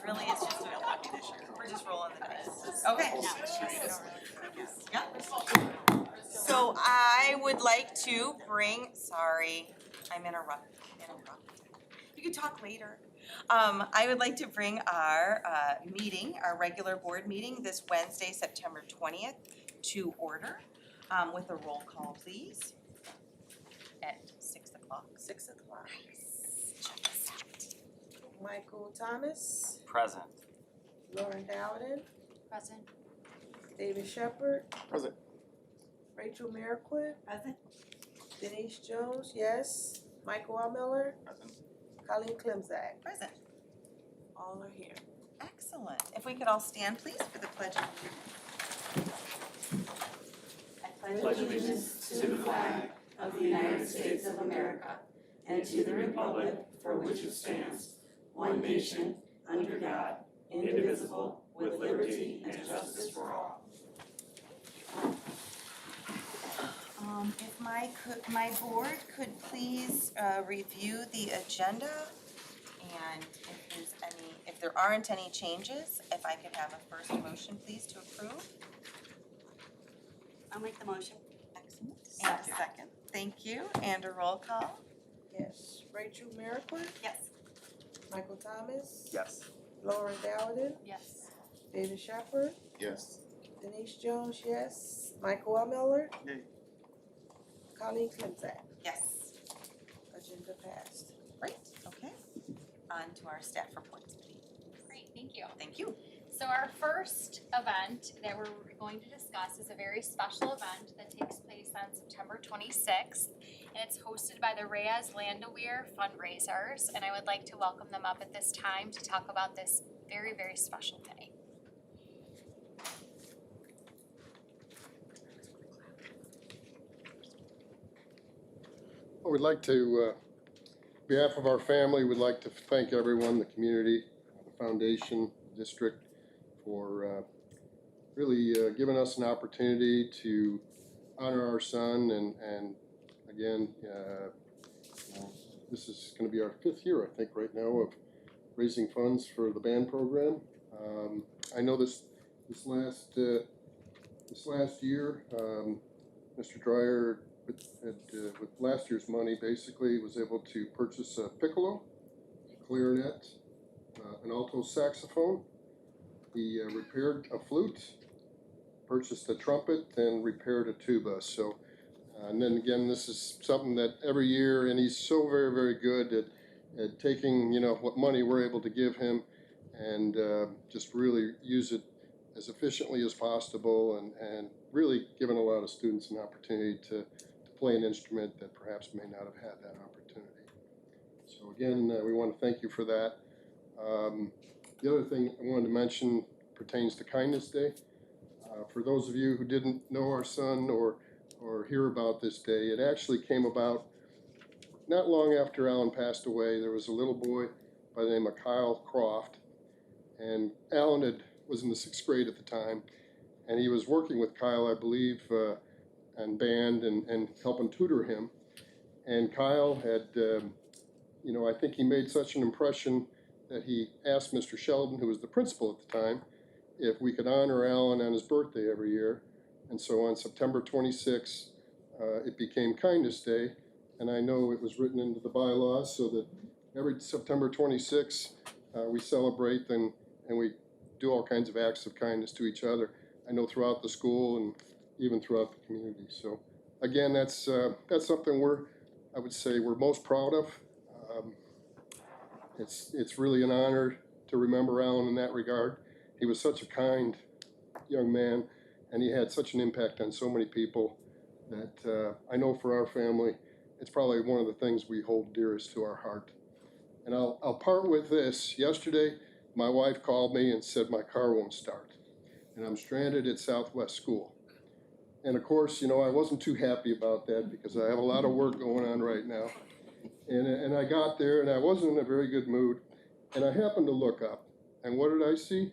really is just we're just rolling the dice. Okay. Yeah. So I would like to bring, sorry, I'm interrupting. You can talk later. I would like to bring our meeting, our regular board meeting this Wednesday, September 20th to order with a roll call, please, at 6 o'clock. 6 o'clock. Check this out. Michael Thomas, Present. Lauren Dowden, Present. David Shepherd, Present. Rachel Merrickwin, Present. Denise Jones, yes, Michael L. Miller, Present. Colleen Klimzak, Present. all are here. Excellent. If we could all stand, please, for the pledge of allegiance. I pledge allegiance to the flag of the United States of America and to the republic for which it stands, one nation, under God, indivisible, with liberty and justice for all. If my board could please review the agenda, and if there aren't any changes, if I could have a first motion, please, to approve. I'll make the motion. Excellent. And a second. Thank you. And a roll call. Yes, Rachel Merrickwin, Yes. Michael Thomas, Yes. Lauren Dowden, Yes. David Shepherd, Yes. Denise Jones, yes, Michael L. Miller, Yay. Colleen Klimzak, Yes. agenda passed. Great. Okay. On to our staff reports, please. Great, thank you. Thank you. So our first event that we're going to discuss is a very special event that takes place on September 26th. And it's hosted by the Reyes Landauer fundraisers. And I would like to welcome them up at this time to talk about this very, very special day. Well, we'd like to, on behalf of our family, we'd like to thank everyone, the community, the foundation, district, for really giving us an opportunity to honor our son. And again, this is going to be our 5th year, I think, right now, of raising funds for the band program. I know this last year, Mr. Dreyer, with last year's money, basically was able to purchase a piccolo, a clarinet, an alto saxophone. He repaired a flute, purchased a trumpet, and repaired a tuba. So, and then again, this is something that every year, and he's so very, very good at taking, what money we're able to give him and just really use it as efficiently as possible, and really giving a lot of students an opportunity to play an instrument that perhaps may not have had that opportunity. So again, we want to thank you for that. The other thing I wanted to mention pertains to Kindness Day. For those of you who didn't know our son or hear about this day, it actually came about not long after Alan passed away. There was a little boy by the name of Kyle Croft, and Alan was in the 6th grade at the time, and he was working with Kyle, I believe, and band and helping tutor him. And Kyle had, I think he made such an impression that he asked Mr. Sheldon, who was the principal at the time, if we could honor Alan on his birthday every year. And so on September 26th, it became Kindness Day. And I know it was written into the bylaws so that every September 26th, we celebrate and we do all kinds of acts of kindness to each other. I know throughout the school and even throughout the community. So again, that's something I would say we're most proud of. It's really an honor to remember Alan in that regard. He was such a kind young man, and he had such an impact on so many people that I know for our family, it's probably one of the things we hold dearest to our heart. And I'll part with this. Yesterday, my wife called me and said my car won't start, and I'm stranded at Southwest School. And of course, I wasn't too happy about that because I have a lot of work going on right now. And I got there and I wasn't in a very good mood. And I happened to look up, and what did I see?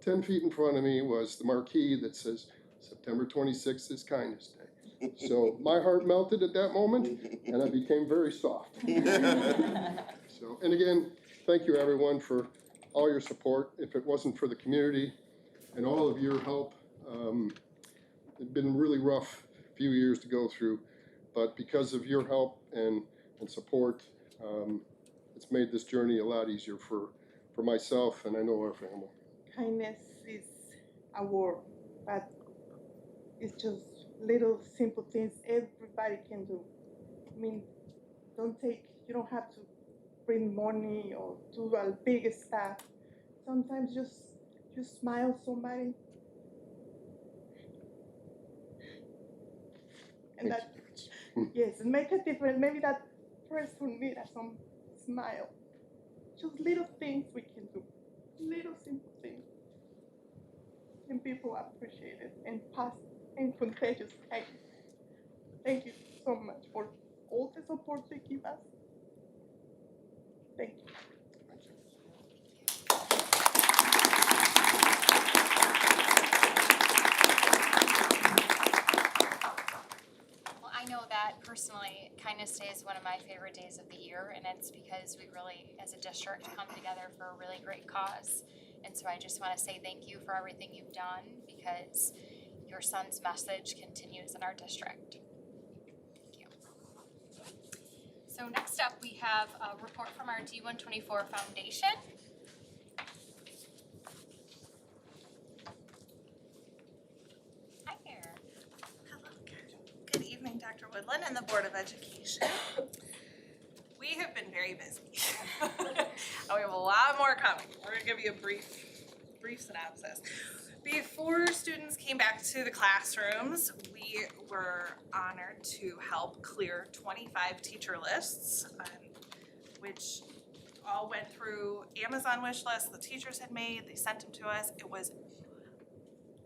10 feet in front of me was the marquee that says September 26th is Kindness Day. So my heart melted at that moment, and I became very soft. So, and again, thank you everyone for all your support. If it wasn't for the community and all of your help, it'd been really rough few years to go through, but because of your help and support, it's made this journey a lot easier for myself and I know our family. Kindness is a word, but it's just little simple things everybody can do. I mean, you don't have to bring money or do a big stuff. Sometimes just smile somebody. And that, yes, make a difference. Maybe that person need some smile. Just little things we can do. Little simple things. And people appreciate it and pass and contagious kindness. Thank you so much for all the support they give us. Thank you. Well, I know that personally, Kindness Day is one of my favorite days of the year, and it's because we really, as a district, come together for a really great cause. And so I just want to say thank you for everything you've done, because your son's message continues in our district. Thank you. So next up, we have a report from our D124 Foundation. Hi there. Hello, good evening, Dr. Woodland and the Board of Education. We have been very busy. And we have a lot more coming. We're gonna give you a brief synopsis. Before students came back to the classrooms, we were honored to help clear 25 teacher lists, which all went through Amazon wish lists the teachers had made. They sent them to us. It was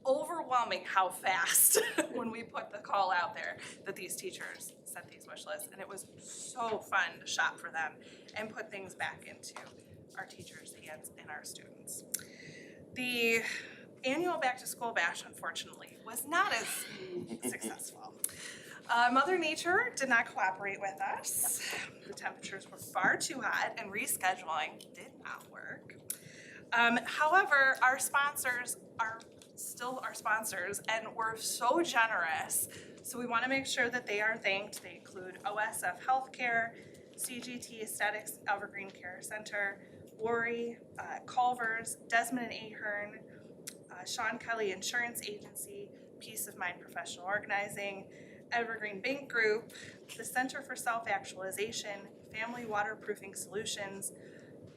overwhelming how fast when we put the call out there that these teachers sent these wish lists, and it was so fun to shop for them and put things back into our teachers' hands and our students. The annual back to school bash, unfortunately, was not as successful. Mother Nature did not cooperate with us. The temperatures were far too hot and rescheduling did not work. However, our sponsors are still our sponsors and were so generous. So we want to make sure that they are thanked. They include OSF Healthcare, CGT Aesthetics Evergreen Care Center, Worry, Culver's, Desmond and Ahern, Sean Kelly Insurance Agency, Peace of Mind Professional Organizing, Evergreen Bank Group, the Center for Self-Actualization, Family Waterproofing Solutions,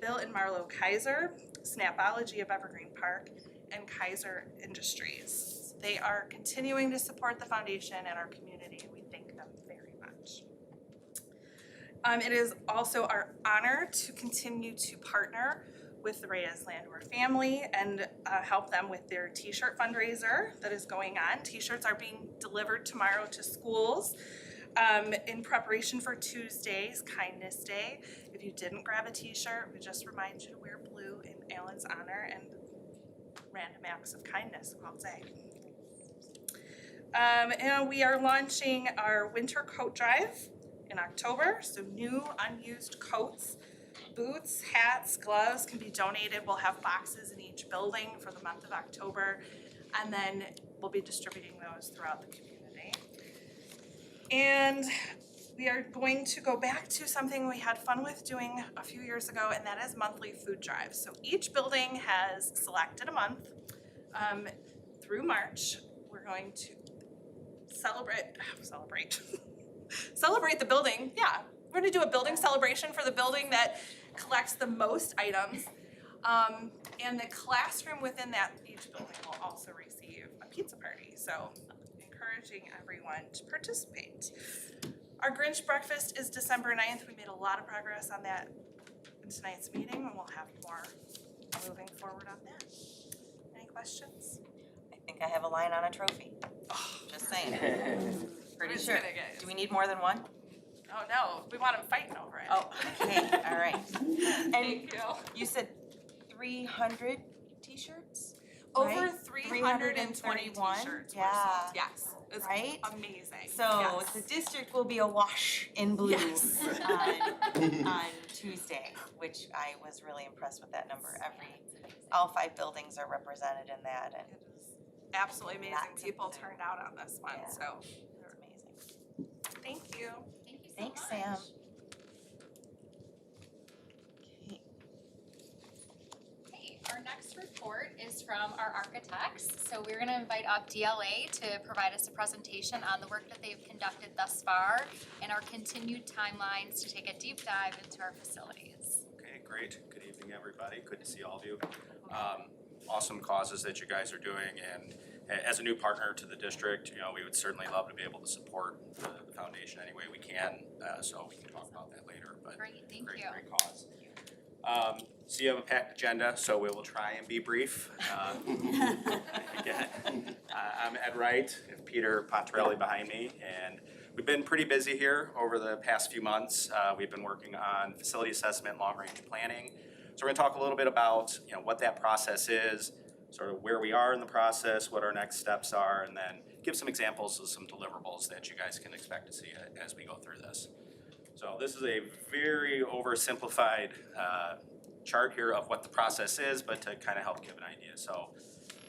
Bill and Marlo Kaiser, Snapology of Evergreen Park, and Kaiser Industries. They are continuing to support the foundation and our community. We thank them very much. It is also our honor to continue to partner with the Reyes Landwehr family and help them with their t-shirt fundraiser that is going on. T-shirts are being delivered tomorrow to schools in preparation for Tuesday's Kindness Day. If you didn't grab a t-shirt, we just remind you to wear blue in Alan's honor and random acts of kindness all day. And we are launching our winter coat drive in October, so new unused coats, boots, hats, gloves can be donated. We'll have boxes in each building for the month of October, and then we'll be distributing those throughout the community. And we are going to go back to something we had fun with doing a few years ago, and that is monthly food drives. So each building has selected a month through March. We're going to celebrate the building. Yeah, we're gonna do a building celebration for the building that collects the most items. And the classroom within that each building will also receive a pizza party. So encouraging everyone to participate. Our Grinch breakfast is December 9th. We made a lot of progress on that in tonight's meeting, and we'll have more moving forward on that. Any questions? I think I have a line on a trophy. Just saying. Pretty Where's sure. it gonna get? Do we need more than one? Oh no, we want them fighting over it. Oh, okay, all right. And Thank you. you said 300 t-shirts? Over right? 320 t-shirts were Yeah. sold, yes, it's Right? amazing, So yes. the district will be awash in blue Yes. on Tuesday, which I was really impressed with that number. All 5 buildings are represented in that, and It is absolutely amazing, Lots of people food. turned out on this one, Yeah. so, it's amazing. thank you. Thank you so Thanks, much. Sam. Okay. Okay, our next report is from our architects. So we're gonna invite up DLA to provide us a presentation on the work that they've conducted thus far and our continued timelines to take a deep dive into our facilities. Okay, great. Good evening, everybody. Good to see all of you. Awesome causes that you guys are doing, and as a new partner to the district, you know, we would certainly love to be able to support the foundation any way we can, so we can talk about that later, but Great, thank great, you. great cause. So you have a packed agenda, so we will try and be brief. Again, I'm Ed Wright, and Peter Pontarelli behind me, and we've been pretty busy here over the past few months. We've been working on facility assessment, long-range planning. So we're gonna talk a little bit about, you know, what that process is, sort of where we are in the process, what our next steps are, and then give some examples of some deliverables that you guys can expect to see as we go through this. So this is a very oversimplified chart here of what the process is, but to kind of help give an idea. So,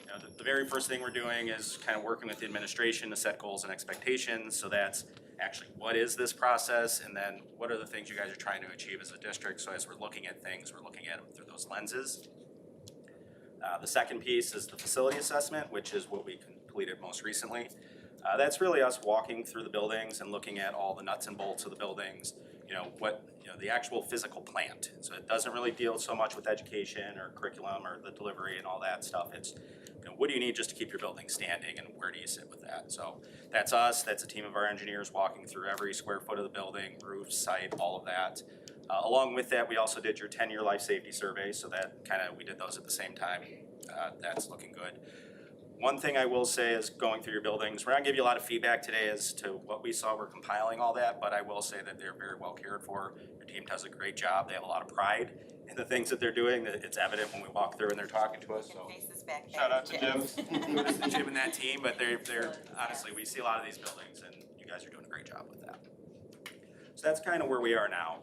you know, the very first thing we're doing is kind of working with the administration to set goals and expectations. So that's actually, what is this process, and then what are the things you guys are trying to achieve as a district? So as we're looking at things, we're looking at them through those lenses. The second piece is the facility assessment, which is what we completed most recently. That's really us walking through the buildings and looking at all the nuts and bolts of the buildings, the actual physical plant. So it doesn't really deal so much with education or curriculum or the delivery and all that stuff. It's, what do you need just to keep your building standing, and where do you sit with that? So that's us, that's a team of our engineers walking through every square foot of the building, roof, site, all of that. Along with that, we also did your 10-year life safety survey, so that we did those at the same time. That's looking good. One thing I will say is, going through your buildings, we're not gonna give you a lot of feedback today as to what we saw. We're compiling all that, but I will say that they're very well cared for. Your team does a great job. They have a lot of pride in the things that they're doing. It's evident when we walk through and they're talking to us, so. Faces back there. Shout out to Jim, Notice the Jim and that team, but they're honestly, we see a lot of these buildings, and you guys are doing a great job with that. So that's kind of where we are now.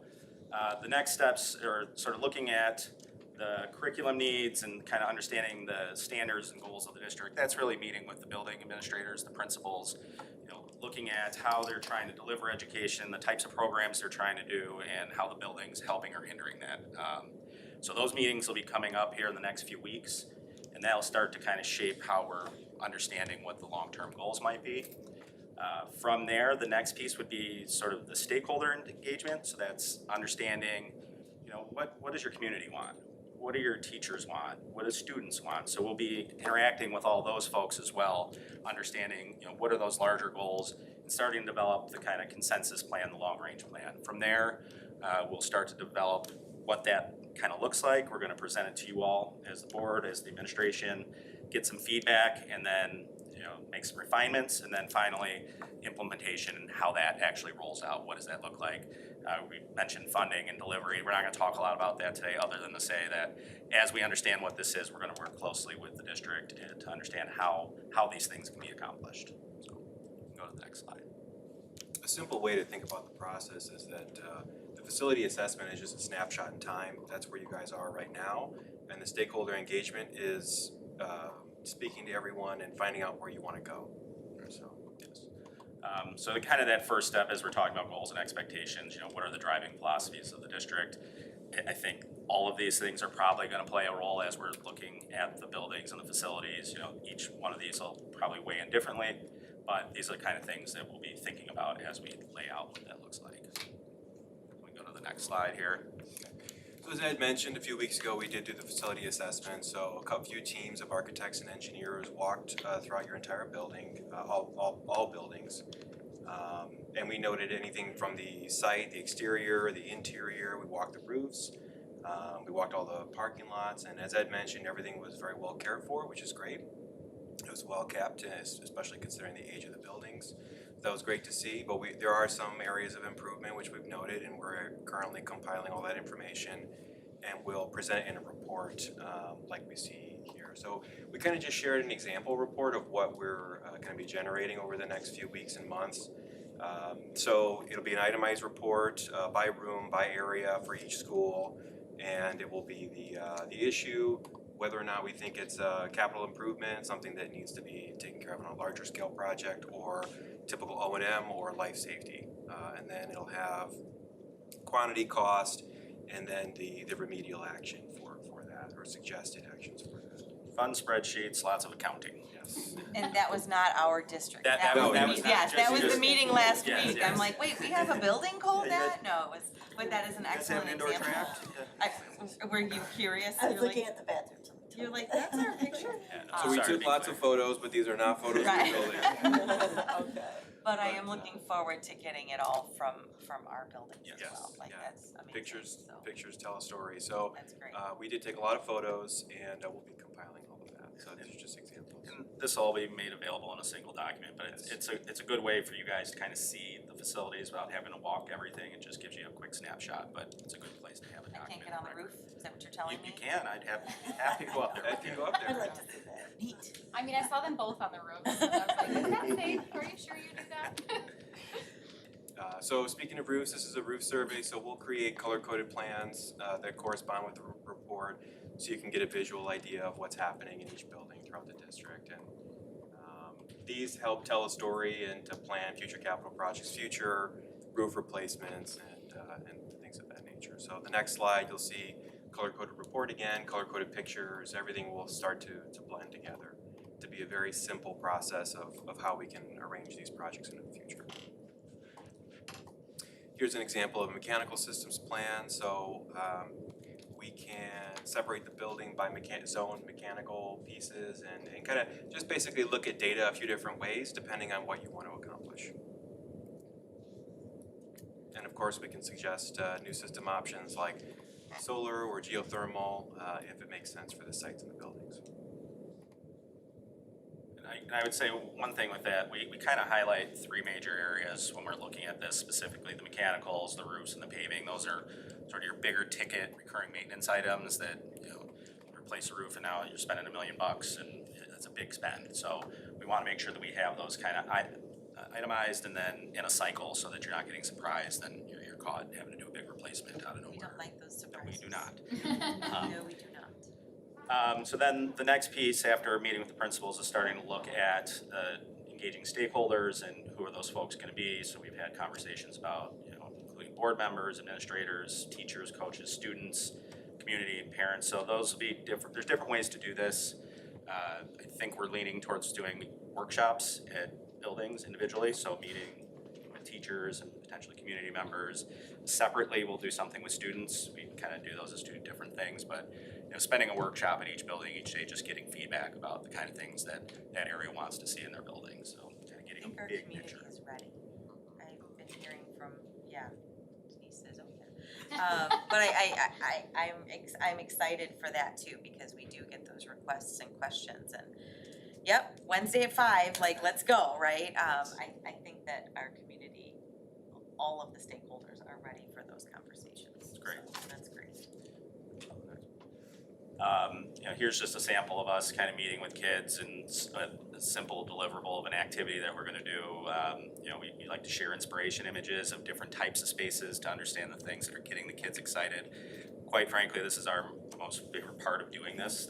The next steps are sort of looking at the curriculum needs and kind of understanding the standards and goals of the district. That's really meeting with the building administrators, the principals, looking at how they're trying to deliver education, the types of programs they're trying to do, and how the building's helping or hindering that. So those meetings will be coming up here in the next few weeks, and that'll start to kind of shape how we're understanding what the long-term goals might be. From there, the next piece would be sort of the stakeholder engagement. So that's understanding, what does your community want? What do your teachers want? What do students want? So we'll be interacting with all those folks as well, understanding, what are those larger goals, and starting to develop the kind of consensus plan, the long-range plan. From there, we'll start to develop what that kind of looks like. We're gonna present it to you all as the board, as the administration, get some feedback, and then make some refinements, and then finally implementation and how that actually rolls out. What does that look like? We mentioned funding and delivery. We're not gonna talk a lot about that today, other than to say that as we understand what this is, we're gonna work closely with the district to understand how these things can be accomplished. So go to the next slide. A simple way to think about the process is that the facility assessment is just a snapshot in time. That's where you guys are right now. And the stakeholder engagement is speaking to everyone and finding out where you want to go. So, yes. So kind of that first step, as we're talking about goals and expectations, what are the driving philosophies of the district? I think all of these things are probably going to play a role as we're looking at the buildings and the facilities. Each one of these will probably weigh in differently, but these are the kind of things that we'll be thinking about as we lay out what that looks like. We go to the next slide here. So as Ed mentioned, a few weeks ago, we did do the facility assessment. So a few teams of architects and engineers walked throughout your entire building, all buildings. And we noted anything from the site, the exterior, the interior. We walked the roofs. We walked all the parking lots. And as Ed mentioned, everything was very well cared for, which is great. It was well kept, especially considering the age of the buildings. That was great to see, but there are some areas of improvement which we've noted, and we're currently compiling all that information, and we'll present it in a report like we see week here. So we kind of just shared an example report of what we're going to be generating over the next few weeks and months. So it'll be an itemized report by room, by area for each school, and it will be the issue, whether or not we think it's a capital improvement, something that needs to be taken care of on a larger scale project, or typical O&M or life safety. And then it'll have quantity, cost, and then the remedial action for that, or suggested actions for that. Fun spreadsheets, lots of accounting. Yes. And that was not our district. That was was- the that me- was yes, that was the just- meeting last yes, week. yes. I'm like, wait, we have a building called Yeah, you that? No, it was, but that is an You guys have excellent an indoor example. track? Were you curious? I was You're like- looking at the bathrooms. You're like, that's our picture? Yeah, no, Oh. So we sorry to took be lots clear. of photos, but these are not photos of the Right. building. Okay. But I am looking forward to getting it all from our buildings as Yes, well. Like, yeah. that's amazing. So, Pictures tell a story. So that's great. we did take a lot of photos, and we'll be compiling all of that. So these are just examples. And this will all be made available in a single document, but it's a good way for you guys to kind of see the facilities without having to walk everything. It just gives you a quick snapshot, but it's a good place to have a I document. can't get on the roof? Is that what you're telling me? You can, I'd be happy to go up there. I can go up I'd there. like to see that. Neat. I mean, I saw them both on the roof, so I was like, is that safe? Are you sure you did that? So speaking of roofs, this is a roof survey, so we'll create color-coded plans that correspond with the report, so you can get a visual idea of what's happening in each building throughout the district. And these help tell a story and to plan future capital projects, future roof replacements, and things of that nature. So the next slide, you'll see color-coded report again, color-coded pictures, everything will start to blend together to be a very simple process of how we can arrange these projects into the future. Here's an example of a mechanical systems plan. So we can separate the building by zoned mechanical pieces and kind of just basically look at data a few different ways depending on what you want to accomplish. And of course, we can suggest new system options like solar or geothermal if it makes sense for the sites and the buildings. And I would say one thing with that, we kind of highlight three major areas when we're looking at this, specifically the mechanicals, the roofs, and the paving. Those are sort of your bigger ticket recurring maintenance items that, you know, replace a roof and now you're spending $1 million and it's a big spend. So we want to make sure that we have those kind of itemized and then in a cycle so that you're not getting surprised and you're caught having to do a big replacement out of nowhere. We don't like those No, we surprises. do not. No, we do not. So then the next piece after meeting with the principals is starting to look at engaging stakeholders and who are those folks gonna be. So we've had conversations about, you know, including board members, administrators, teachers, coaches, students, community, and parents. So those will be different, there's different ways to do this. I think we're leaning towards doing workshops at buildings individually, so meeting with teachers and potentially community members. Separately, we'll do something with students. We kind of do those as two different things, but you know, spending a workshop at each building each day, just getting feedback about the kind of things that that area wants to see in their building, so kind of I getting think a our big community picture. is ready. I've been hearing from, yeah, Denise says, oh yeah. But I'm excited for that too, because we do get those requests and questions and, yep, Wednesday at 5, like, let's go, right? I think that our community, all of the stakeholders are ready for those conversations. That's great. So that's great. You know, here's just a sample of us kind of meeting with kids and a simple deliverable of an activity that we're gonna do. You know, we like to share inspiration images of different types of spaces to understand the things that are getting the kids excited. Quite frankly, this is our most favorite part of doing this.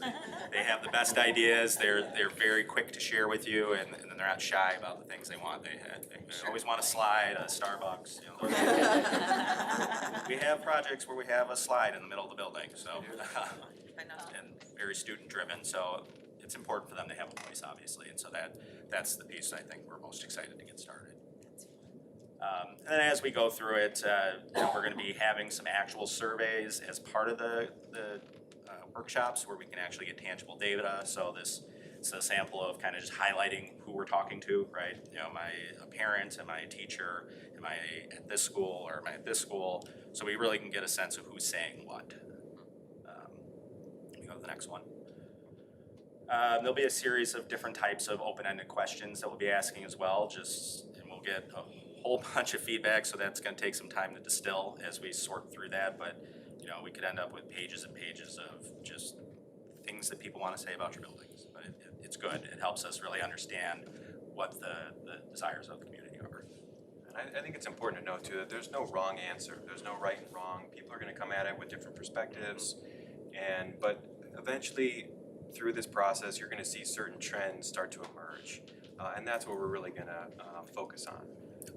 They have the best ideas, they're very quick to share with you, and they're not shy about the things they want. They always want a slide, a Starbucks, you know. We have projects where we have a slide in the middle of the building, so. But no, And very student driven, so it's important for them to have a voice, obviously, and so that's the piece I think we're most excited to get started. And then as we go through it, you know, we're gonna be having some actual surveys as part of the workshops where we can actually get tangible data, so this is a sample of kind of just highlighting who we're talking to, right? You know, am I a parent, am I a teacher, am I at this school, or am I at this school? So we really can get a sense of who's saying what. Go to the next one. There'll be a series of different types of open-ended questions that we'll be asking as well, and we'll get a whole bunch of feedback, so that's gonna take some time to distill as we sort through that, but you know, we could end up with pages and pages of just things that people wanna say about your buildings, but it's good, it helps us really understand what the desires of the community are. And I think it's important to note too, that there's no wrong answer, there's no right and wrong, people are gonna come at it with different perspectives. But eventually, through this process, you're gonna see certain trends start to emerge. And that's what we're really gonna focus on.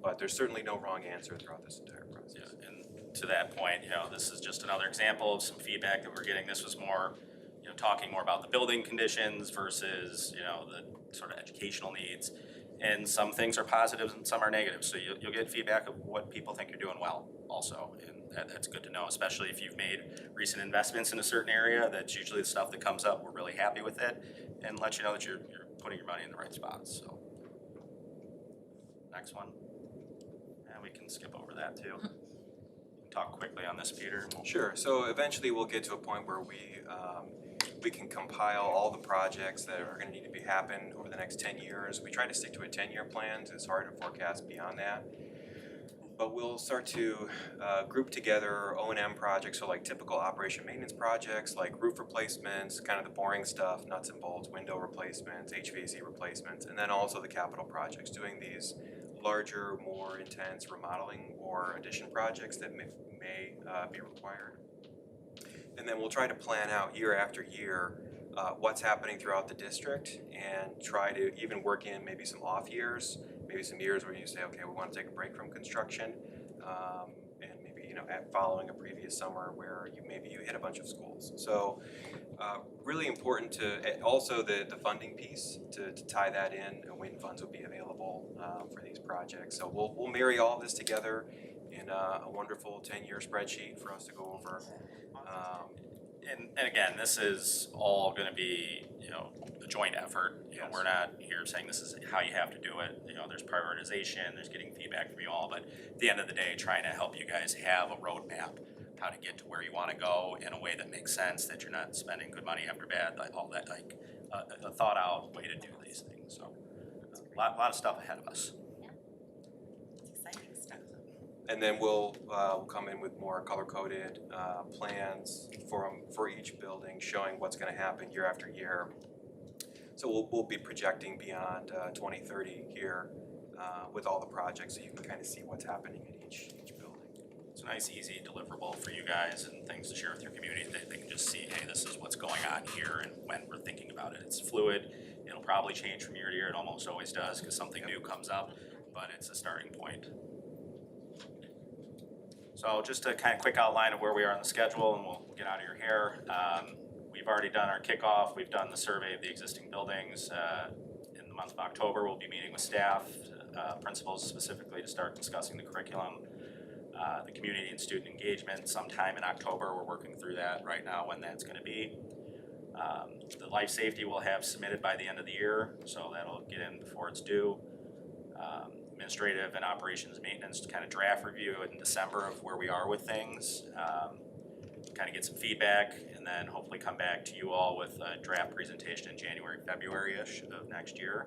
But there's certainly no wrong answer throughout this entire process. Yeah, and to that point, this is just another example of some feedback that we're getting. This was more, talking more about the building conditions versus, the sort of educational needs. And some things are positives and some are negatives, so you'll get feedback of what people think you're doing well also. And that's good to know, especially if you've made recent investments in a certain area. That's usually the stuff that comes up. We're really happy with it and let you know that you're putting your money in the right spots, so. Next one. And we can skip over that too. Talk quickly on this, Peter. Sure, so eventually we'll get to a point where we can compile all the projects that are gonna need to be happen over the next 10 years. We try to stick to a 10-year plan, it's hard to forecast beyond that. But we'll start to group together O&M projects, so like typical operation maintenance projects, like roof replacements, kind of the boring stuff, nuts and bolts, window replacements, HVAC replacements, and then also the capital projects, doing these larger, more intense remodeling or addition projects that may be required. And then we'll try to plan out year after year what's happening throughout the district and try to even work in maybe some off years, maybe some years where you say, okay, we want to take a break from construction, and maybe following a previous summer where maybe you hit a bunch of schools. So really important to also the funding piece to tie that in and when funds will be available for these projects. So we'll marry all this together in a wonderful 10-year spreadsheet for us to go over. And again, this is all gonna be, a joint effort. We're not here saying this is how you have to do it. There's prioritization, there's getting feedback from you all, but at the end of the day, trying to help you guys have a roadmap, how to get to where you wanna go in a way that makes sense, that you're not spending good money after bad, like all that, like a thought out way to do these things, so. A lot of stuff ahead of us. It's exciting stuff. And then we'll come in with more color-coded plans for each building, showing what's gonna happen year after year. So we'll be projecting beyond 2030 here with all the projects, so you can kind of see what's happening in each building. It's a nice, easy deliverable for you guys and things to share with your community. They can just see, hey, this is what's going on here and when we're thinking about it. It's fluid. It'll probably change from year to year. It almost always does because something new comes up, but it's a starting point. So just a kind of quick outline of where we are on the schedule and we'll get out of your hair. We've already done our kickoff. We've done the survey of the existing buildings. In the month of October, we'll be meeting with staff, principals specifically to start discussing the curriculum, the community and student engagement. Sometime in October, we're working through that right now when that's gonna be. The life safety we'll have submitted by the end of the year, so that'll get in before it's due. Administrative and operations maintenance to kind of draft review in December of where we are with things. Kind of get some feedback and then hopefully come back to you all with a draft presentation in January, February-ish of next year.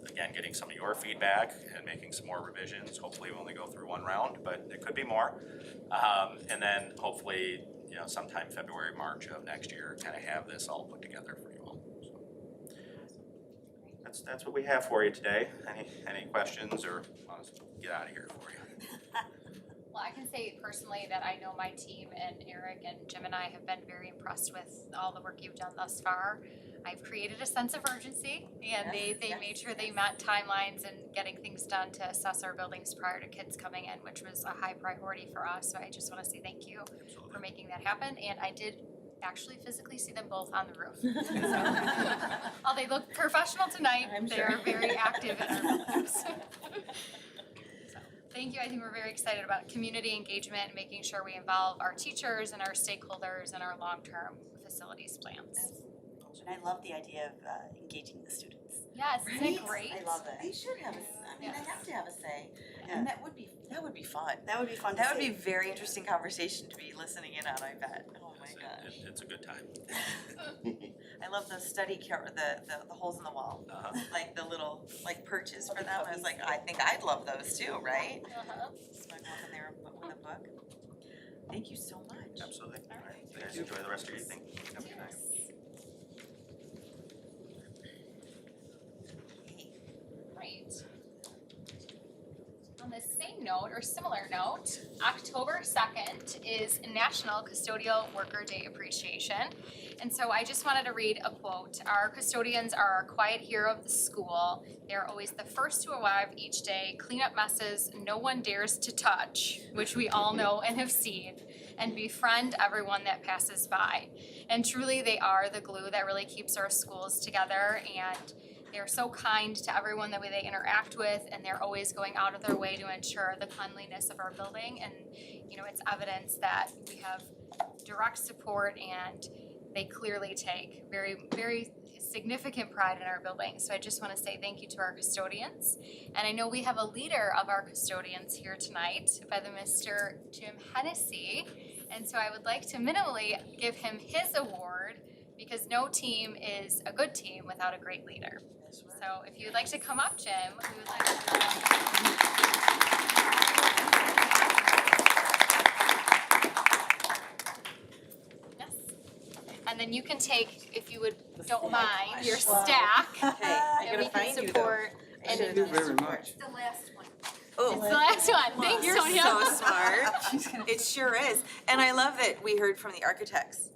Again, getting some of your feedback and making some more revisions. Hopefully we only go through one round, but it could be more. And then hopefully, sometime February, March of next year, kind of have this all put together for you all. So that's what we have for you today. Any questions or want us to get out of here for you? Well, I can say personally that I know my team and Eric and Jim and I have been very impressed with all the work you've done thus far. I've created a sense of urgency and they made sure they met timelines and getting things done to assess our buildings prior to kids coming in, which was a high priority for us. So I just want to say thank you for making that happen. And I did actually physically see them both on the roof. So, they look professional tonight. They're very active in our buildings. Thank you. I think we're very excited about community engagement and making sure we involve our teachers and our stakeholders in our long-term facilities plans. And I love the idea of engaging the students. Yes, isn't it great? I love it. They should have they have to have a say. Yeah. And that would be fun. That would be fun to That would see. be very interesting conversation to be listening in on, I bet. Oh my gosh. It's a good time. I love the the holes in the wall, like the little perches for them. I was like, I think I'd love those too, right? Snuggle up in there with a book. Thank you so much. Absolutely. All right. You guys enjoy the rest of your evening. Have a good night. note or similar note, October 2nd is National Custodial Worker Day Appreciation. And so I just wanted to read a quote. Our custodians are our quiet hero of the school. They're always the first to arrive each day, clean up messes no one dares to touch, which we all know and have seen, and befriend everyone that passes by. And truly, they are the glue that really keeps our schools together, and they're so kind to everyone that they interact with, and they're always going out of their way to ensure the cleanliness of our building. And, you know, it's evidence that we have direct support, and they clearly take very, very significant pride in our building. So I just want to say thank you to our custodians. And I know we have a leader of our custodians here tonight by the Mr. Jim Hennessy. And so I would like to minimally give him his award, because no team is a good team without a great leader. So if you'd like to come up, Jim, we would like to. Yes. And then you can take, if you don't mind, your stack. Hey, I And we gotta can find you though. support. I And should've it's done this before. the last one. Oh, It's the last one. Thanks, you're Sonia. so smart. It sure is. And I love that we heard from the architects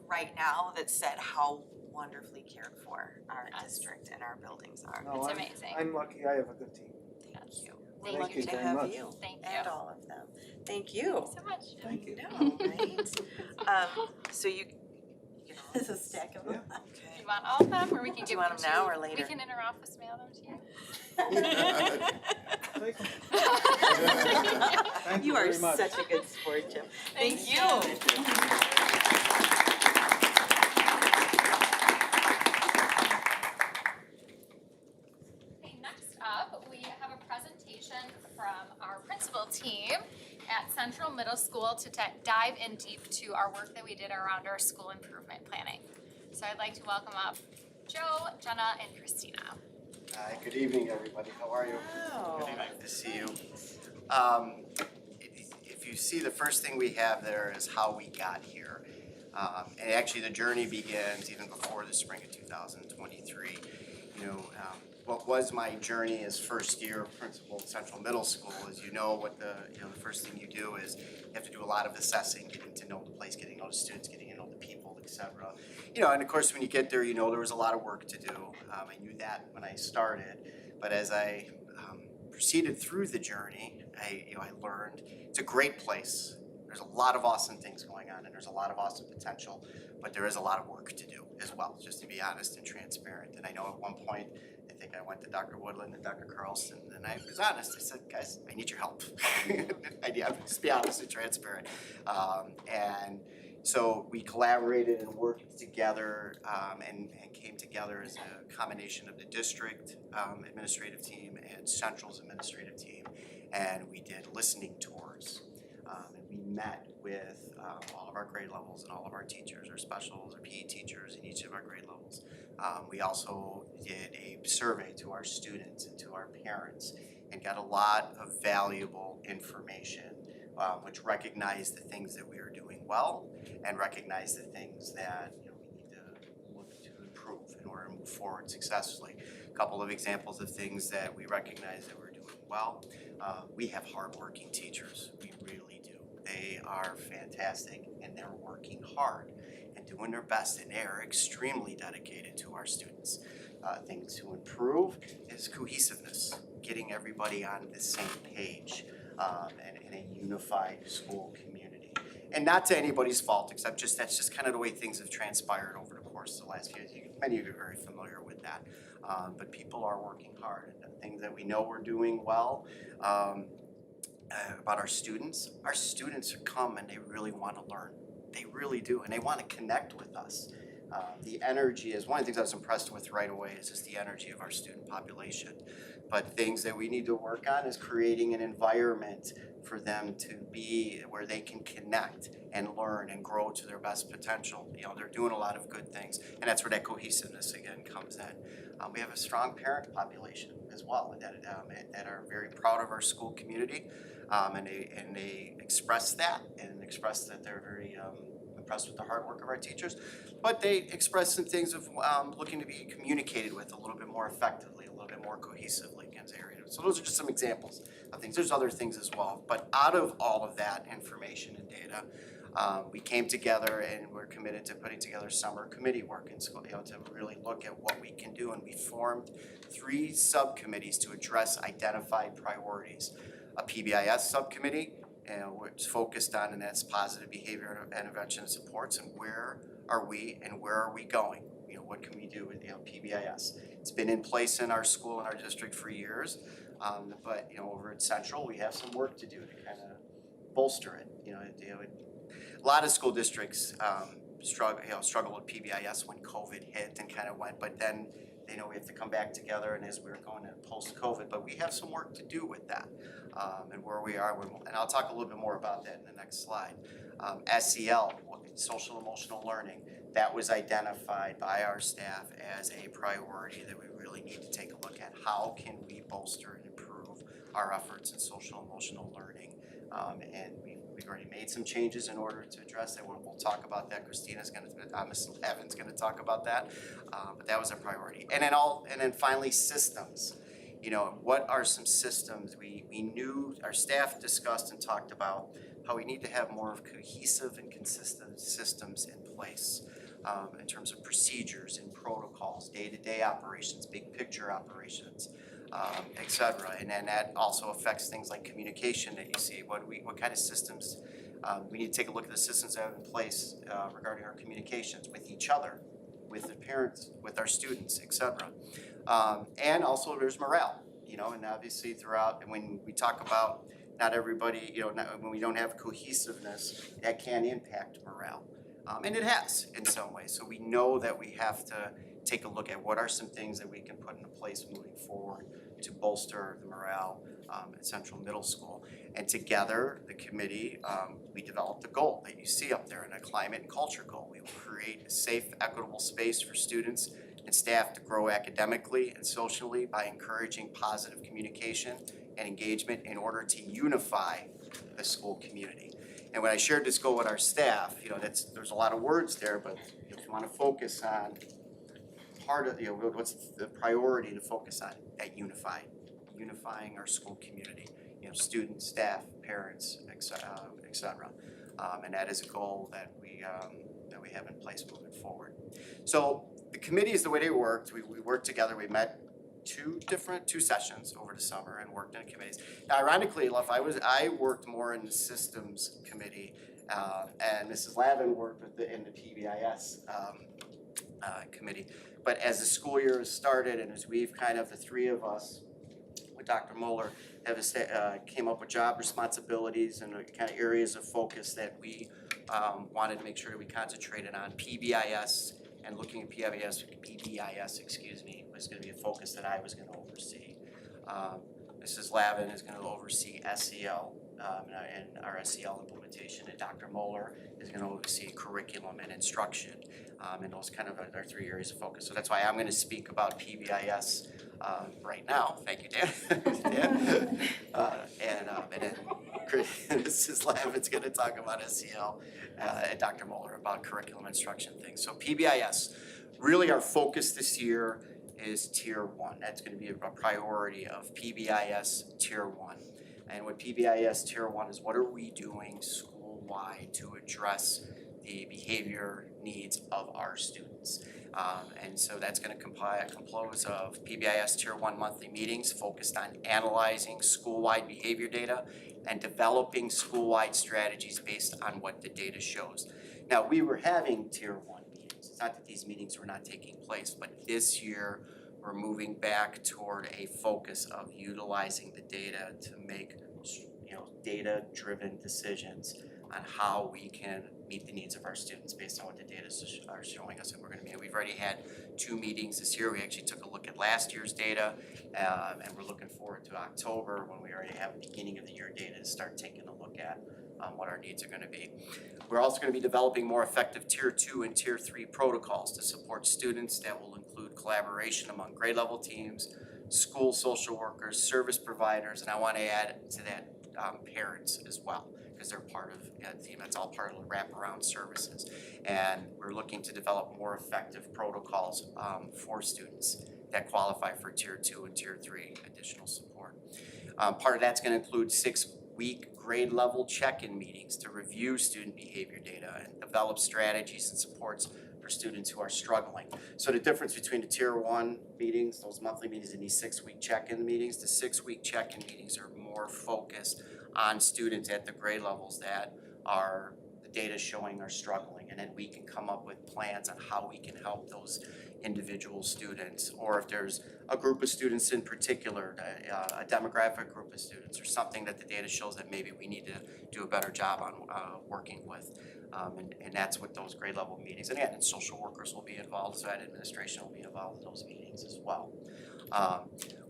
right now that said how wonderfully cared for our district and our buildings are. It's amazing. I'm lucky I have a good team. Thank you. Thank We're lucky you to very have much. you Thank and you. all of them. Thank you. So much. Thank you. No, right? So you know, There's a stack of them. Do okay. you want all of them, or we can Do give you them want to them now or later? We can inter-office mail them to you. Thank you. Thank You are very much. such a good sport, Jim. Thanks, Thank you. Okay, next up, we have a presentation from our principal team at Central Middle School to dive in deep to our work that we did around our school improvement planning. So I'd like to welcome up Joe, Jenna, and Christina. Hi, good evening, everybody. How are you? Wow. Good to see you. If you see, the first thing we have there is how we got here. And actually, the journey begins even before the spring of 2023. You know, what was my journey as first year principal at Central Middle School is, you know, what the first thing you do is you have to do a lot of assessing, getting to know the place, getting to know the students, getting to know the people, et cetera. You know, and of course, when you get there, you know there was a lot of work to do. I knew that when I started, but as I proceeded through the journey, I learned it's a great place. There's a lot of awesome things going on, and there's a lot of awesome potential, but there is a lot of work to do as well, just to be honest and transparent. And I know at one point, I think I went to Dr. Woodland and Dr. Carlson, and I was honest. I said, guys, I need your help. Just be honest and transparent. And so we collaborated and worked together and came together as a combination of the district administrative team and Central's administrative team. And we did listening tours. And we met with all of our grade levels and all of our teachers, our specials, our PE teachers in each of our grade levels. We also did a survey to our students and to our parents and got a lot of valuable information, which recognized the things that we are doing well and recognized the things that we need to look to improve in order to move forward successfully. A couple of examples of things that we recognize that we're doing well. We have hardworking teachers. We really do. They are fantastic and they're working hard and doing their best, and they are extremely dedicated to our students. Things to improve is cohesiveness, getting everybody on the same page and in a unified school community. And not to anybody's fault, except that's just kind of the way things have transpired over the course of the last few years. Many of you are very familiar with that. But people are working hard, and the things that we know we're doing well about our students come and they really want to learn. They really do, and they want to connect with us. The energy is one of the things I was impressed with right away is just the energy of our student population. But things that we need to work on is creating an environment for them to be where they can connect and learn and grow to their best potential. They're doing a lot of good things, and that's where that cohesiveness again comes in. We have a strong parent population as well that are very proud of our school community, and they express that and express that they're very impressed with the hard work of our teachers. But they expressed some things of looking to be communicated with a little bit more effectively, a little bit more cohesively in this area. So those are just some examples of things. There's other things as well. But out of all of that information and data, we came together and we're committed to putting together summer committee work in school, to really look at what we can do. And we formed 3 subcommittees to address identified priorities. A PBIS subcommittee, which is focused on, and that's positive behavior intervention and supports, and where are we and where are we going? What can we do with PBIS? It's been in place in our school and our district for years, but over at Central we have some work to do to kind of bolster it. A lot of school districts struggle with PBIS when COVID hit and kind of went, but then we have to come back together, and as we're going to post-COVID, but we have some work to do with that, and where we are, and I'll talk a little bit more about that in the next slide. SEL, social emotional learning, that was identified by our staff as a priority that we really need to take a look at. How can we bolster and improve our efforts in social emotional learning? And we've already made some changes in order to address that. We'll talk about that. Ms. Evan's gonna talk about that, but that was a priority. And then finally, systems. What are some systems we knew, our staff discussed and talked about how we need to have more of cohesive and consistent systems in place in terms of procedures and protocols, day-to-day operations, big picture operations, et cetera. And then that also affects things like communication that you see. What kind of systems? We need to take a look at the systems that are in place regarding our communications with each other, with the parents, with our students, et cetera. And also there's morale, and obviously throughout, and when we talk about not everybody, when we don't have cohesiveness, that can impact morale. And it has in some ways. So we know that we have to take a look at what are some things that we can put into place moving forward to bolster the morale at Central Middle School. And together, the committee, we developed a goal that you see up there, and a climate and culture goal. We will create a safe, equitable space for students and staff to grow academically and socially by encouraging positive communication and engagement in order to unify the school community. And when I shared this goal with our staff, there's a lot of words there, but if you want to focus on part of, what's the priority to focus on, that unifying our school community, students, staff, parents, et cetera. And that is a goal that we have in place moving forward. So the committees, the way they worked, we worked together. We met two sessions over the summer and worked in committees. Now, ironically enough, I worked more in the systems committee, and Mrs. Lavin worked in the PBIS committee. But as the school year has started, and as we've the 3 of us with Dr. Moeller came up with job responsibilities and kind of areas of focus that we wanted to make sure that we concentrated on. PBIS and looking at PBIS, was going to be a focus that I was going to oversee. Mrs. Lavin is going to oversee SEL and our SEL implementation, and Dr. Moeller is going to oversee curriculum and instruction, and those are our 3 areas of focus. So that's why I'm going to speak about PBIS right now. Thank you, Dan. And then Mrs. Lavin's going to talk about SEL, and Dr. Moeller about curriculum instruction things. So PBIS, really our focus this year is Tier 1. That's going to be a priority of PBIS Tier 1. And what PBIS Tier 1 is, what are we doing school-wide to address the behavior needs of our students? And so that's going to compose of PBIS Tier 1 monthly meetings focused on analyzing school-wide behavior data and developing school-wide strategies based on what the data shows. Now, we were having Tier 1 meetings. It's not that these meetings were not taking place, but this year we're moving back toward a focus of utilizing the data to make data-driven decisions on how we can meet the needs of our students based on what the data are showing us that we're going to meet. We've already had 2 meetings this year. We actually took a look at last year's data, and we're looking forward to October when we already have beginning of the year data to start taking a look at what our needs are going to be. We're also going to be developing more effective Tier 2 and Tier 3 protocols to support students that will include collaboration among grade level teams, school social workers, service providers, and I want to add to that parents as well, because they're part of, that's all part of the wraparound services. And we're looking to develop more effective protocols for students that qualify for tier 2 and tier 3 additional support. Part of that's gonna include 6-week grade level check-in meetings to review student behavior data and develop strategies and supports for students who are struggling. So the difference between the tier 1 meetings, those monthly meetings, and these 6-week check-in meetings, the 6-week check-in meetings are more focused on students at the grade levels that are, the data showing are struggling. And then we can come up with plans on how we can help those individual students, or if there's a group of students in particular, a demographic group of students, or something that the data shows that maybe we need to do a better job on working with. And that's what those grade level meetings, and again, and social workers will be involved, so that administration will be involved in those meetings as well.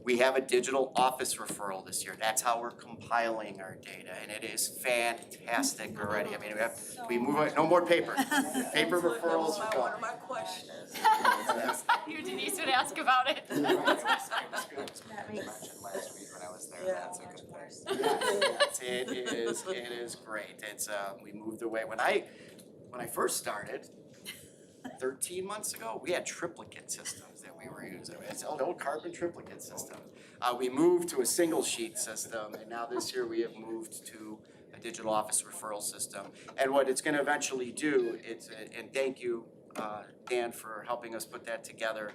We have a digital office referral this year. That's how we're compiling our data, and it is fantastic already. I mean, we move on, no more paper. Paper referrals are One gone. of my questions. You Denise would ask about it. That makes Mentioned last week when I was there, Yeah. that's a good thing. Yes, it is great. It's, we moved away, when I first started, 13 months ago, we had triplicate systems that we were using. It's an old carbon triplicate system. We moved to a single sheet system, and now this year we have moved to a digital office referral system. And what it's gonna eventually do, and thank you, Dan, for helping us put that together.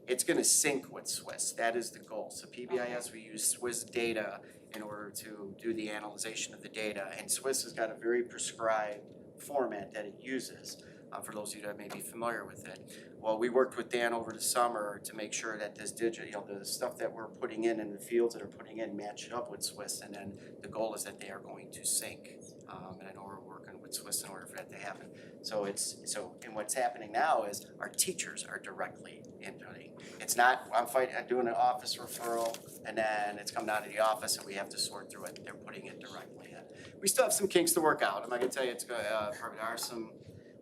It's gonna sync with Swiss, that is the goal. So PBIS, we use Swiss data in order to do the analyzation of the data, and Swiss has got a very prescribed format that it uses. For those of you that may be familiar with it. Well, we worked with Dan over the summer to make sure that this digital, the stuff that we're putting in the fields that are putting in match up with Swiss, and then the goal is that they are going to sync. And I know we're working with Swiss in order for that to happen. And what's happening now is our teachers are directly inputting. It's not, I'm doing an office referral, and then it's coming down to the office and we have to sort through it. They're putting it directly in. We still have some kinks to work out. I'm not gonna tell you there are some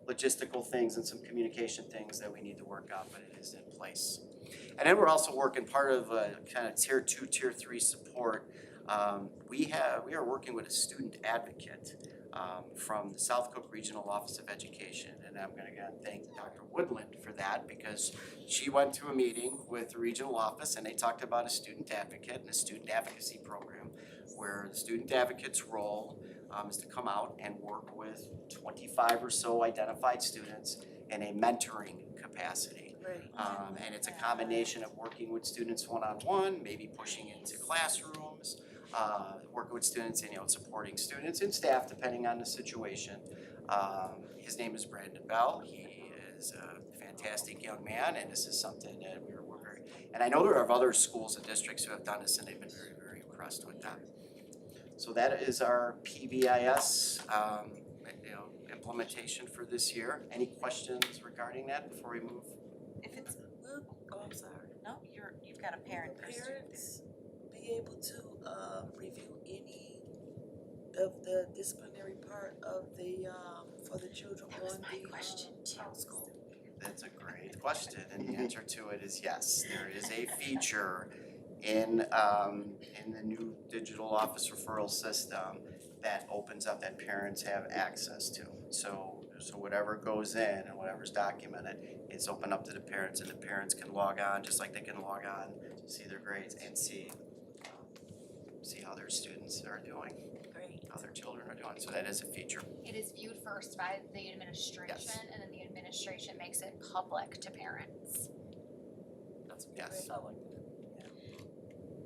logistical things and some communication things that we need to work out, but it is in place. And then we're also working part of kind of tier 2, tier 3 support. We are working with a student advocate from the South Cook Regional Office of Education. And I'm gonna again thank Dr. Woodland for that, because she went to a meeting with the regional office and they talked about a student advocate and a student advocacy program, where the student advocate's role is to come out and work with 25 or so identified students in a mentoring capacity. Great. And it's a combination of working with students one-on-one, maybe pushing into classrooms, working with students and supporting students and staff depending on the situation. His name is Brandon Bell. He is a fantastic young man, and this is something that we're very, and I know there are other schools and districts who have done this and they've been very, very impressed with that. So that is our PBIS implementation for this year. Any questions regarding that before we move? If it's, Oh, I'm sorry. No, you've got a parent or student. Parents be able to review any of the disciplinary part of the for the children That was on my the question too. school? That's a great question, and the answer to it is yes. There is a feature in the new digital office referral system that opens up that parents have access to. So whatever goes in and whatever's documented, it's open up to the parents, and the parents can log on just like they can log on, see their grades and see how their students are doing, how their children are doing. So that is a feature. It is viewed first by the administration, Yes. and then the administration makes it public to parents. Yes.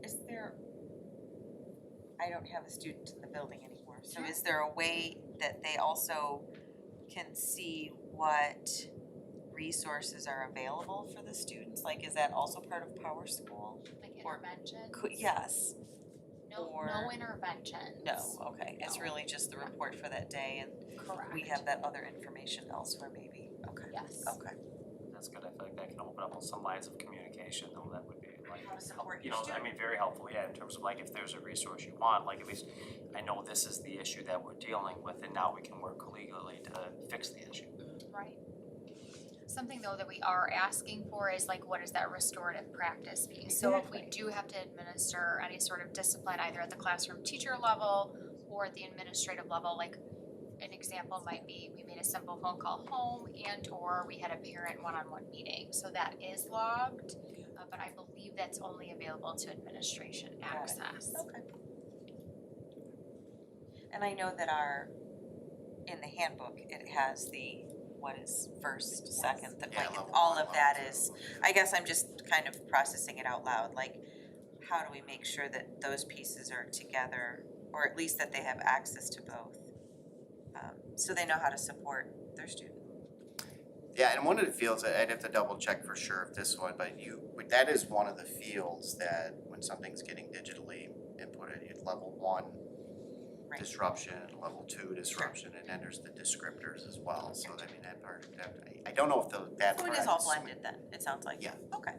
is there, I don't have a student in the building anymore, so is there a way that they also can see what resources are available for the students? Like, is that also part of Power School? Like Or interventions. Yes, No or- interventions. no, okay, it's No. really just the report for that day, and Correct. we have that other information elsewhere maybe, okay, Yes. okay. That's good, I feel like that can open up some lines of communication, though, that would be like, How to support you your know, I student. mean, very helpful, yeah, in terms of like, if there's a resource you want, like, at least I know this is the issue that we're dealing with, and now we can work collegially to fix the issue. Right. Something though that we are asking for is like, what is that restorative practice piece? So if we do have to administer any sort of discipline, either at the classroom teacher level or at the administrative level, like an example might be, we made a simple phone call home and or we had a parent one-on-one meeting, so that is logged. But I believe that's only available to administration access. Okay. And I know that in the handbook, it has the, what is first, second, that Yeah, like, level all one, of that level is, two. I guess I'm just kind of processing it out loud, like, how do we make sure that those pieces are together, or at least that they have access to both? So they know how to support their student. Yeah, and one of the fields, I'd have to double check for sure if this one, but that is one of the fields that when something's getting digitally inputted, it's level 1 Right. disruption, level 2 disruption, and then there's the descriptors as well, so I mean, that part, I don't know if that So part. it is all blended then, it sounds like? Yeah. Okay,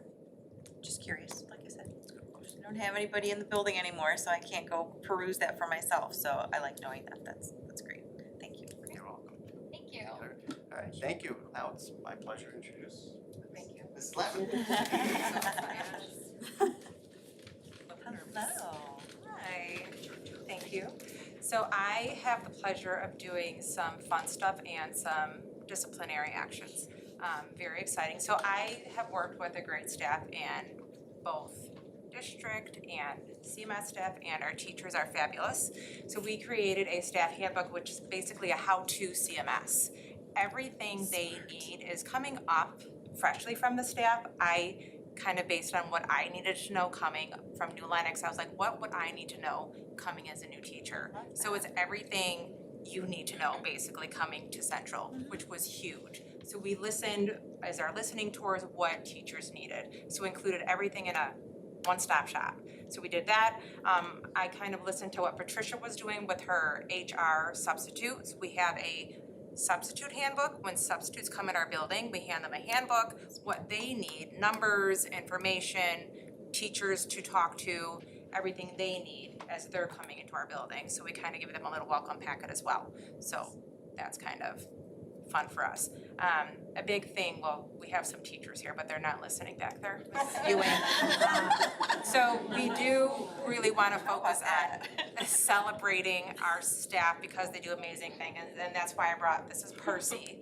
just curious, like I said. I don't have anybody in the building anymore, so I can't go peruse that for myself, so I like knowing that, that's great, thank you. You're welcome. Thank you. All right, thank you. Now it's my pleasure to introduce Thank you. Mrs. Levin. Hello. Hi, thank you. So I have the pleasure of doing some fun stuff and some disciplinary actions. Very exciting. So I have worked with a great staff in both district and CMS staff, and our teachers are fabulous. So we created a staff handbook, which is basically a how-to CMS. Everything they need is coming up freshly from the staff. I kind of based on what I needed to know coming from New Lenox, I was like, what would I need to know coming as a new teacher? So it's everything you need to know basically coming to Central, which was huge. So we listened as our listening tours what teachers needed. So we included everything in a one-stop shop. So we did that. I kind of listened to what Patricia was doing with her HR substitutes. We have a substitute handbook. When substitutes come in our building, we hand them a handbook, what they need, numbers, information, teachers to talk to, everything they need as they're coming into our building. So we kind of give them a little welcome packet as well. So that's kind of fun for us. A big thing, well, we have some teachers here, but they're not listening back there, Mrs. Ewing. So we do really want to focus on celebrating our staff because they do amazing things, and that's why I brought, this is Percy.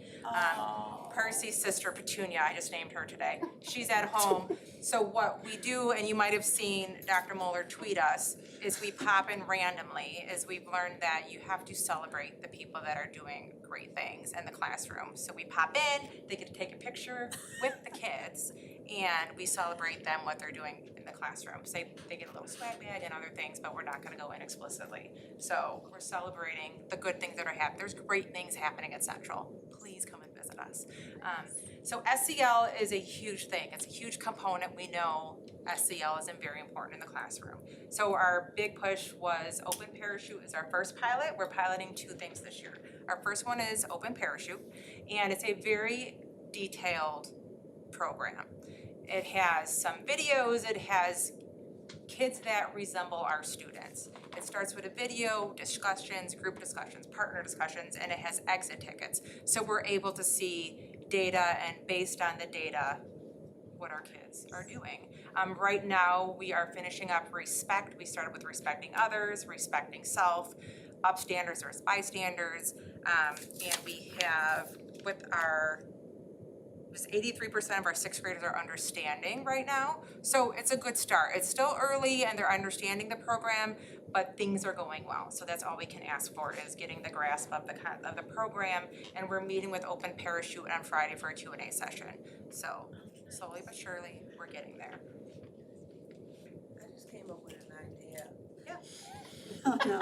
Percy's sister Petunia, I just named her today. She's at home. So what we do, and you might have seen Dr. Mueller tweet us, is we pop in randomly, is we've learned that you have to celebrate the people that are doing great things in the classroom. So we pop in, they get to take a picture with the kids, and we celebrate them, what they're doing in the classroom. Say they get a little swag bag and other things, but we're not gonna go in explicitly. So we're celebrating the good things that are happening. There's great things happening at Central. Please come and visit us. So SEL is a huge thing. It's a huge component. We know SEL is very important in the classroom. So our big push was Open Parachute is our first pilot. We're piloting 2 things this year. Our first one is Open Parachute, and it's a very detailed program. It has some videos, it has kids that resemble our students. It starts with a video, discussions, group discussions, partner discussions, and it has exit tickets. So we're able to see data, and based on the data, what our kids are doing. Right now, we are finishing up respect. We started with respecting others, respecting self, upstanders versus bystanders, and we have with our, 83% of our 6th graders are understanding right now. So it's a good start. It's still early and they're understanding the program, but things are going well. So that's all we can ask for is getting the grasp of the program. And we're meeting with Open Parachute on Friday for a Q&A session. So slowly but surely, we're getting there. I just came up with an idea. Okay.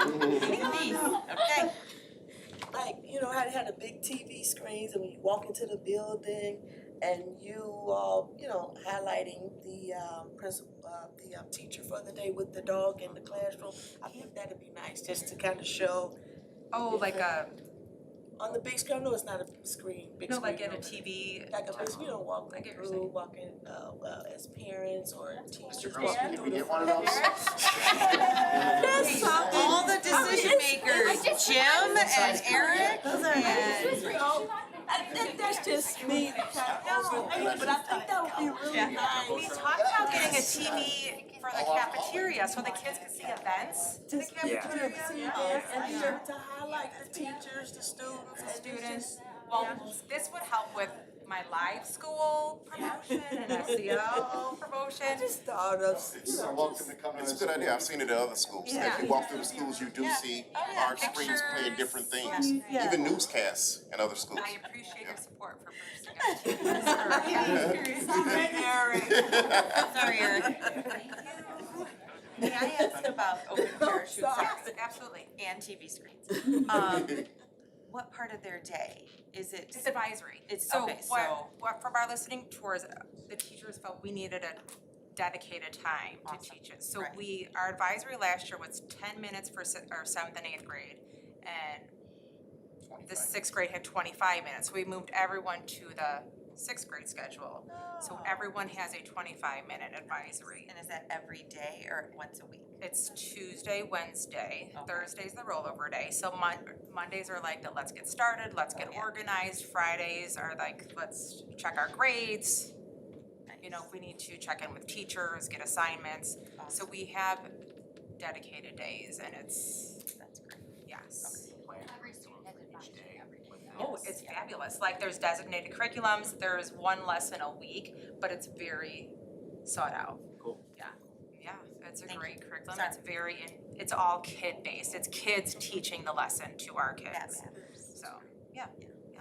Like, you know, how they had the big TV screens and when you walk into the building and you all, you know, highlighting the teacher for the day with the dog in the classroom. I think that'd be nice just to kind of show. Oh, like a, On the big screen, no, it's not a screen, big no, screen. like at a no. TV. Like a big, you know, walking I get what you're through, saying. walking, as parents or teachers Girls, walking can through we the get one of those? That's something. All the decision makers, Jim and Eric and That's just me, kind of overthink, but I think that would be really nice. We talked about getting a TV for the cafeteria so the kids could see events in the Just be cafeteria. to see this and be able to highlight the teachers, the students, and Students, well, this would help with my live school promotion and SEO promotion. I just thought of, It's a good idea, I've seen it at other schools, as you walk through the schools, you do see our screens playing different things, even newscasts in other schools. I appreciate your support for boosting our Sorry, Eric. Sorry, Eric. May I ask about open parachute Yes, absolutely. and TV screens? What part of their day? Is it? It's advisory. It's, So okay, what from our listening tours, the teachers felt we needed a dedicated time to teach it. So Right. our advisory last year was 10 minutes for our 7th and 8th grade, and the 6th grade had 25 minutes. So we moved everyone to the 6th grade schedule. So everyone has a 25-minute advisory. And is that every day or once a week? It's Tuesday, Wednesday, Okay. Thursday's the rollover day, so Mondays are like the let's get started, let's get Yeah. organized, Fridays are like, let's check our grades. You know, if we need to check in with teachers, get assignments, so we have dedicated days and it's, That's great. yes. Every student has advisory every day. Oh, it's fabulous, like there's designated curriculums, there's one lesson a week, but it's very sought out. Cool. Yeah, it's a Thank great curriculum, Sorry. it's it's all kid-based, it's kids teaching the lesson to our kids, That matters. so, yeah.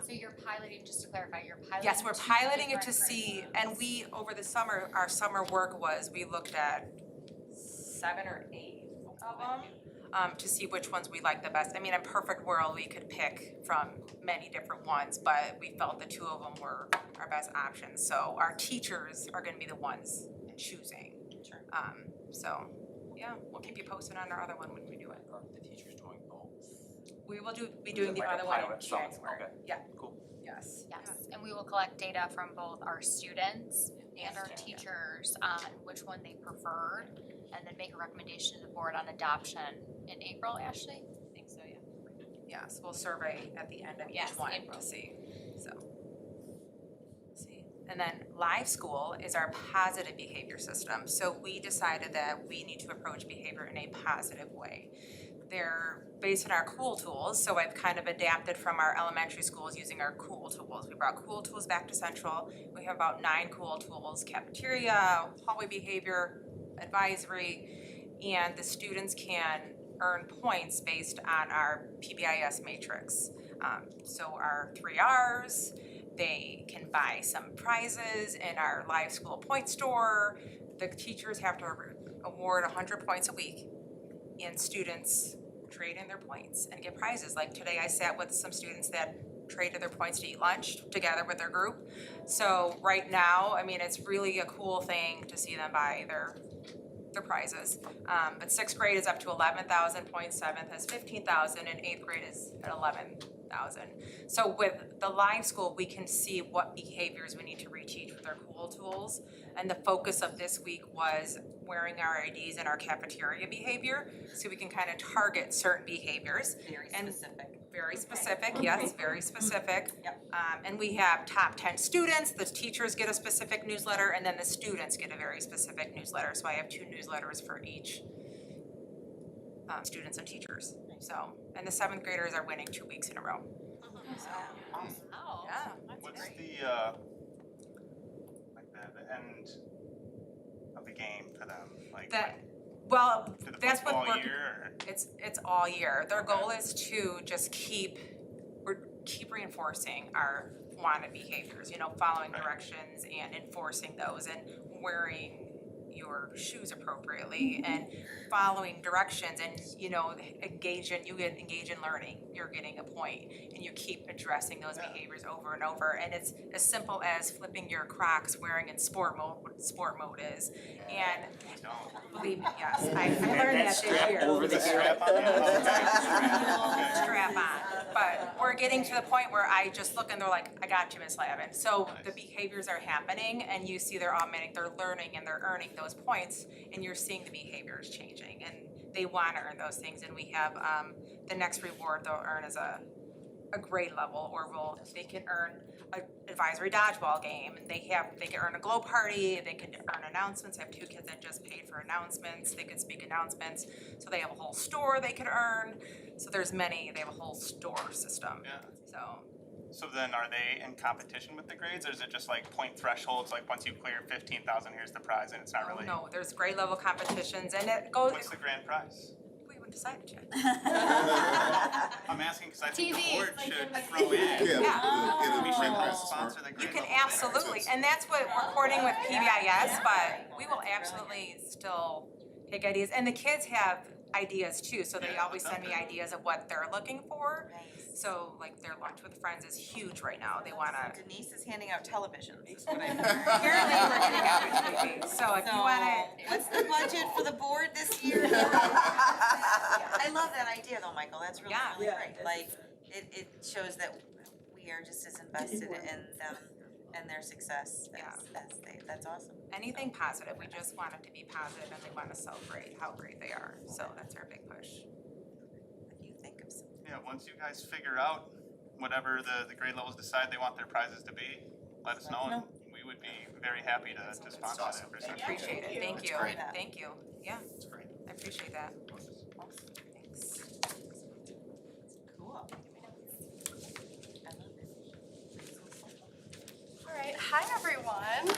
So you're piloting, just to clarify, you're piloting. Yes, we're 2 piloting it to different see, curriculums. and we, over the summer, our summer work was, we looked at 7 or 8 of them, to see which ones we like the best. I mean, in perfect world, we could pick from many different ones, but we felt the 2 of them were our best options. So our teachers are gonna be the ones choosing. Sure. So, yeah, we'll keep you posted on our other one when we do it. Are the teachers doing both? We will be doing the Like a other one in pilot, so, January. okay. Yeah. Cool. Yes. Yes, and we will collect data from both our students and our teachers on which one they preferred, and then make a recommendation to the board on adoption in April, Ashley? I think so, yeah. Yes, we'll survey at the end of each Yes, one April. to see, so. See, and then Live School is our positive behavior system, so we decided that we need to approach behavior in a positive way. They're based on our cool tools, so I've kind of adapted from our elementary schools using our cool tools. We brought cool tools back to Central, we have about 9 cool tools: cafeteria, hallway behavior, advisory, and the students can earn points based on our PBIS matrix. So our 3 Rs, they can buy some prizes in our Live School point store. The teachers have to award 100 points a week, and students trade in their points and get prizes. Like today I sat with some students that traded their points to eat lunch together with their group. So right now, I mean, it's really a cool thing to see them buy their prizes. But 6th grade is up to 11,000 points, 7th has 15,000, and 8th grade is at 11,000. So with the Live School, we can see what behaviors we need to reteach with our cool tools. And the focus of this week was wearing our IDs and our cafeteria behavior, so we can kind of target certain behaviors. Very And specific. Very specific, yes, very specific. Yep. And we have top 10 students, the teachers get a specific newsletter, and then the students get a very specific newsletter. So I have 2 newsletters for each students and teachers. So, and the 7th graders are winning 2 weeks in a row. Oh, Yeah. that's What's great. the, like the end of the game for them? Like, That, well, for the that's what football we're, year it's all year. Their goal is to just keep reinforcing our wanted behaviors, you know, following directions and enforcing those, and wearing your shoes appropriately and following directions, and you know, engage in learning, you're getting a point, and you keep addressing those behaviors over and over. And it's as simple as flipping your Crocs, wearing in sport mode what sport mode is. And believe me, yes, I learned that this year. Over the strap on there? Strap on, but we're getting to the point where I just look and they're like, I got you, Miss Lavin. So the behaviors are happening, and you see they're learning and they're earning those points, and you're seeing the behaviors changing, and they wanna earn those things. And we have, the next reward they'll earn is a a grade level, or they can earn a advisory dodgeball game, and they can earn a glow party, they can earn announcements. I have 2 kids that just paid for announcements, they could speak announcements, so they have a whole store they could earn. So there's many, they have a whole store system, So then are they in competition with the grades, or is it just like point thresholds, like once you clear 15,000, here's the prize, and it's not really? No, there's grade level competitions, and it goes. What's the grand prize? We haven't decided yet. I'm asking because I think TV. the board should throw in. Yeah, We should grand all prizes, sponsor the You grade can level. absolutely, and that's what we're coordinating with PBIS, but we will absolutely still take ideas. And the kids have ideas too, so they always send me ideas of what they're looking for. So like their lunch with friends is huge right now. They wanna. Denise is handing out televisions, is what I heard. Apparently we're getting out of TV, so if you wanna. What's the budget for the board this year? I love that idea though, Michael, that's really, Yeah. really great. Like, it shows that we are just as invested in them and their success as they, that's awesome. Anything positive, we just want it to be positive, and they wanna celebrate how great they are, so that's our big push. What do you think of some? Yeah, once you guys figure out whatever the grade levels decide they want their prizes to be, let us know, and we would be very happy to sponsor that for I such. appreciate it, thank you, great. thank you, yeah, It's great. I appreciate that. Thanks. Cool. All right, hi everyone.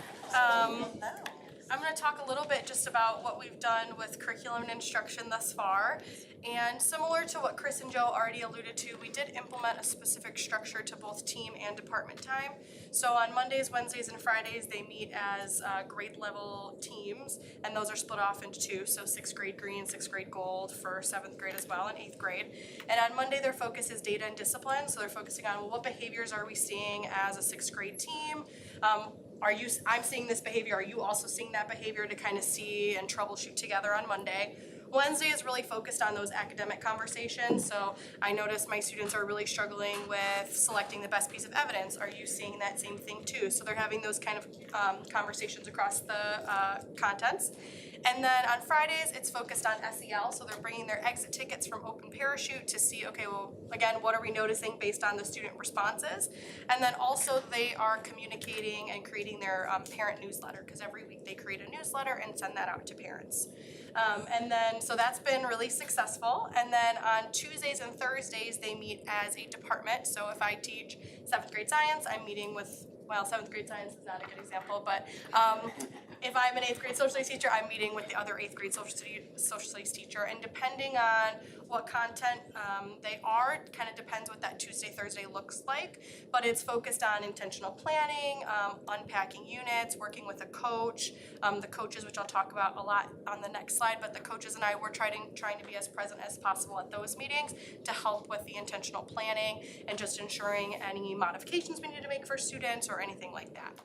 I'm gonna talk a little bit just about what we've done with curriculum and instruction thus far. And similar to what Chris and Joe already alluded to, we did implement a specific structure to both team and department time. So on Mondays, Wednesdays, and Fridays, they meet as grade level teams, and those are split off into 2, so 6th grade green, 6th grade gold for 7th grade as well, and 8th grade. And on Monday, their focus is data and discipline, so they're focusing on, well, what behaviors are we seeing as a 6th grade team? I'm seeing this behavior, are you also seeing that behavior, to kind of see and troubleshoot together on Monday. Wednesday is really focused on those academic conversations, so I noticed my students are really struggling with selecting the best piece of evidence. Are you seeing that same thing too? So they're having those kind of conversations across the contents. And then on Fridays, it's focused on SEL, so they're bringing their exit tickets from Open Parachute to see, okay, well, again, what are we noticing based on the student responses? And then also they are communicating and creating their parent newsletter, because every week they create a newsletter and send that out to parents. And then, so that's been really successful. And then on Tuesdays and Thursdays, they meet as a department. So if I teach 7th grade science, I'm meeting with, well, 7th grade science is not a good example, but if I'm an 8th grade social studies teacher, I'm meeting with the other 8th grade social studies teacher. And depending on what content they are, kind of depends what that Tuesday, Thursday looks like. But it's focused on intentional planning, unpacking units, working with a coach. The coaches, which I'll talk about a lot on the next slide, but the coaches and I were trying to be as present as possible at those meetings to help with the intentional planning and just ensuring any modifications we need to make for students or anything like that.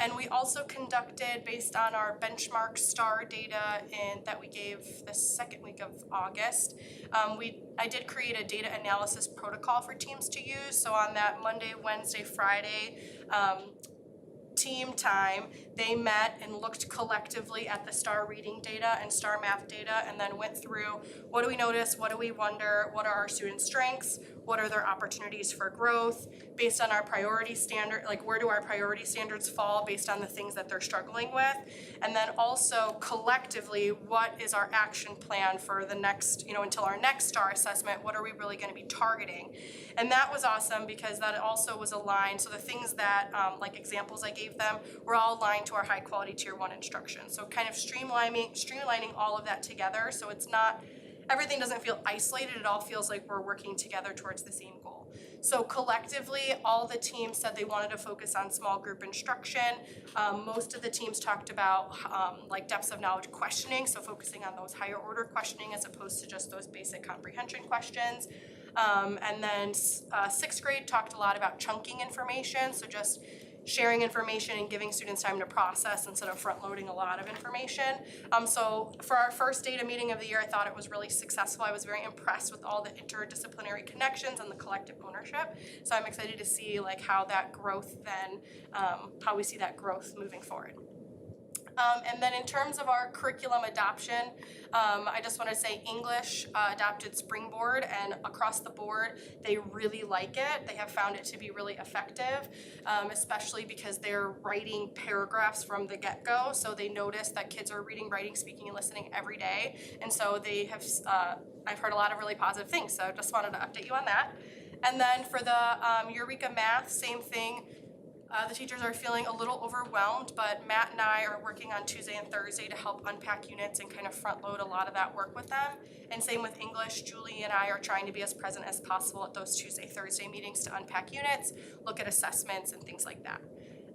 And we also conducted, based on our benchmark STAR data that we gave the 2nd week of August, I did create a data analysis protocol for teams to use. So on that Monday, Wednesday, Friday team time, they met and looked collectively at the STAR reading data and STAR math data, and then went through, what do we notice, what do we wonder, what are our students' strengths, what are their opportunities for growth, based on our priority standard, like where do our priority standards fall based on the things that they're struggling with, and then also collectively, what is our action plan for the next, until our next STAR assessment, what are we really gonna be targeting? And that was awesome because that also was aligned, so the things that, like examples I gave them, were all aligned to our high quality tier 1 instruction. So kind of streamlining all of that together, so it's not, everything doesn't feel isolated, it all feels like we're working together towards the same goal. So collectively, all the teams said they wanted to focus on small group instruction. Most of the teams talked about like depths of knowledge questioning, so focusing on those higher order questioning as opposed to just those basic comprehension questions. And then 6th grade talked a lot about chunking information, so just sharing information and giving students time to process instead of front-loading a lot of information. So for our first data meeting of the year, I thought it was really successful. I was very impressed with all the interdisciplinary connections and the collective ownership. So I'm excited to see like how that growth then, how we see that growth moving forward. And then in terms of our curriculum adoption, I just want to say English adopted Springboard, and across the board, they really like it. They have found it to be really effective, especially because they're writing paragraphs from the get-go. So they notice that kids are reading, writing, speaking, and listening every day. And so they have, I've heard a lot of really positive things. So just wanted to update you on that. And then for the Eureka Math, same thing. The teachers are feeling a little overwhelmed, but Matt and I are working on Tuesday and Thursday to help unpack units and kind of front load a lot of that work with them. And same with English, Julie and I are trying to be as present as possible at those Tuesday, Thursday meetings to unpack units, look at assessments and things like that.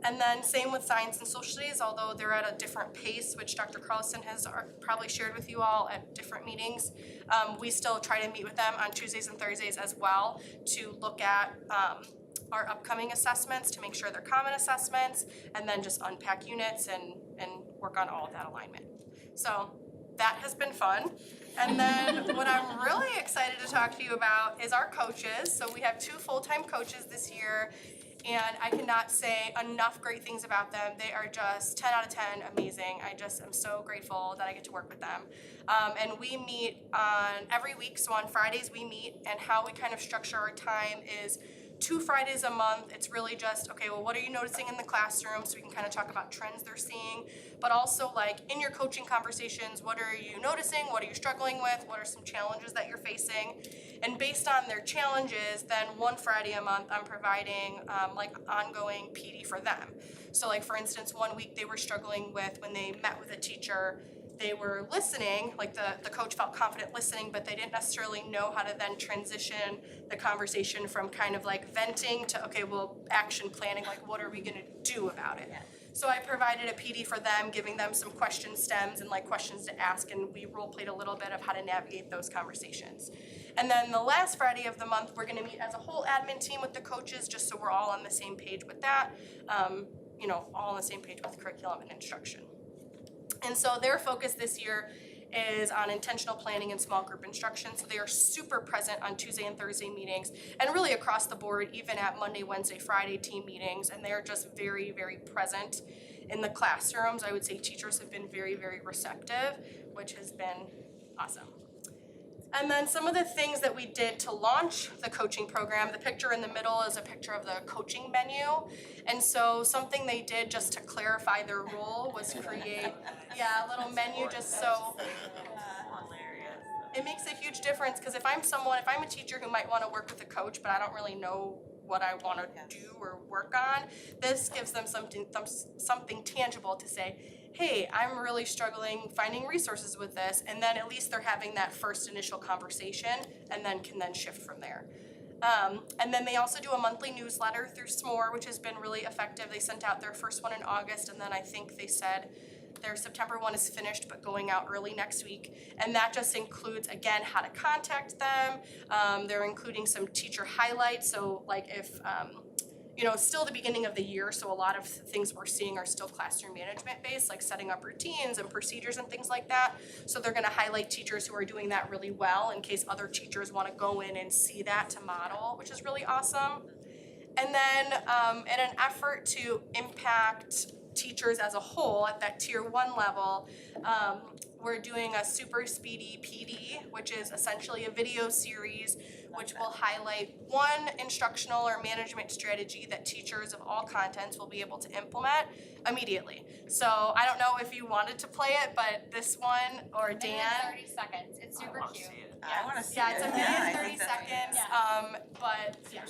And then same with science and social studies, although they're at a different pace, which Dr. Carlson has probably shared with you all at different meetings. We still try to meet with them on Tuesdays and Thursdays as well to look at our upcoming assessments to make sure they're common assessments, and then just unpack units and work on all of that alignment. So that has been fun. And then what I'm really excited to talk to you about is our coaches. So we have 2 full-time coaches this year, and I cannot say enough great things about them. They are just 10 out of 10 amazing. I just am so grateful that I get to work with them. And we meet on every week, so on Fridays we meet, and how we kind of structure our time is 2 Fridays a month. It's really just, okay, well, what are you noticing in the classroom? So we can kind of talk about trends they're seeing, but also like in your coaching conversations, what are you noticing? What are you struggling with? What are some challenges that you're facing? And based on their challenges, then 1 Friday a month, I'm providing like ongoing PD for them. So like for instance, 1 week they were struggling with when they met with a teacher, they were listening, like the coach felt confident listening, but they didn't necessarily know how to then transition the conversation from kind of like venting to, okay, well, action planning, like what are we gonna do about it? Yeah. So I provided a PD for them, giving them some question stems and like questions to ask, and we role played a little bit of how to navigate those conversations. And then the last Friday of the month, we're gonna meet as a whole admin team with the coaches, just so we're all on the same page with that, all on the same page with curriculum and instruction. And so their focus this year is on intentional planning and small group instruction. So they are super present on Tuesday and Thursday meetings, and really across the board, even at Monday, Wednesday, Friday team meetings. And they're just very, very present in the classrooms. I would say teachers have been very, very receptive, which has been awesome. And then some of the things that we did to launch the coaching program, the picture in the middle is a picture of the coaching menu. And so something they did just to clarify their role was create, a little menu just so. It makes a huge difference, because if I'm a teacher who might want to work with a coach, but I don't really know what I want to do or work on, this gives them something tangible to say, hey, I'm really struggling finding resources with this, and then at least they're having that first initial conversation and then can shift from there. And then they also do a monthly newsletter through SMORE, which has been really effective. They sent out their first one in August, and then I think they said their September one is finished but going out early next week. And that just includes, again, how to contact them. They're including some teacher highlights, so like if it's still the beginning of the year, so a lot of things we're seeing are still classroom management based, like setting up routines and procedures and things like that. So they're gonna highlight teachers who are doing that really well in case other teachers wanna go in and see that to model, which is really awesome. And then in an effort to impact teachers as a whole at that tier 1 level, we're doing a super speedy PD, which is essentially a video series which will highlight one instructional or management strategy that teachers of all contents will be able to implement immediately. So I don't know if you wanted to play it, but this one, or Dan. 30 seconds, it's super cute. I wanna see Yeah, it's a it. minute Yeah, I and 30 think that's seconds,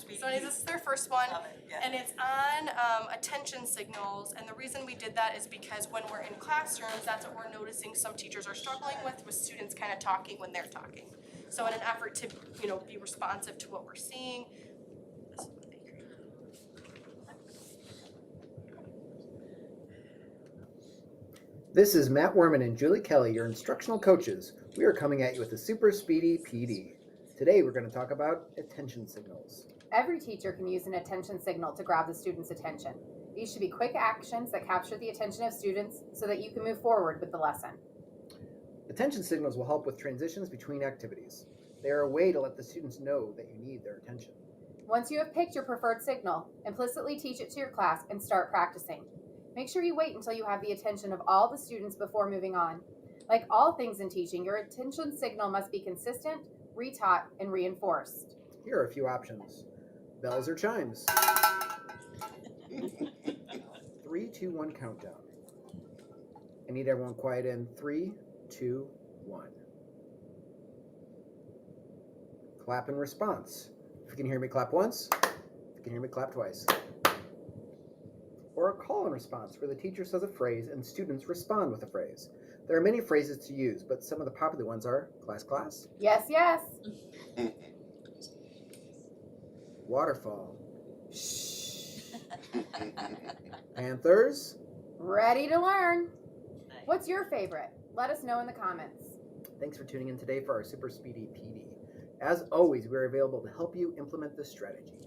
great. so this is their first one, Yeah. and it's on attention signals, and the reason we did that is because when we're in classrooms, that's what we're noticing some teachers are struggling with students kind of talking when they're talking. So in an effort to, be responsive to what we're seeing, this is what they created. This is Matt Werman and Julie Kelly, your instructional coaches. We are coming at you with a super speedy PD. Today we're going to talk about attention signals. Every teacher can use an attention signal to grab the student's attention. These should be quick actions that capture the attention of students so that you can move forward with the lesson. Attention signals will help with transitions between activities. They are a way to let the students know that you need their attention. Once you have picked your preferred signal, implicitly teach it to your class and start practicing. Make sure you wait until you have the attention of all the students before moving on. Like all things in teaching, your attention signal must be consistent, retaught, and reinforced. Here are a few options. Bells or chimes? 3, 2, 1 countdown. I need everyone quiet in 3, 2, 1. Clap in response. If you can hear me, clap once. If you can hear me, clap twice. Or a call and response where the teacher says a phrase and students respond with a phrase. There are many phrases to use, but some of the popular ones are class, class. Yes, yes. Waterfall. Panthers. Ready to learn. What's your favorite? Let us know in the comments. Thanks for tuning in today for our Super Speedy PD. As always, we're available to help you implement this strategy.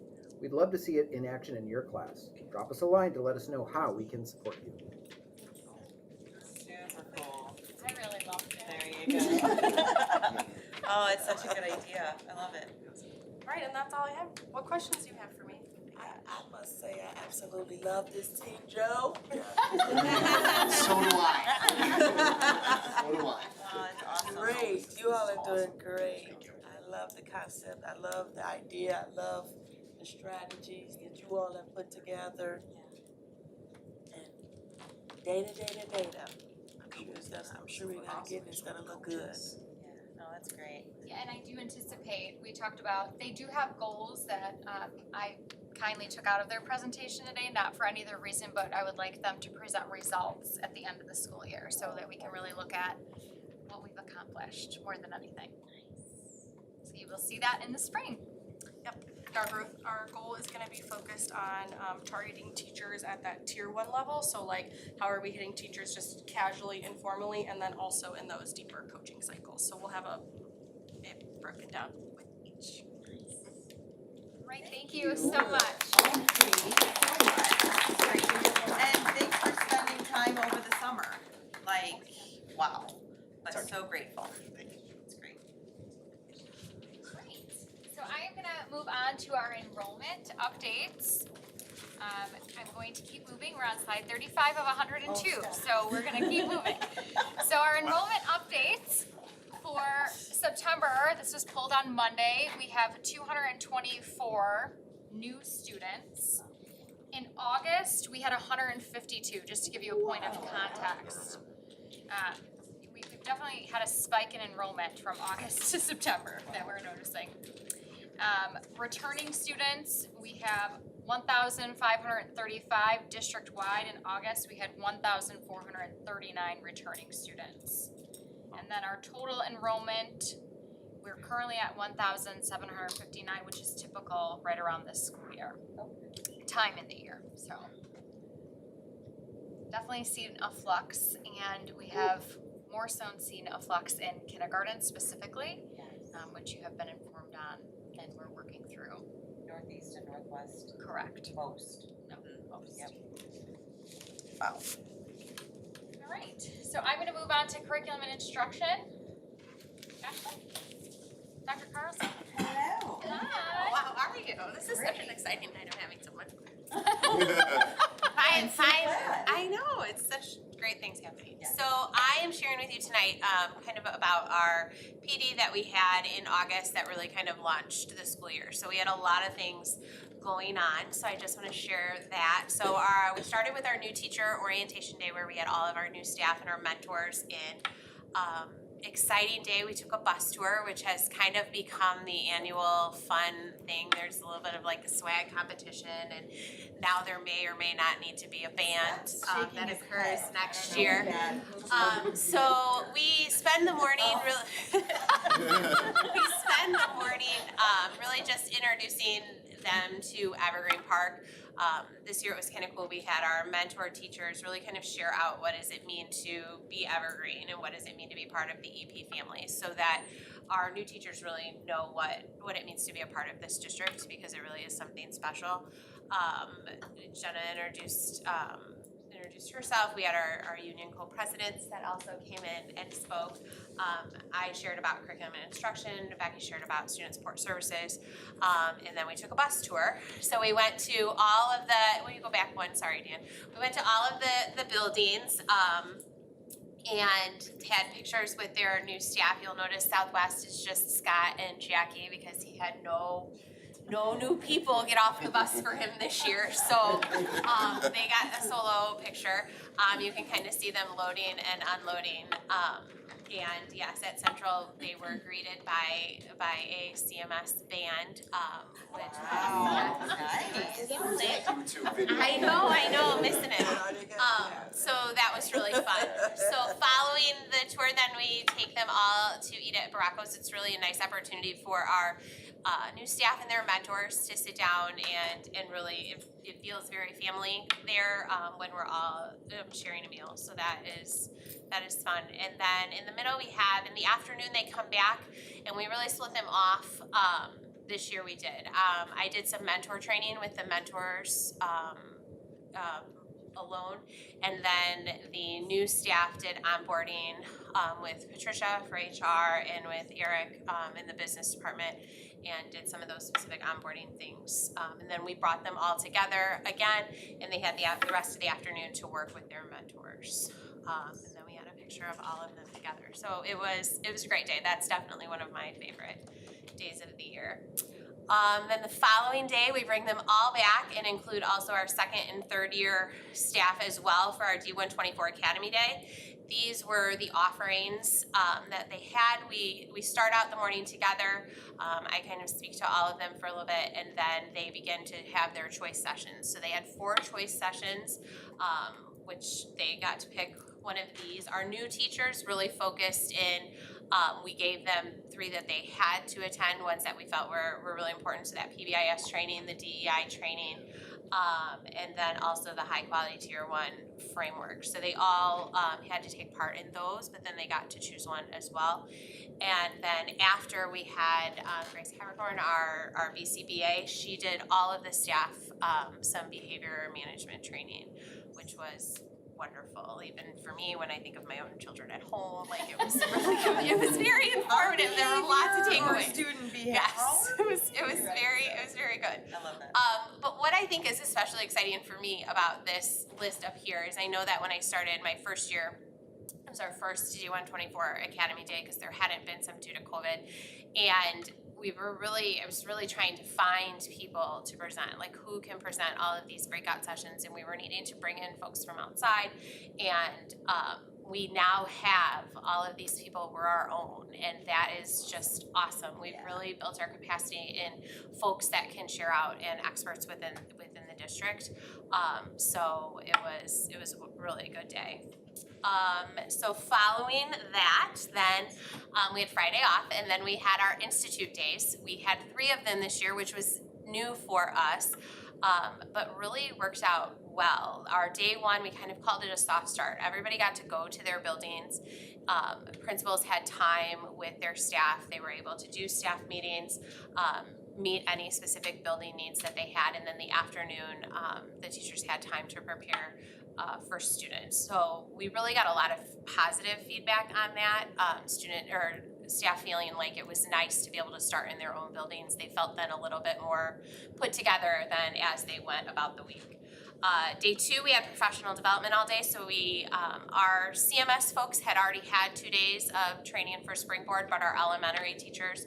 We'd love to see it in action in your class. Drop us a line to let us know how we can support you. Super cool. I really loved it. There you go. Oh, it's such a good idea. I love it. All right, and that's all I have. What questions do you have for me? I must say, I absolutely love this team, Joe. So do I. So do I. Oh, it's awesome. Great, you all are doing great. I love the concept, I love the idea, I love the strategies that you all have put together. And data. I'm sure we're gonna get it, it's gonna look good. No, that's great. Yeah, and I do anticipate, we talked about, they do have goals that I kindly took out of their presentation today, not for any other reason, but I would like them to present results at the end of the school year so that we can really look at what we've accomplished more than anything. So you will see that in the spring. Yep, our goal is gonna be focused on targeting teachers at that tier 1 level. So like, how are we hitting teachers just casually, informally, and then also in those deeper coaching cycles. So we'll have it broken down with each. Right, thank you so much. And thanks for spending time over the summer. Like, wow, I'm so grateful. It's great. Great. So I am gonna move on to our enrollment updates. I'm going to keep moving. We're on slide 35 of 102, so we're gonna keep moving. So our enrollment updates for September, this was pulled on Monday, we have 224 new students. In August, we had 152, just to give you a point of context. We've definitely had a spike in enrollment from August to September that we're noticing. Returning students, we have 1,535 district-wide. In August, we had 1,439 returning students. And then our total enrollment, we're currently at 1,759, which is typical right around this school year, time in the year, so. Definitely seen a flux, and we have more so seen a flux in kindergarten specifically, which you have been informed on and we're working through. Northeast and Northwest. Correct. Most. No, most. Yep. Wow. All right, so I'm gonna move on to curriculum and instruction. Ashley? Dr. Carlson? Hello. Hi. Wow, how are you? This is such an exciting night. I'm having so much fun. I'm so glad. I know, it's such great things happening. So I am sharing with you tonight kind of about our PD that we had in August that really kind of launched the school year. So we had a lot of things going on, so I just want to share that. So we started with our new teacher orientation day where we had all of our new staff and our mentors in. Exciting day. We took a bus tour, which has kind of become the annual fun thing. There's a little bit of like a swag competition, and now there may or may not need to be a band that occurs next year. So we spend the morning really just introducing them to Evergreen Park. This year it was kind of cool. We had our mentor teachers really kind of share out what does it mean to be Evergreen and what does it mean to be part of the EP family, so that our new teachers really know what it means to be a part of this district, because it really is something special. Jenna introduced introduced herself. We had our union co-presidents that also came in and spoke. I shared about curriculum and instruction, Becky shared about student support services, and then we took a bus tour. So we went to all of the, will you go back one, sorry Dan. We went to all of the buildings, and had pictures with their new staff. You'll notice Southwest is just Scott and Jackie because he had no new people get off the bus for him this year. So they got a solo picture. You can kind of see them loading and unloading. And yes, at Central, they were greeted by a CMS band, which was I know, missing it. So that was really fun. So following the tour, then we take them all to eat at Baracos. It's really a nice opportunity for our new staff and their mentors to sit down and really, it feels very family there when we're all sharing a meal. So that is fun. And then in the middle in the afternoon they come back and we really split them off. This year we did. I did some mentor training with the mentors alone, and then the new staff did onboarding with Patricia for HR and with Eric in the business department, and did some of those specific onboarding things. And then we brought them all together again, and they had the rest of the afternoon to work with their mentors. And then we had a picture of all of them together. So it was a great day. That's definitely one of my favorite days of the year. Then the following day, we bring them all back and include also our second and third year staff as well for our D124 Academy Day. These were the offerings that they had. We start out the morning together. I kind of speak to all of them for a little bit, and then they begin to have their choice sessions. So they had 4 choice sessions, which they got to pick one of these. Our new teachers really focused in, we gave them 3 that they had to attend, ones that we felt were really important, so that PBIS training, the DEI training, and then also the high quality tier 1 framework. So they all had to take part in those, but then they got to choose one as well. And then after we had Grace Havercorn, our BCBA, she did all of the staff some behavior management training, which was wonderful. Even for me, when I think of my own children at home, like it was really, it was very informative. There were lots to take away. Student behavior. Yes, it was very good. I love that. But what I think is especially exciting for me about this list up here is I know that when I started my first year, it was our first D124 Academy Day because there hadn't been some due to COVID, and I was really trying to find people to present, like who can present all of these breakout sessions, and we were needing to bring in folks from outside, and we now have all of these people were our own, and that is just awesome. We've really built our capacity in folks that can share out and experts within the district. So it was a really good day. So following that, then we had Friday off, and then we had our Institute days. We had 3 of them this year, which was new for us, but really worked out well. Our day 1, we kind of called it a soft start. Everybody got to go to their buildings. Principals had time with their staff. They were able to do staff meetings, meet any specific building needs that they had, and then the afternoon, the teachers had time to prepare for students. So we really got a lot of positive feedback on that. Student or staff feeling like it was nice to be able to start in their own buildings. They felt then a little bit more put together than as they went about the week. Day 2, we had professional development all day. So we, our CMS folks had already had 2 days of training for Springboard, but our elementary teachers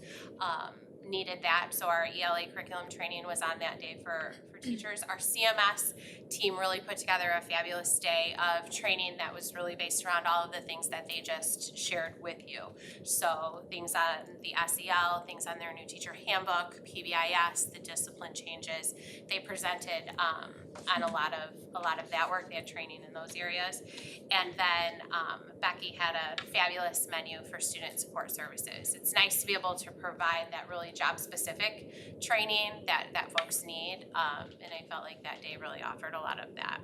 needed that. So our ELA curriculum training was on that day for teachers. Our CMS team really put together a fabulous day of training that was really based around all of the things that they just shared with you. So things on the SEL, things on their new teacher handbook, PBIS, the discipline changes. They presented on a lot of that work. They had training in those areas. And then Becky had a fabulous menu for student support services. It's nice to be able to provide that really job-specific training that folks need. And I felt like that day really offered a lot of that.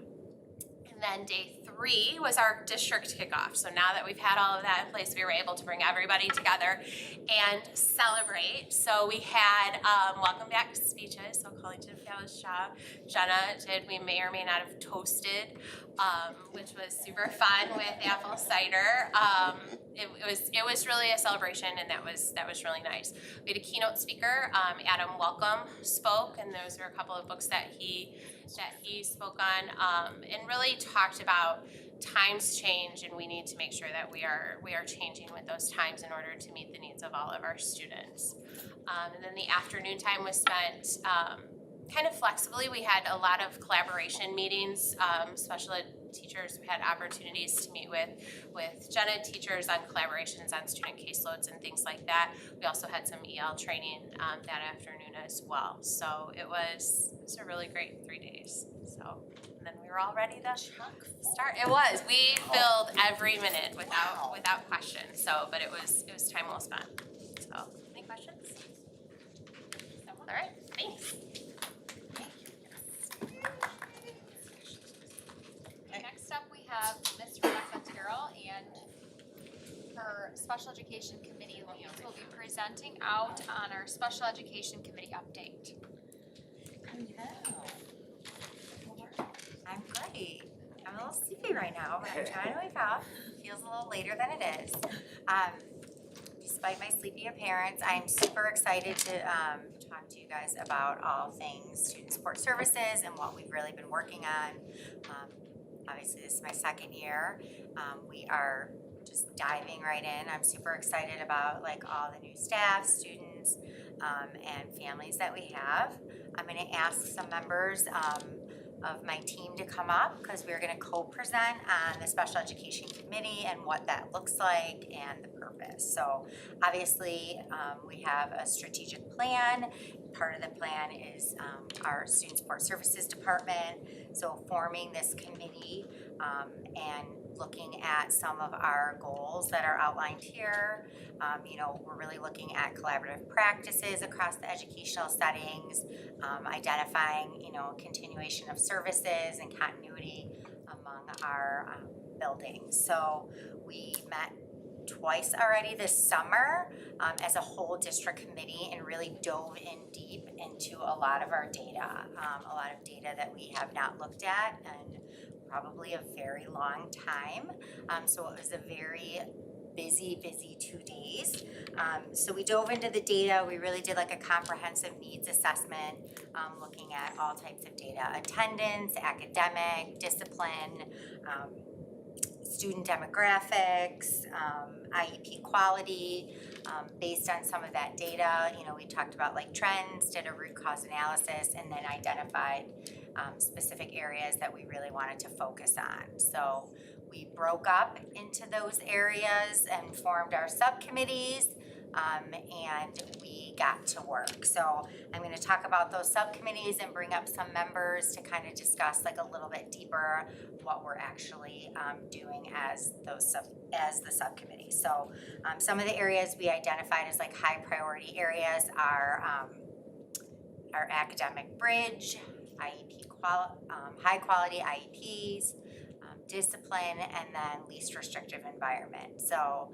And Then day 3 was our district kickoff. So now that we've had all of that in place, we were able to bring everybody together and celebrate. So we had welcome back speeches. So Colleen did a fabulous job. Jenna did. We may or may not have toasted, which was super fun with apple cider. It was really a celebration, and that was really nice. We had a keynote speaker. Adam Welcome spoke, and those were a couple of books that he spoke on, and really talked about times change, and we need to make sure that we are changing with those times in order to meet the needs of all of our students. And then the afternoon time was spent kind of flexibly. We had a lot of collaboration meetings. Special ed teachers had opportunities to meet with gen ed teachers on collaborations on student caseloads and things like that. We also had some EL training that afternoon as well. So it was a really great 3 days. So, and then we were all ready to start. It was. We filled every minute without question. So, but it was time well spent. So, any questions? All right. Thanks. Next up, we have Ms. Rebecca Terrell, and her Special Education Committee leads will be presenting out on our Special Education Committee update. I'm great. I'm a little sleepy right now, but I'm trying to wake up. Feels a little later than it is. Despite my sleepy appearance, I'm super excited to talk to you guys about all things student support services and what we've really been working on. Obviously, this is my second year. We are just diving right in. I'm super excited about like all the new staff, students, and families that we have. I'm going to ask some members of my team to come up because we're going to co-present on the Special Education Committee and what that looks like and the purpose. So obviously we have a strategic plan. Part of the plan is our Student Support Services Department. So forming this committee and looking at some of our goals that are outlined here. We're really looking at collaborative practices across the educational settings, identifying, continuation of services and continuity among our buildings. So we met twice already this summer as a whole district committee and really dove in deep into a lot of our data, a lot of data that we have not looked at in probably a very long time. So it was a very busy 2 days. So we dove into the data. We really did like a comprehensive needs assessment, looking at all types of data: attendance, academic, discipline, student demographics, IEP quality. Based on some of that data, we talked about like trends, did a root cause analysis, and then identified specific areas that we really wanted to focus on. So we broke up into those areas and formed our subcommittees, and we got to work. So I'm going to talk about those subcommittees and bring up some members to kind of discuss like a little bit deeper what we're actually doing as the subcommittee. So some of the areas we identified as like high priority areas are our academic bridge, IEP high quality IEPs, discipline, and then least restrictive environment. So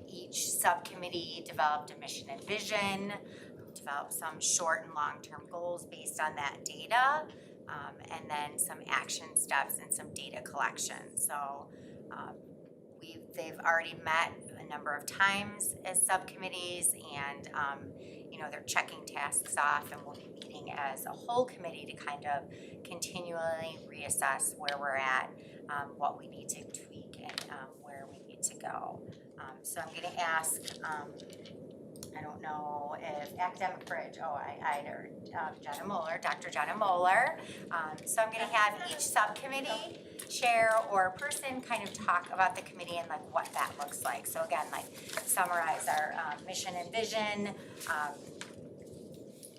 each subcommittee developed a mission and vision, developed some short and long-term goals based on that data, and then some action steps and some data collection. So they've already met a number of times as subcommittees, and they're checking tasks off, and we'll be meeting as a whole committee to kind of continually reassess where we're at, what we need to tweak, and where we need to go. So I'm going to ask, I don't know if Academic Bridge, either Jenna Moeller, Dr. Jenna Moeller. So I'm going to have each subcommittee chair or person kind of talk about the committee and like what that looks like. So again, like summarize our mission and vision,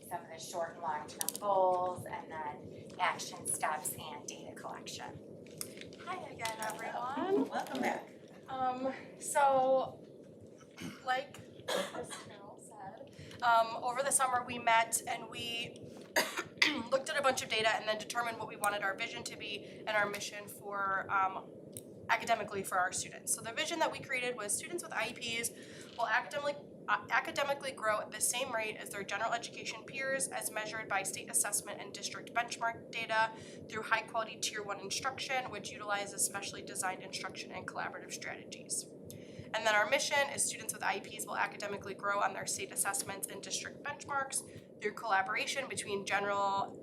some of the short and long-term goals, and then action steps and data collection. Hi again, everyone. Welcome back. So, like Ms. Carroll said, over the summer we met and we looked at a bunch of data and then determined what we wanted our vision to be and our mission for academically for our students. So the vision that we created was students with IEPs will academically grow at the same rate as their general education peers as measured by state assessment and district benchmark data through high quality tier 1 instruction, which utilizes specially designed instruction and collaborative strategies. And then our mission is students with IEPs will academically grow on their state assessments and district benchmarks through collaboration between general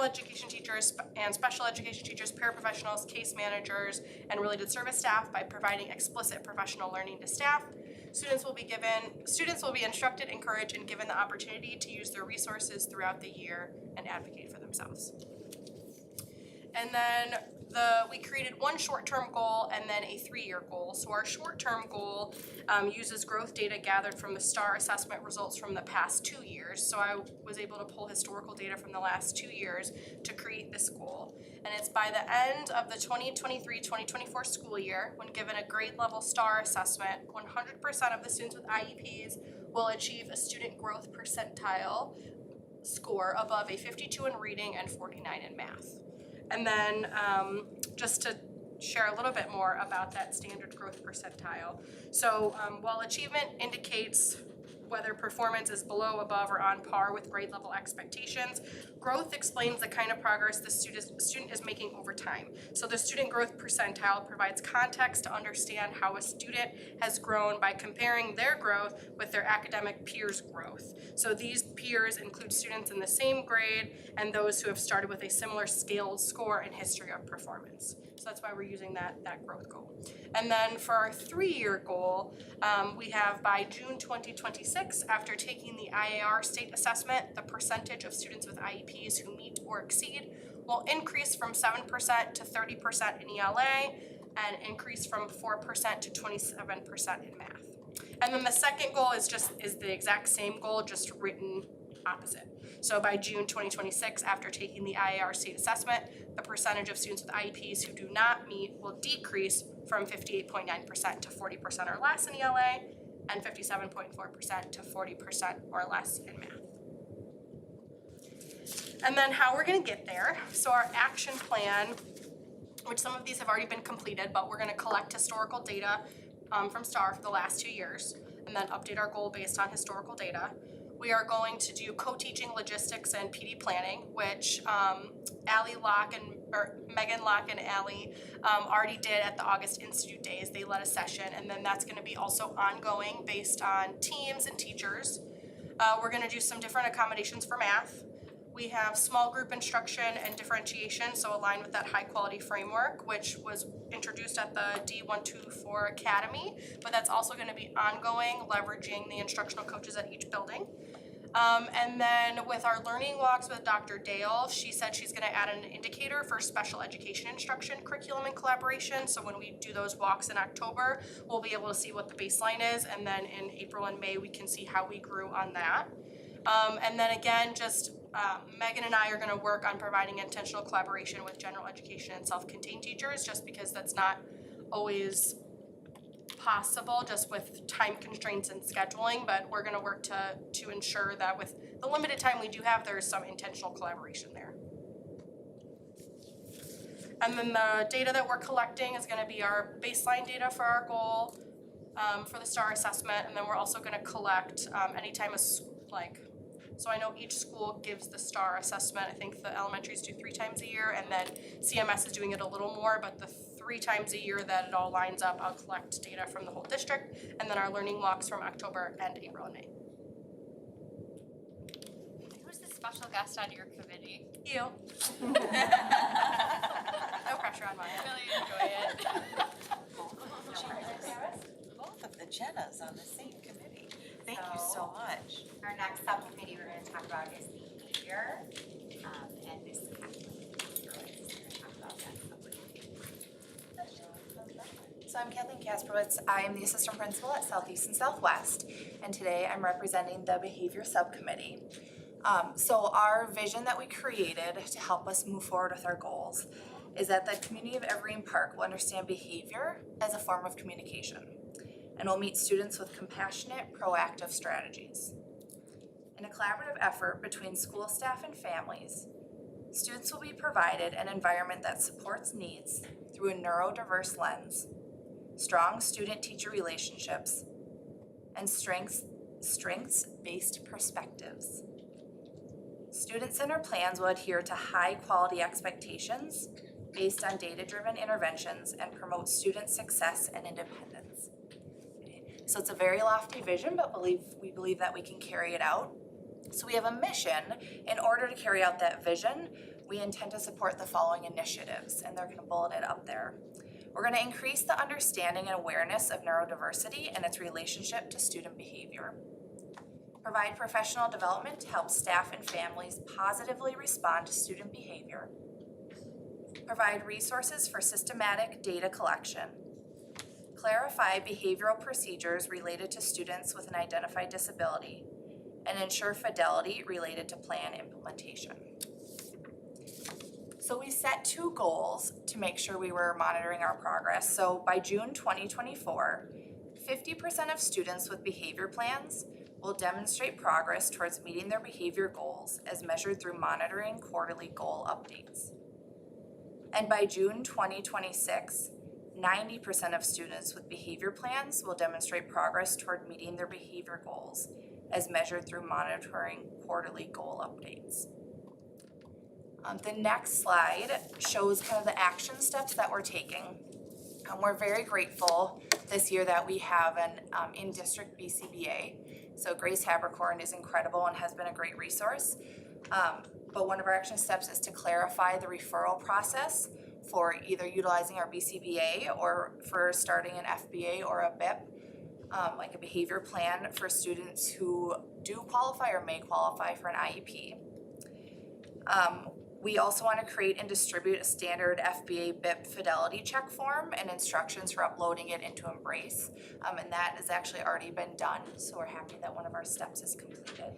education teachers and special education teachers, paraprofessionals, case managers, and related service staff by providing explicit professional learning to staff. Students will be instructed, encouraged, and given the opportunity to use their resources throughout the year and advocate for themselves. And then we created one short-term goal and then a 3-year goal. So our short-term goal uses growth data gathered from the STAR assessment results from the past 2 years. So I was able to pull historical data from the last 2 years to create this goal. And it's by the end of the 2023-2024 school year, when given a grade level STAR assessment, 100% of the students with IEPs will achieve a student growth percentile score above a 52 in reading and 49 in math. And then just to share a little bit more about that standard growth percentile. So while achievement indicates whether performance is below, above, or on par with grade level expectations, growth explains the kind of progress the student is making over time. So the student growth percentile provides context to understand how a student has grown by comparing their growth with their academic peers' growth. So these peers include students in the same grade and those who have started with a similar scaled score and history of performance. So that's why we're using that growth goal. And then for our 3-year goal, we have by June 2026, after taking the IAR state assessment, the percentage of students with IEPs who meet or exceed will increase from 7% to 30% in ELA and increase from 4% to 27% in math. And then the second goal is the exact same goal, just written opposite. So by June 2026, after taking the IAR state assessment, the percentage of students with IEPs who do not meet will decrease from 58.9% to 40% or less in ELA and 57.4% to 40% or less in math. And then how we're gonna get there. So our action plan, which some of these have already been completed, but we're gonna collect historical data from STAR for the last 2 years and then update our goal based on historical data. We are going to do co-teaching logistics and PD planning, which Megan Locke and Allie already did at the August Institute Days. They led a session, and then that's going to be also ongoing based on teams and teachers. We're going to do some different accommodations for math. We have small group instruction and differentiation, so aligned with that high quality framework, which was introduced at the D124 Academy, but that's also going to be ongoing, leveraging the instructional coaches at each building. And then with our learning walks with Dr. Dale, she said she's going to add an indicator for special education instruction curriculum and collaboration. So when we do those walks in October, we'll be able to see what the baseline is, and then in April and May, we can see how we grew on that. And then again, Megan and I are going to work on providing intentional collaboration with general education and self-contained teachers, just because that's not always possible just with time constraints and scheduling, but we're going to work to ensure that with the limited time we do have, there's some intentional collaboration there. And then the data that we're collecting is going to be our baseline data for our goal for the STAR assessment, and then we're also going to collect anytime so I know each school gives the STAR assessment. I think the elementaries do 3 times a year, and then CMS is doing it a little more, but the 3 times a year that it all lines up, I'll collect data from the whole district, and then our learning walks from October and April and May. Who's the special guest on your committee? You. No pressure on mine. I really enjoy it. Both of the Jennas on the same committee. Thank you so much. Our next subcommittee we're going to talk about is behavior, and Ms. Kathleen is going to talk about that subcommittee. So I'm Kathleen Kasperwitz. I am the assistant principal at Southeast and Southwest, and today I'm representing the behavior subcommittee. So our vision that we created to help us move forward with our goals is that the community of Evergreen Park will understand behavior as a form of communication, and will meet students with compassionate, proactive strategies. In a collaborative effort between school staff and families, students will be provided an environment that supports needs through a neurodiverse lens, strong student-teacher relationships, and strengths-based perspectives. Student center plans will adhere to high-quality expectations based on data-driven interventions and promote student success and independence. So it's a very lofty vision, but we believe that we can carry it out. So we have a mission. In order to carry out that vision, we intend to support the following initiatives, and they're gonna bullet it up there. We're gonna increase the understanding and awareness of neurodiversity and its relationship to student behavior. Provide professional development to help staff and families positively respond to student behavior. Provide resources for systematic data collection. Clarify behavioral procedures related to students with an identified disability, and ensure fidelity related to plan implementation. So we set 2 goals to make sure we were monitoring our progress. So by June 2024, 50% of students with behavior plans will demonstrate progress towards meeting their behavior goals as measured through monitoring quarterly goal updates. And by June 2026, 90% of students with behavior plans will demonstrate progress toward meeting their behavior goals as measured through monitoring quarterly goal updates. The next slide shows kind of the action steps that we're taking. We're very grateful this year that we have an in-district BCBA. So Grace Habercorn is incredible and has been a great resource. But one of our action steps is to clarify the referral process for either utilizing our BCBA or for starting an FBA or a BIP, like a behavior plan for students who do qualify or may qualify for an IEP. We also want to create and distribute a standard FBA BIP fidelity check form and instructions for uploading it into Embrace. And that has actually already been done, so we're happy that one of our steps is completed.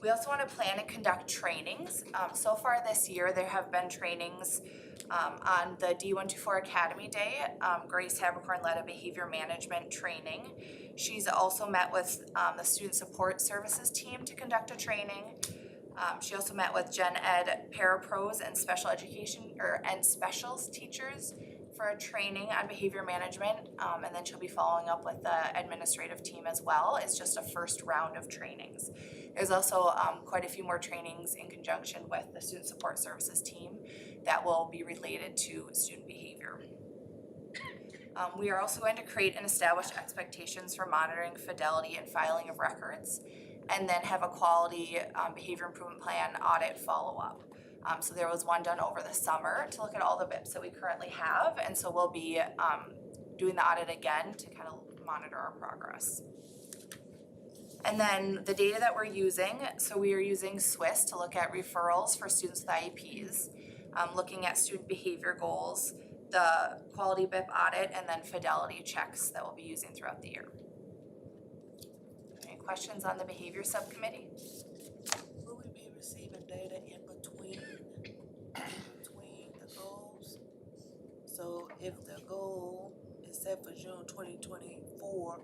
We also want to plan and conduct trainings. So far this year, there have been trainings on the D124 Academy Day. Grace Habercorn led a behavior management training. She's also met with the Student Support Services team to conduct a training. She also met with Gen Ed parapros and special education and specials teachers for a training on behavior management, and then she'll be following up with the administrative team as well. It's just a first round of trainings. There's also quite a few more trainings in conjunction with the Student Support Services team that will be related to student behavior. We are also going to create and establish expectations for monitoring fidelity and filing of records, and then have a quality behavior improvement plan audit follow-up. So there was one done over the summer to look at all the BIPs that we currently have, and so we'll be doing the audit again to kind of monitor our progress. And then the data that we're using, so we are using SWIS to look at referrals for students with IEPs, looking at student behavior goals, the quality BIP audit, and then fidelity checks that we'll be using throughout the year. Any questions on the behavior subcommittee? Will we be receiving data in between the goals? So if the goal is set for June 2024,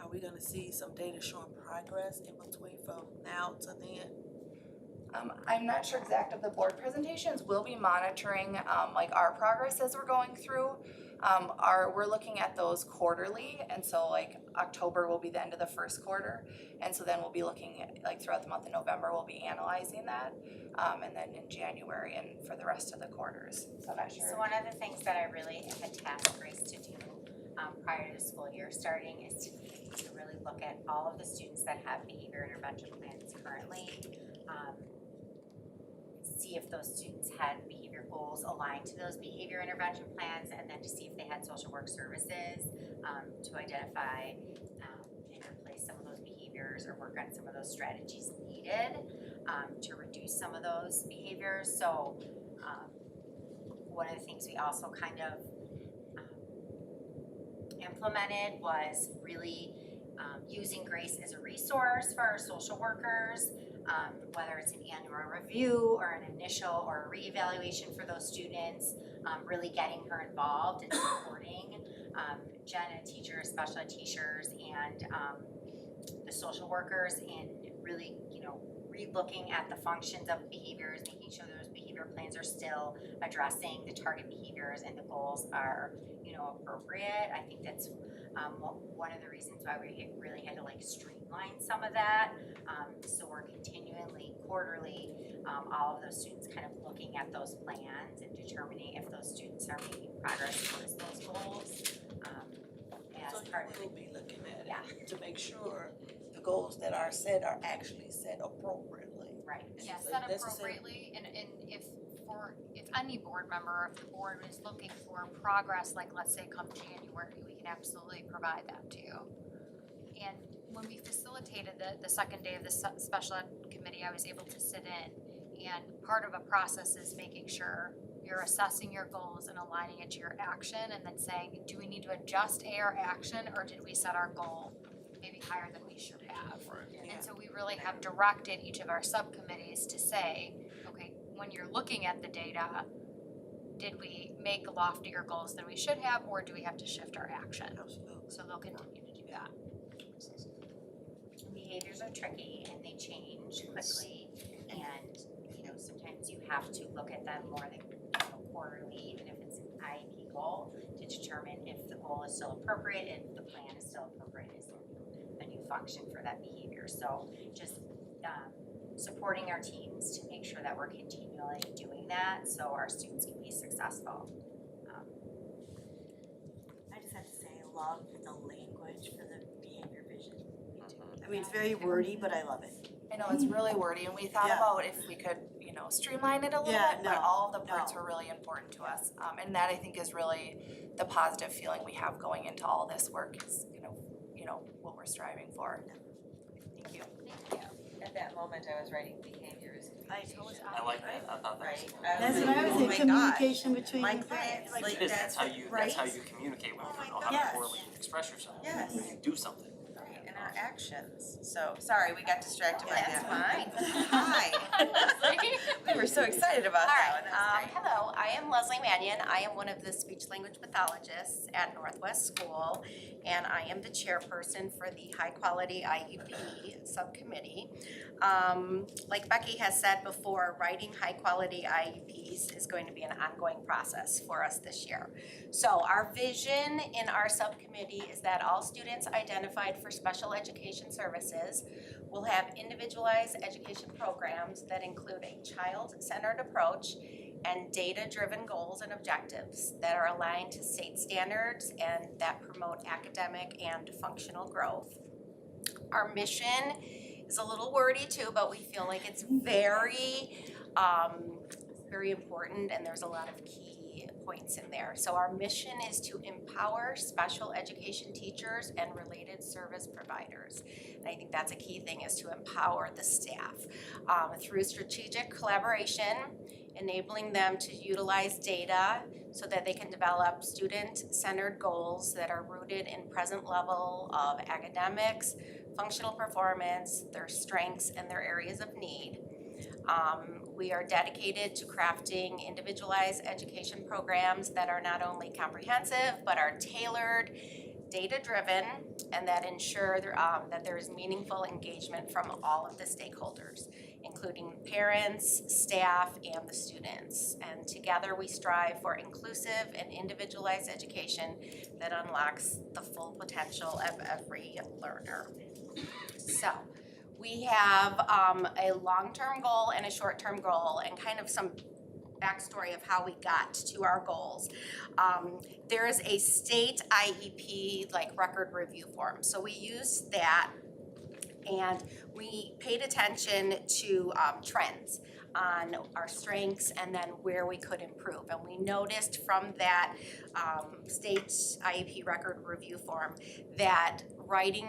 are we gonna see some data showing progress in between from now to then? I'm not sure exact of the board presentations. We'll be monitoring like our progress as we're going through. We're looking at those quarterly, and so like October will be the end of the first quarter, and so then we'll be looking at, like throughout the month of November, we'll be analyzing that, and then in January and for the rest of the quarters. So I'm not sure. So one of the things that I really have tasked Grace to do prior to the school year starting is to really look at all of the students that have behavior intervention plans currently. See if those students had behavior goals aligned to those behavior intervention plans, and then to see if they had social work services to identify and replace some of those behaviors or work on some of those strategies needed to reduce some of those behaviors. So one of the things we also kind of implemented was really using Grace as a resource for our social workers. Whether it's an annual review or an initial or a reevaluation for those students, really getting her involved and supporting Jen and teachers, special ed teachers, and the social workers in really, re-looking at the functions of behaviors, making sure those behavior plans are still addressing the target behaviors and the goals are, appropriate. I think that's one of the reasons why we really had to streamline some of that. So we're continually, quarterly, all of those students kind of looking at those plans and determining if those students are making progress towards those goals. So As part of you will be looking at Yeah. it to make sure the goals that are set are actually set appropriately. Right. Yeah, So set necessary- appropriately, and if any board member, if the board is looking for progress, like let's say come January, we can absolutely provide that to you. And when we facilitated the second day of the special ed committee, I was able to sit in, and part of a process is making sure you're assessing your goals and aligning it to your action, and then saying, do we need to adjust our action, or did we set our goal maybe higher than we should have? And so we really have directed each of our subcommittees to say, okay, when you're looking at the data, did we make loftier goals than we should have, or do we have to shift our action? So they'll continue to do that. Behaviors are tricky and they change quickly, and sometimes you have to look at them more than quarterly, even if it's an IEP goal, to determine if the goal is still appropriate and if the plan is still appropriate as a new function for that behavior. So just supporting our teams to make sure that we're continually doing that so our students can be successful. I just have to say, I love the language for the behavior vision. I mean, it's very wordy, but I love it. I know it's really wordy, and we thought Yeah. about if we could, streamline it a little Yeah, bit, but no, all of the parts no. were really important to us. And that I think is really the positive feeling we have going into all this work is, what we're striving for. Thank you. At that moment, I was writing behaviors. I like that, I thought that was. That's what I was oh saying, my communication God, between my the clients, like, like, That's how you right? communicate when Oh you my know how God. to poorly express yourself. Yes. When you do something. Right, and our actions. So, sorry, we got distracted by That's that. fine. Hi. We were so excited about that one. That was great. Hello, I am Leslie Mannion. I am one of the speech language pathologists at Northwest School, and I am the chairperson for the High Quality IEP Subcommittee. Like Becky has said before, writing high quality IEPs is going to be an ongoing process for us this year. So our vision in our subcommittee is that all students identified for special education services will have individualized education programs that include a child-centered approach and data-driven goals and objectives that are aligned to state standards and that promote academic and functional growth. Our mission is a little wordy too, but we feel like it's very important, and there's a lot of key points in there. So our mission is to empower special education teachers and related service providers. And I think that's a key thing, is to empower the staff through strategic collaboration, enabling them to utilize data so that they can develop student-centered goals that are rooted in present level of academics, functional performance, their strengths, and their areas of need. We are dedicated to crafting individualized education programs that are not only comprehensive, but are tailored, data-driven, and that ensure that there is meaningful engagement from all of the stakeholders, including parents, staff, and the students. And together we strive for inclusive and individualized education that unlocks the full potential of every learner. So, we have a long-term goal and a short-term goal, and kind of some backstory of how we got to our goals. There is a state IEP record review form, so we used that, and we paid attention to trends on our strengths and then where we could improve. And we noticed from that state IEP record review form that writing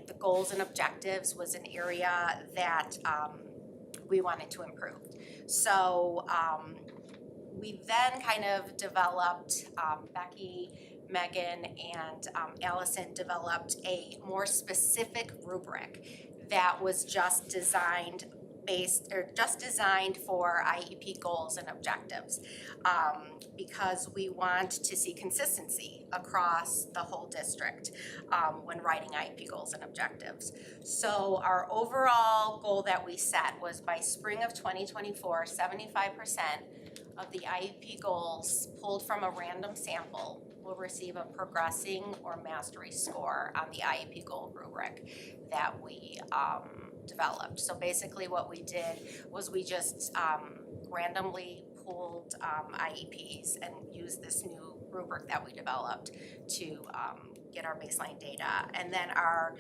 the goals and objectives was an area that we wanted to improve. So we then kind of developed, Becky, Megan, and Allison developed a more specific rubric that was just designed based or just designed for IEP goals and objectives. Because we want to see consistency across the whole district when writing IEP goals and objectives. So our overall goal that we set was by spring of 2024, 75% of the IEP goals pulled from a random sample will receive a progressing or mastery score on the IEP goal rubric that we developed. So basically what we did was we just randomly pulled IEPs and used this new rubric that we developed to get our baseline data. And then our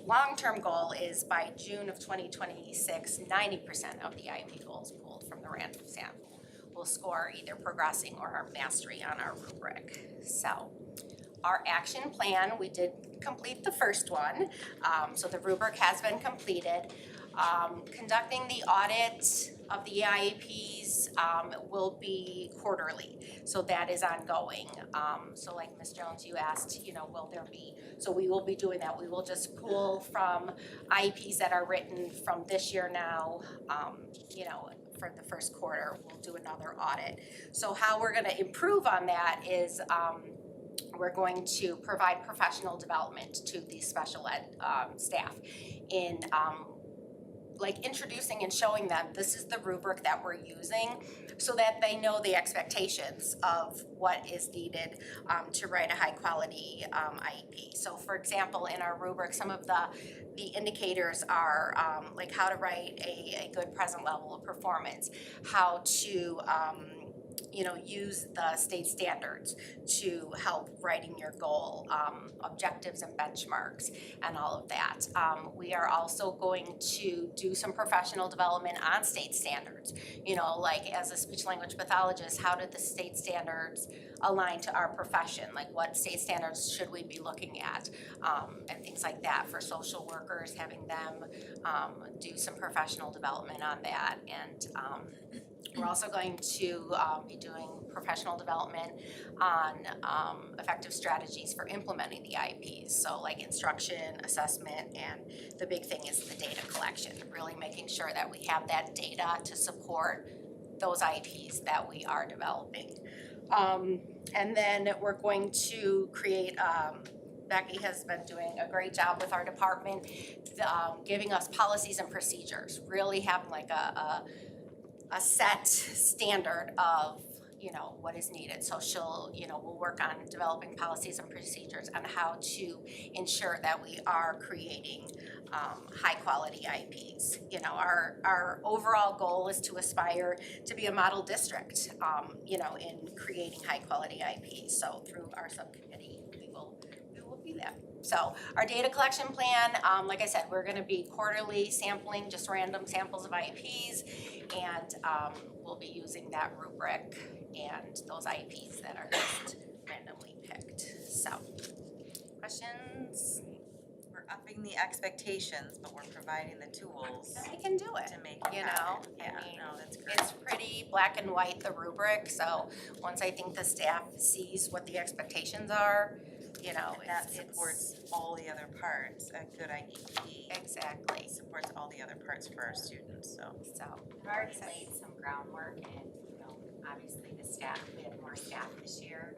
long-term goal is by June of 2026, 90% of the IEP goals pulled from the random sample will score either progressing or mastery on our rubric. So our action plan, we did complete the first one. So the rubric has been completed. Conducting the audit of the IEPs will be quarterly, so that is ongoing. So like Ms. Jones, you asked, will there be, so we will be doing that. We will just pull from IEPs that are written from this year now, for the first quarter, we'll do another audit. So how we're gonna improve on that is we're going to provide professional development to the special ed staff in introducing and showing them this is the rubric that we're using so that they know the expectations of what is needed to write a high quality IEP. So for example, in our rubric, some of the indicators are like how to write a good present level of performance, how to use the state standards to help writing your goal, objectives and benchmarks and all of that. We are also going to do some professional development on state standards. Like as a speech language pathologist, how did the state standards align to our profession? Like what state standards should we be looking at? And things like that. For social workers, having them do some professional development on that. And we're also going to be doing professional development on effective strategies for implementing the IEPs. So like instruction, assessment, and the big thing is the data collection, really making sure that we have that data to support those IEPs that we are developing. And then we're going to create, Becky has been doing a great job with our department, giving us policies and procedures, really having like a set standard of what is needed. So we'll work on developing policies and procedures on how to ensure that we are creating high quality IEPs. Our overall goal is to aspire to be a model district, in creating high quality IEPs. So through our subcommittee, we will be that. So our data collection plan, like I said, we're gonna be quarterly sampling just random samples of IEPs, and we'll be using that rubric and those IEPs that are just randomly picked. So, questions? We're upping the expectations, but we're providing the tools. And we can do it, to make it happen. Yeah, no, that's great. It's pretty black and white, the rubric, so once I think the staff sees what the expectations are, that supports all the other parts. A good IEP exactly supports all the other parts for our students. So We've already laid some groundwork, and obviously the staff, we have more staff this year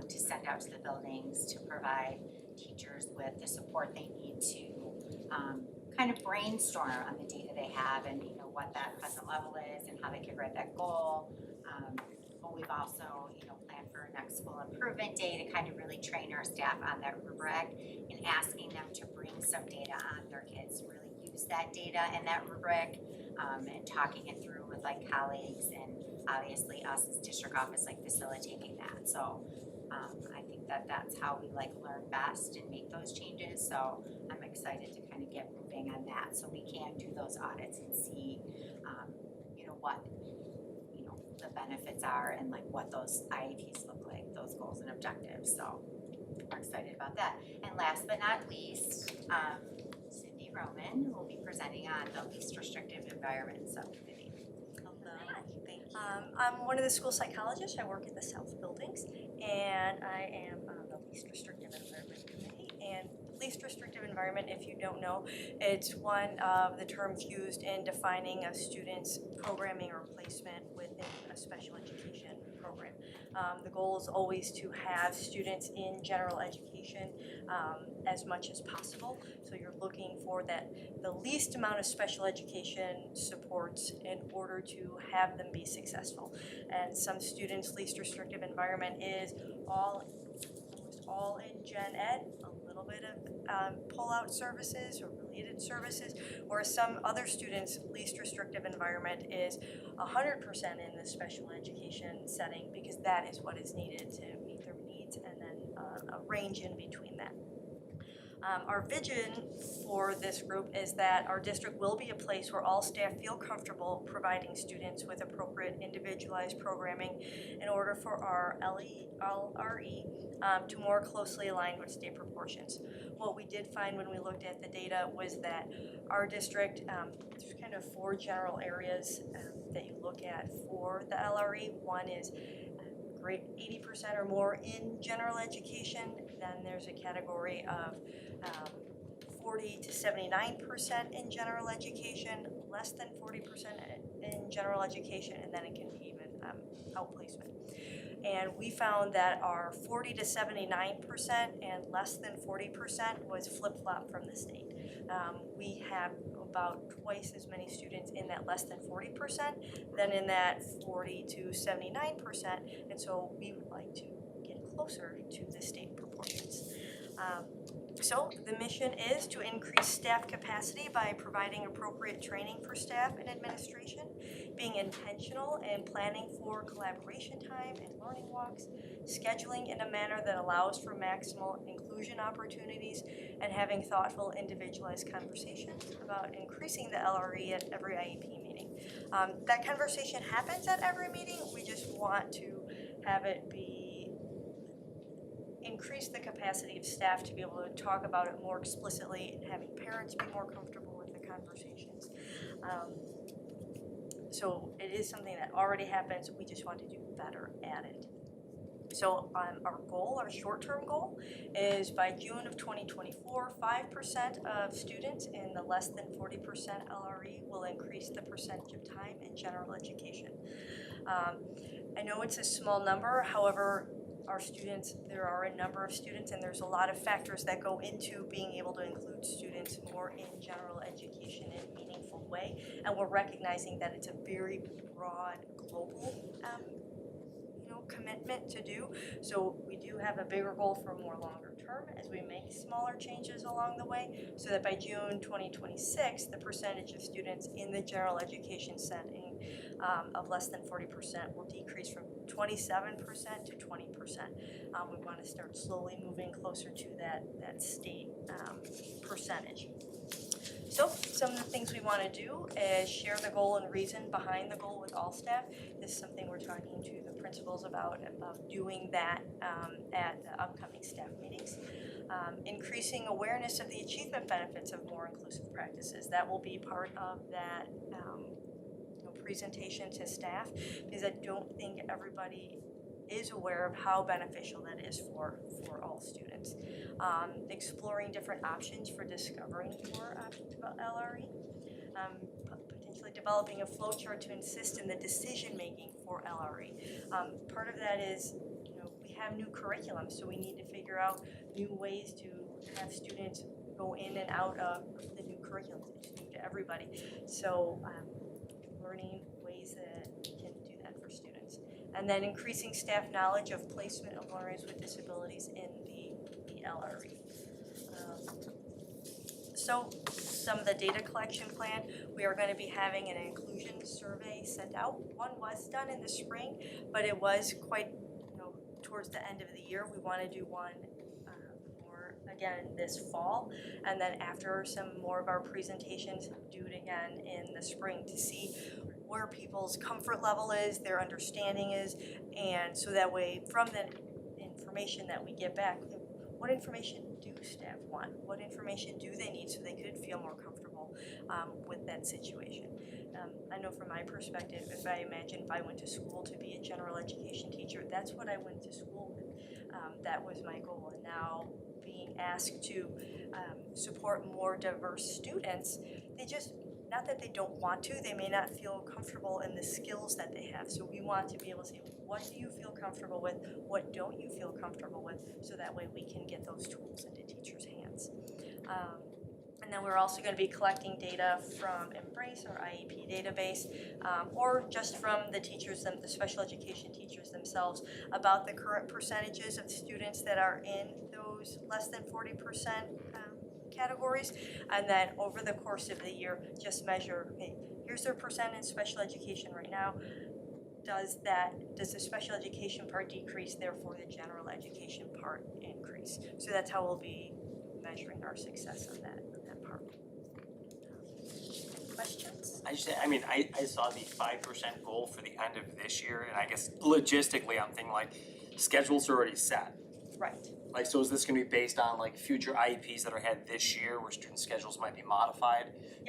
to send out to the buildings to provide teachers with the support they need to kind of brainstorm on the data they have and what that present level is and how they could write that goal. But we've also planned for a next school improvement day to kind of really train our staff on that rubric and asking them to bring some data on their kids, really use that data and that rubric, and talking it through with colleagues and obviously us as district office facilitating that. So I think that's how we learn best and make those changes. So I'm excited to kind of get moving on that so we can do those audits and see what the benefits are and what those IEPs look like, those goals and objectives. So we're excited about that. And last but not least, Cindy Roman will be presenting on the least restrictive environment subcommittee. thank you. I'm one of the school psychologists. I work in the South buildings, and I am on the least restrictive environment committee. And least restrictive environment, if you don't know, it's one of the terms used in defining a student's programming or placement within a special education program. The goal is always to have students in general education as much as possible. So you're looking for the least amount of special education supports in order to have them be successful. And some students' least restrictive environment is almost all in gen ed, a little bit of pull-out services or related services, or some other students' least restrictive environment is 100% in the special education setting, because that is what is needed to meet their needs, and then a range in between that. Our vision for this group is that our district will be a place where all staff feel comfortable providing students with appropriate individualized programming in order for our LRE to more closely align with state proportions. What we did find when we looked at the data was that our district, there's kind of 4 general areas that you look at for the LRE. One is grade 80% or more in general education. Then there's a category of 40 to 79% in general education, less than 40% in general education, and then it can be even outplacement. And we found that our 40 to 79% and less than 40% was flip-flop from the state. We have about twice as many students in that less than 40% than in that 40 to 79%, and so we would like to get closer to the state proportions. So the mission is to increase staff capacity by providing appropriate training for staff and administration, being intentional and planning for collaboration time and learning walks, scheduling in a manner that allows for maximal inclusion opportunities, and having thoughtful, individualized conversations about increasing the LRE at every IEP meeting. That conversation happens at every meeting. We just want to have it increase the capacity of staff to be able to talk about it more explicitly, and having parents be more comfortable with the conversations. So it is something that already happens. We just want to do better at it. So our goal, our short-term goal, is by June of 2024, 5% of students in the less than 40% LRE will increase the percentage of time in general education. I know it's a small number, however, our students, there are a number of students, and there's a lot of factors that go into being able to include students more in general education in a meaningful way, and we're recognizing that it's a very broad global commitment to do. So we do have a bigger goal for more longer term as we make smaller changes along the way, so that by June 2026, the percentage of students in the general education setting of less than 40% will decrease from 27% to 20%. We want to start slowly moving closer to that state percentage. So some of the things we want to do is share the goal and reason behind the goal with all staff. This is something we're talking to the principals about doing that at the upcoming staff meetings. Increasing awareness of the achievement benefits of more inclusive practices. That will be part of that presentation to staff, because I don't think everybody is aware of how beneficial that is for all students. Exploring different options for discovering more options about LRE. Potentially developing a flow chart to assist in the decision making for LRE. Part of that is, we have new curriculum, so we need to figure out new ways to have students go in and out of the new curriculum. It's new to everybody. So learning ways that we can do that for students. And then increasing staff knowledge of placement of learners with disabilities in the LRE. So some of the data collection plan, we are going to be having an inclusion survey sent out. One was done in the spring, but it was quite, towards the end of the year. We want to do one more again this fall, and then after some more of our presentations, do it again in the spring to see where people's comfort level is, their understanding is, and so that way from the information that we get back, what information do staff want? What information do they need so they could feel more comfortable with that situation? I know from my perspective, if I went to school to be a general education teacher, that's what I went to school with. That was my goal, and now being asked to support more diverse students, they just, not that they don't want to, they may not feel comfortable in the skills that they have. So we want to be able to say, what do you feel comfortable with? What don't you feel comfortable with? So that way we can get those tools into teachers' hands. And then we're also going to be collecting data from Embrace, our IEP database, or just from the teachers, the special education teachers themselves, about the current percentages of students that are in those less than 40% categories. And then over the course of the year, just measure, hey, here's their percent in special education right now. Does the special education part decrease, therefore the general education part increase? So that's how we'll be measuring our success on that part. Questions? I saw the 5% goal for the end of this year, and I guess logistically, I'm thinking like, schedules are already set. Right. Like, so is this gonna be based on like future IEPs that are had this year where student schedules might be modified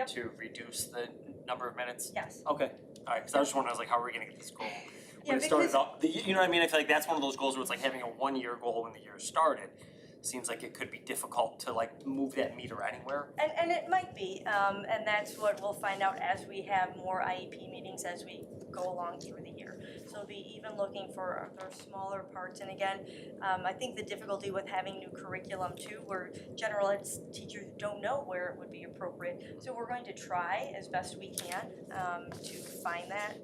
to reduce the number of minutes? Yes. Okay, alright, cause I was just wondering, I was like, how are we gonna get this goal? Yeah, When it started off, you know what I mean? I feel like that's one of those goals where it's like having a 1-year goal when the year started. Seems like it could be difficult to like move that meter anywhere. And it might be, and that's what we'll find out as we have more IEP meetings as we go along through the year. So we'll be even looking for those smaller parts. And again, I think the difficulty with having new curriculum too, where general ed teachers don't know where it would be appropriate. So we're going to try as best we can to find that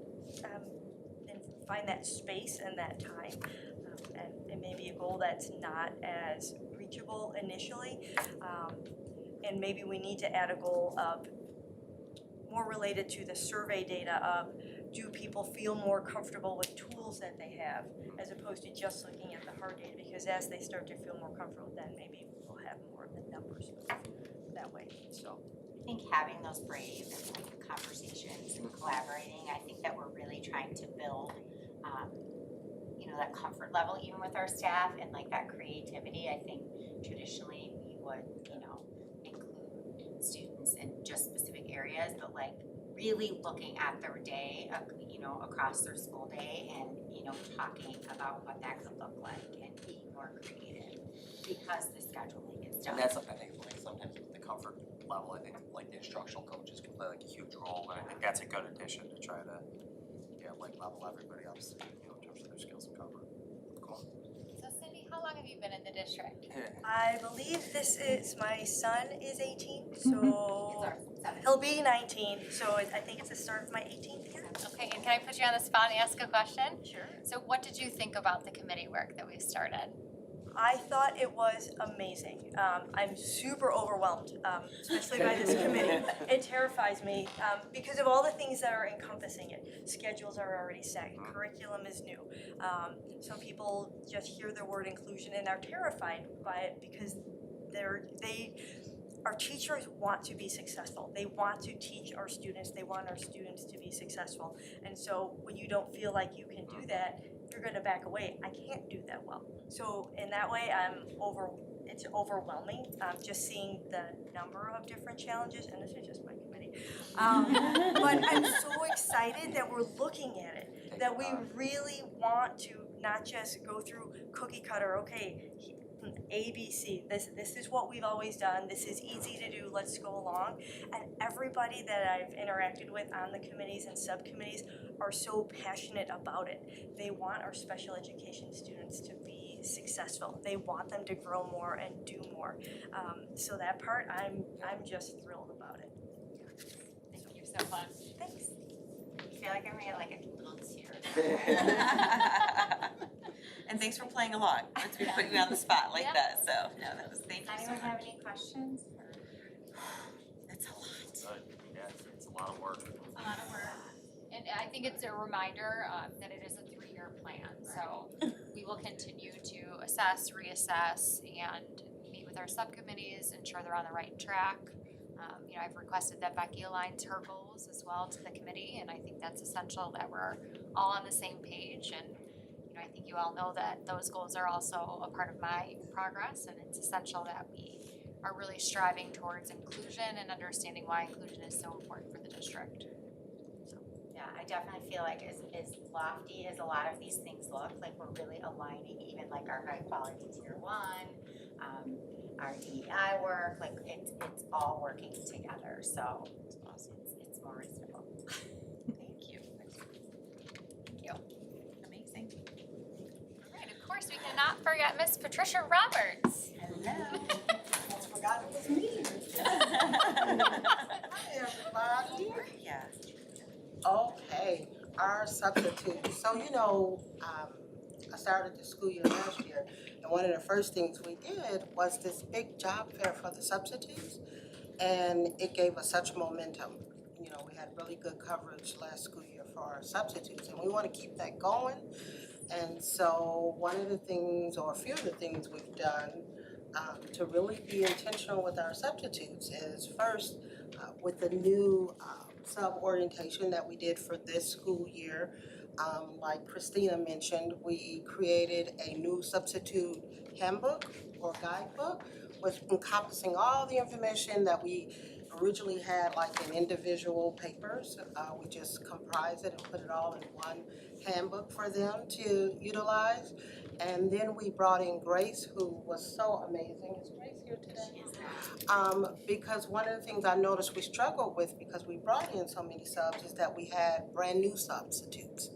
and find that space and that time. And it may be a goal that's not as reachable initially, and maybe we need to add a goal of more related to the survey data of, do people feel more comfortable with tools that they have as opposed to just looking at the hard data, because as they start to feel more comfortable, then maybe we'll have more of the numbers that way. So I think having those brave conversations and collaborating, I think that we're really trying to build that comfort level even with our staff, and like that creativity. I think traditionally we would, include students in just specific areas, but like really looking at their day, across their school day, and talking about what that could look like and being more creative because the scheduling is done. And that's something I think like sometimes with the comfort level, I think like the instructional coaches can play like a huge role, and I think that's a good addition to try to level everybody up, in terms of their skills and comfort. Cool. So Cindy, how long have you been in the district? I believe my son is 18, so he'll be 19, so I think it's the start of my 18th year. Okay, and can I put you on the spot and ask a question? Sure. So what did you think about the committee work that we've started? I thought it was amazing. I'm super overwhelmed, especially by this committee. It terrifies me because of all the things that are encompassing it. Schedules are already set, curriculum is new. Some people just hear the word inclusion and are terrified by it because our teachers want to be successful. They want to teach our students. They want our students to be successful. And so when you don't feel like you can do that, you're going to back away. I can't do that well. So in that way, it's overwhelming just seeing the number of different challenges, and this is just my committee. But I'm so excited that we're looking at it, that we really want to not just go through cookie cutter, okay, A, B, C, this is what we've always done, this is easy to do, let's go along. And everybody that I've interacted with on the committees and subcommittees are so passionate about it. They want our special education students to be successful. They want them to grow more and do more. So that part, I'm just thrilled about it. Thank you so much. Thanks. I feel like I'm gonna get like a little tear. And thanks for playing along. Once we put you on the spot like that, so no, that was thank you Does so anyone have much. any questions? That's a lot. Yeah, it's a lot of work. It's a lot of work. And I think it's a reminder that it is a 3-year plan. So we will continue to assess, reassess, and meet with our subcommittees, ensure they're on the right track. I've requested that Becky aligns her goals as well to the committee, and I think that's essential that we're all on the same page. And I think you all know that those goals are also a part of my progress, and it's essential that we are really striving towards inclusion and understanding why inclusion is so important for the district. Yeah, I definitely feel like as lofty as a lot of these things look, like we're really aligning even like our high quality tier 1, our DEI work, like it's all working together, so it's more reasonable. Thank you. Thank you. Amazing. All right, of course, we cannot forget Miss Patricia Roberts. Hello. Almost forgot it was me. Hi, everybody. Yeah. Okay, our substitutes. So, I started the school year last year, and one of the first things we did was this big job fair for the substitutes, and it gave us such momentum. We had really good coverage last school year for our substitutes, and we want to keep that going. And so one of the things, or a few of the things we've done to really be intentional with our substitutes is first, with the new sub-orientation that we did for this school year, like Christina mentioned, we created a new substitute handbook or guidebook with encompassing all the information that we originally had like in individual papers. We just comprised it and put it all in one handbook for them to utilize. And then we brought in Grace, who was so amazing. Is Grace here today? Because one of the things I noticed we struggled with, because we brought in so many subs, is that we had brand new substitutes.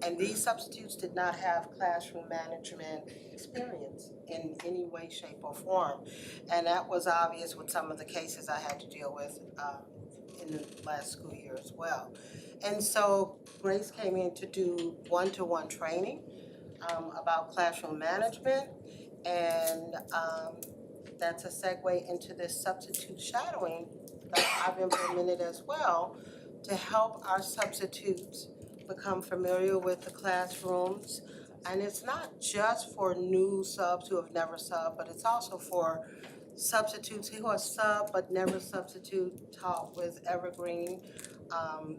And these substitutes did not have classroom management experience in any way, shape, or form. And that was obvious with some of the cases I had to deal with in the last school year as well. And so Grace came in to do one-to-one training about classroom management, and that's a segue into this substitute shadowing that I've implemented as well to help our substitutes become familiar with the classrooms. And it's not just for new subs who have never subbed, but it's also for substitutes who are sub but never substitute taught with Evergreen,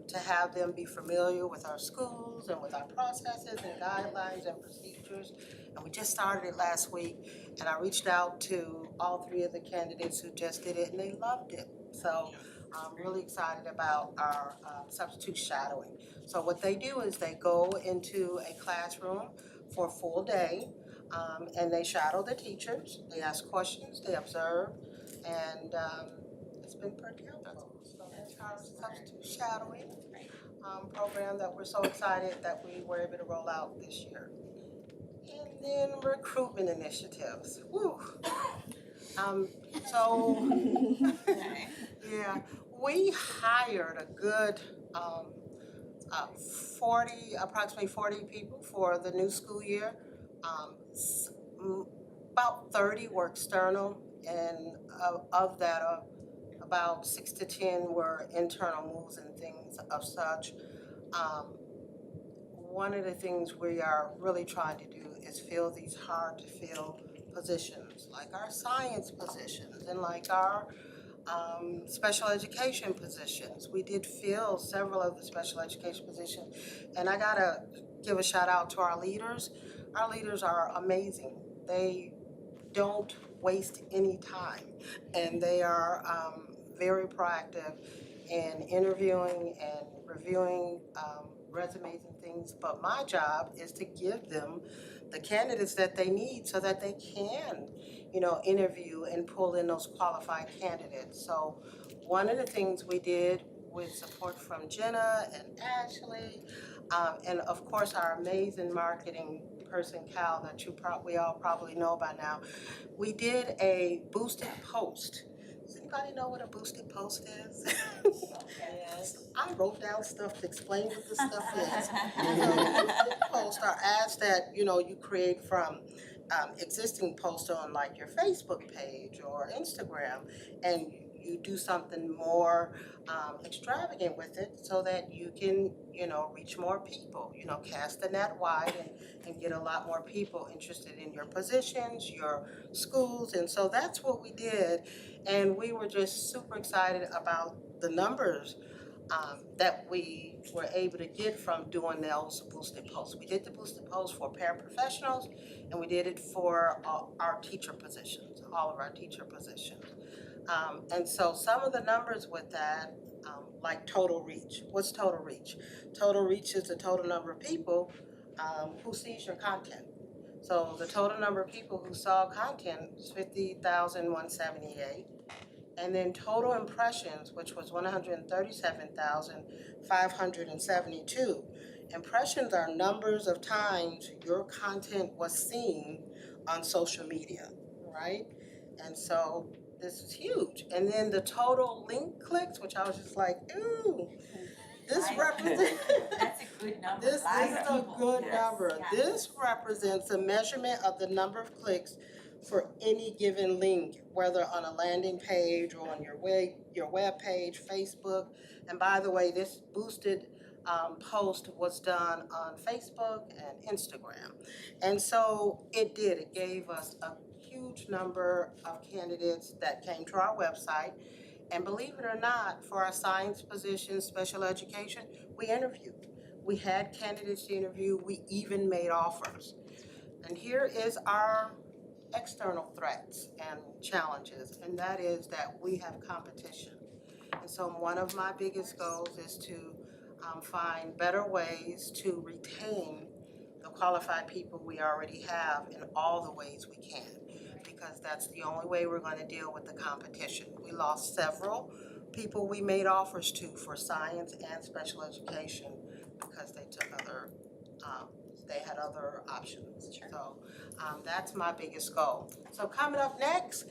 to have them be familiar with our schools and with our processes and guidelines and procedures. And we just started it last week, and I reached out to all three of the candidates who just did it, and they loved it. So I'm really excited about our substitute shadowing. So what they do is they go into a classroom for a full day, and they shadow the teachers. They ask questions, they observe, and it's been pretty helpful. So that's our substitute shadowing program that we're so excited that we were able to roll out this year. And then recruitment initiatives. Woo. Yeah, we hired a good approximately 40 people for the new school year. About 30 were external, and of that, about 6 to 10 were internal moves and things of such. One of the things we are really trying to do is fill these hard to fill positions, like our science positions and like our special education positions. We did fill several of the special education positions, and I gotta give a shout out to our leaders. Our leaders are amazing. They don't waste any time, and they are very proactive in interviewing and reviewing resumes and things. But my job is to give them the candidates that they need so that they can, interview and pull in those qualified candidates. So one of the things we did with support from Jenna and Ashley, and of course our amazing marketing person, Cal, that we all probably know by now, we did a boosted post. Does anybody know what a boosted post is? Yes. I wrote down stuff to explain what this stuff is. So boosted posts are ads that, you create from existing posts on like your Facebook page or Instagram, and you do something more extravagant with it so that you can, reach more people, cast the net wide and get a lot more people interested in your positions, your schools. And so that's what we did. And we were just super excited about the numbers that we were able to get from doing those boosted posts. We did the boosted posts for paraprofessionals, and we did it for our teacher positions, all of our teacher positions. And so some of the numbers with that, like total reach. What's total reach? Total reach is the total number of people who sees your content. So the total number of people who saw content was 50,178. And then total impressions, which was 137,572. Impressions are numbers of times your content was seen on social media, right? And so this is huge. And then the total link clicks, which I was just like, ooh, this represents. That's a good number. This is a good number. This represents a measurement of the number of clicks for any given link, whether on a landing page or on your web page, Facebook. And by the way, this boosted post was done on Facebook and Instagram. And so it gave us a huge number of candidates that came to our website. And believe it or not, for our science position, special education, we interviewed. We had candidates to interview, we even made offers. And here is our external threats and challenges, and that is that we have competition. And so one of my biggest goals is to find better ways to retain the qualified people we already have in all the ways we can, because that's the only way we're going to deal with the competition. We lost several people we made offers to for science and special education because they took they had other options. So that's my biggest goal. So coming up next,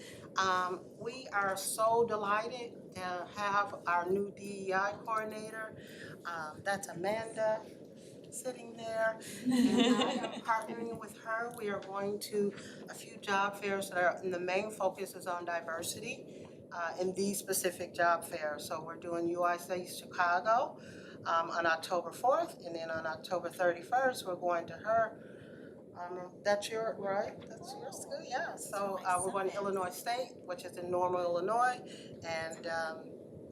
we are so delighted to have our new DEI coordinator. That's Amanda sitting there. And I am partnering with her. We are going to a few job fairs that are, and the main focus is on diversity in these specific job fairs. So we're doing UIC Chicago on October 4th, and then on October 31st, we're going to her. That's your, right? That's your school, yeah. So we're going to Illinois State, which is in Normal, Illinois, and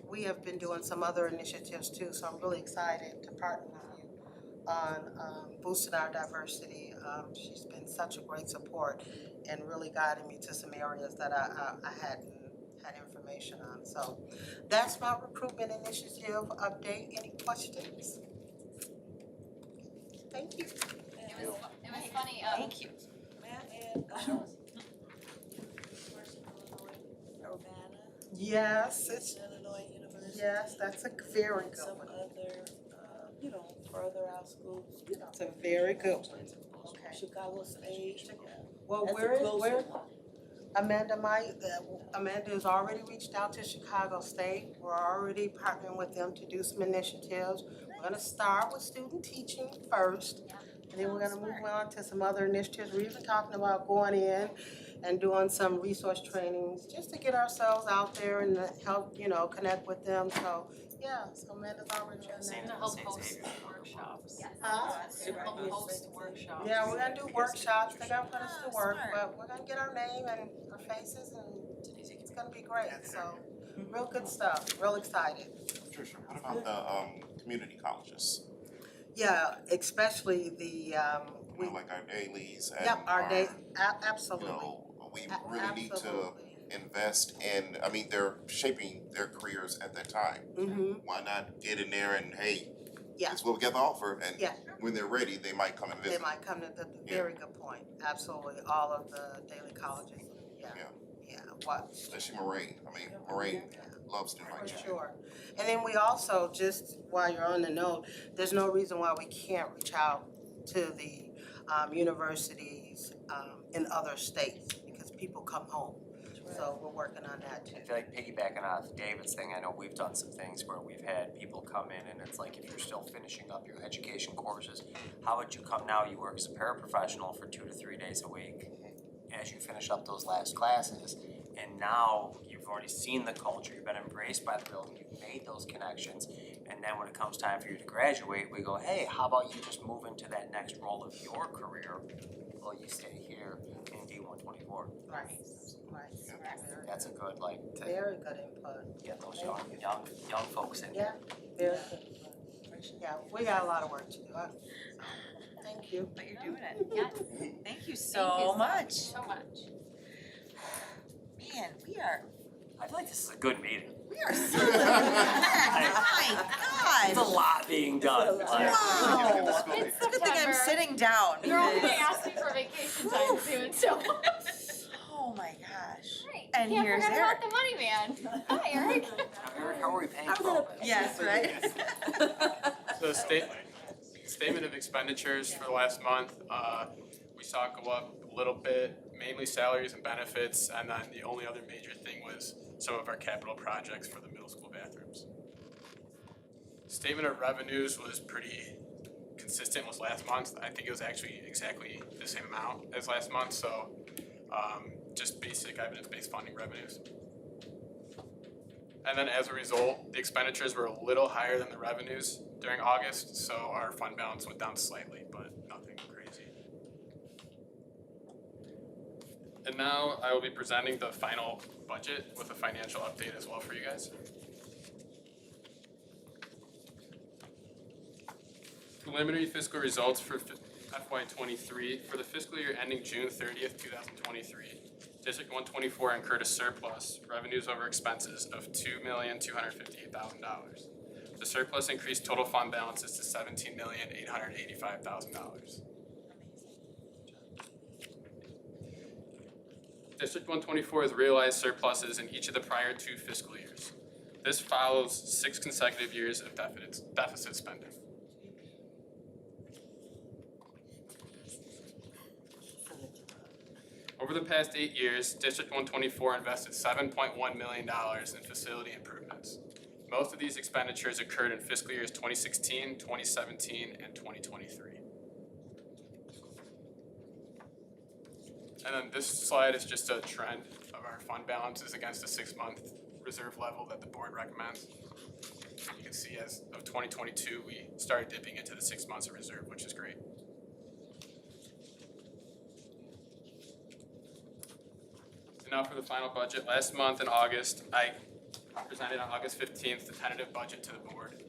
we have been doing some other initiatives too, so I'm really excited to partner with you on boosting our diversity. She's been such a great support and really guided me to some areas that I hadn't had information on. So that's my recruitment initiative update. Any questions? Thank you. It was funny, Thank you. Yes, it's, Illinois University. yes, that's a very good Some one. other, further out schools. That's a very good one. Okay. Chicago State. Well, That's a closer one. Amanda has already reached out to Chicago State. We're already partnering with them to do some initiatives. We're gonna start with student teaching first, and then we're gonna move on to some other initiatives. We're even talking about going in and doing some resource trainings, just to get ourselves out there and help, connect with them. So, yeah, so Amanda's already done that. help host workshops. Huh? Help host workshops. Yeah, we're gonna do workshops, they're gonna put us to work, but we're gonna get our name and our faces, and it's gonna be great, so, real good stuff, real excited. Tricia, what about the community colleges? Yeah, especially the, Like our dailies and yep, our day, you absolutely. know, we really need to invest in, they're shaping their careers at that time. Mm-hmm, Why not get in there and, hey, yeah, this is what we got to offer, and yeah, when they're ready, they might come and they visit. might come to the, very good point, absolutely, all of the daily colleges, yeah, what, Especially Moraine, Moraine loves student for like you. sure. And then we also, just while you're on the note, there's no reason why we can't reach out to the universities in other states, because people come home. So we're working on that too. I feel like piggybacking off David's thing, I know we've done some things where we've had people come in and it's like, if you're still finishing up your education courses, how would you come now, you work as a paraprofessional for 2 to 3 days a week as you finish up those last classes, and now you've already seen the culture, you've been embraced by the building, you've made those connections, and then when it comes time for you to graduate, we go, hey, how about you just move into that next role of your career while you stay here in D124. Right. That's a good, to Very good input. get those young folks in. Yeah, very good. Yeah, we got a lot of work to do. Thank you. But you're doing it. Yes. Thank you Thank so you much. So much. Man, we are I feel like this is a good meeting. so my God. a lot being done. Wow. It's a good thing I'm sitting down. You're only because- gonna ask me for vacation time soon, so. Oh my gosh. Right, And can't here's forget Eric. about the money man. Hi, Eric. Eric, how are we paying for all this? Yes, right? So statement of expenditures for the last month, we saw it go up a little bit, mainly salaries and benefits, and then the only other major thing was some of our capital projects for the middle school bathrooms. Statement of revenues was pretty consistent with last month. I think it was actually exactly the same amount as last month, so just basic evidence-based funding revenues. And then as a result, the expenditures were a little higher than the revenues during August, so our fund balance went down slightly, but nothing crazy. And now I will be presenting the final budget with a financial update as well for you guys. Preliminary fiscal results for FY23. For the fiscal year ending June 30th, 2023, District 124 incurred a surplus, revenues over expenses, of $2,258,000. The surplus increased total fund balances to $17,885,000. District 124 has realized surpluses in each of the prior 2 fiscal years. This follows 6 consecutive years of deficit spending. Over the past 8 years, District 124 invested $7.1 million in facility improvements. Most of these expenditures occurred in fiscal years 2016, 2017, and 2023. And then this slide is just a trend of our fund balances against a 6-month reserve level that the board recommends. You can see as of 2022, we started dipping into the 6 months of reserve, which is great. And now for the final budget. Last month in August, I presented on August 15th the tentative budget to the board.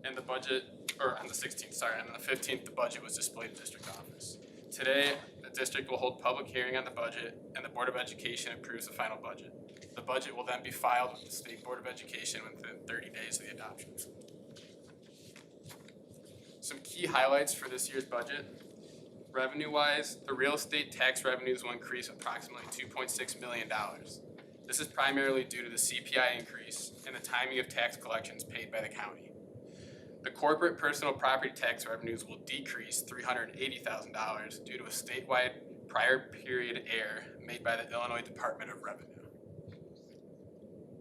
And the budget, or on the 16th, sorry, and on the 15th, the budget was displayed in district office. Today, the district will hold public hearing on the budget, and the Board of Education approves the final budget. The budget will then be filed with the State Board of Education within 30 days of the adoption. Some key highlights for this year's budget. Revenue-wise, the real estate tax revenues will increase approximately $2.6 million. This is primarily due to the CPI increase and the timing of tax collections paid by the county. The corporate personal property tax revenues will decrease $380,000 due to a statewide prior period error made by the Illinois Department of Revenue.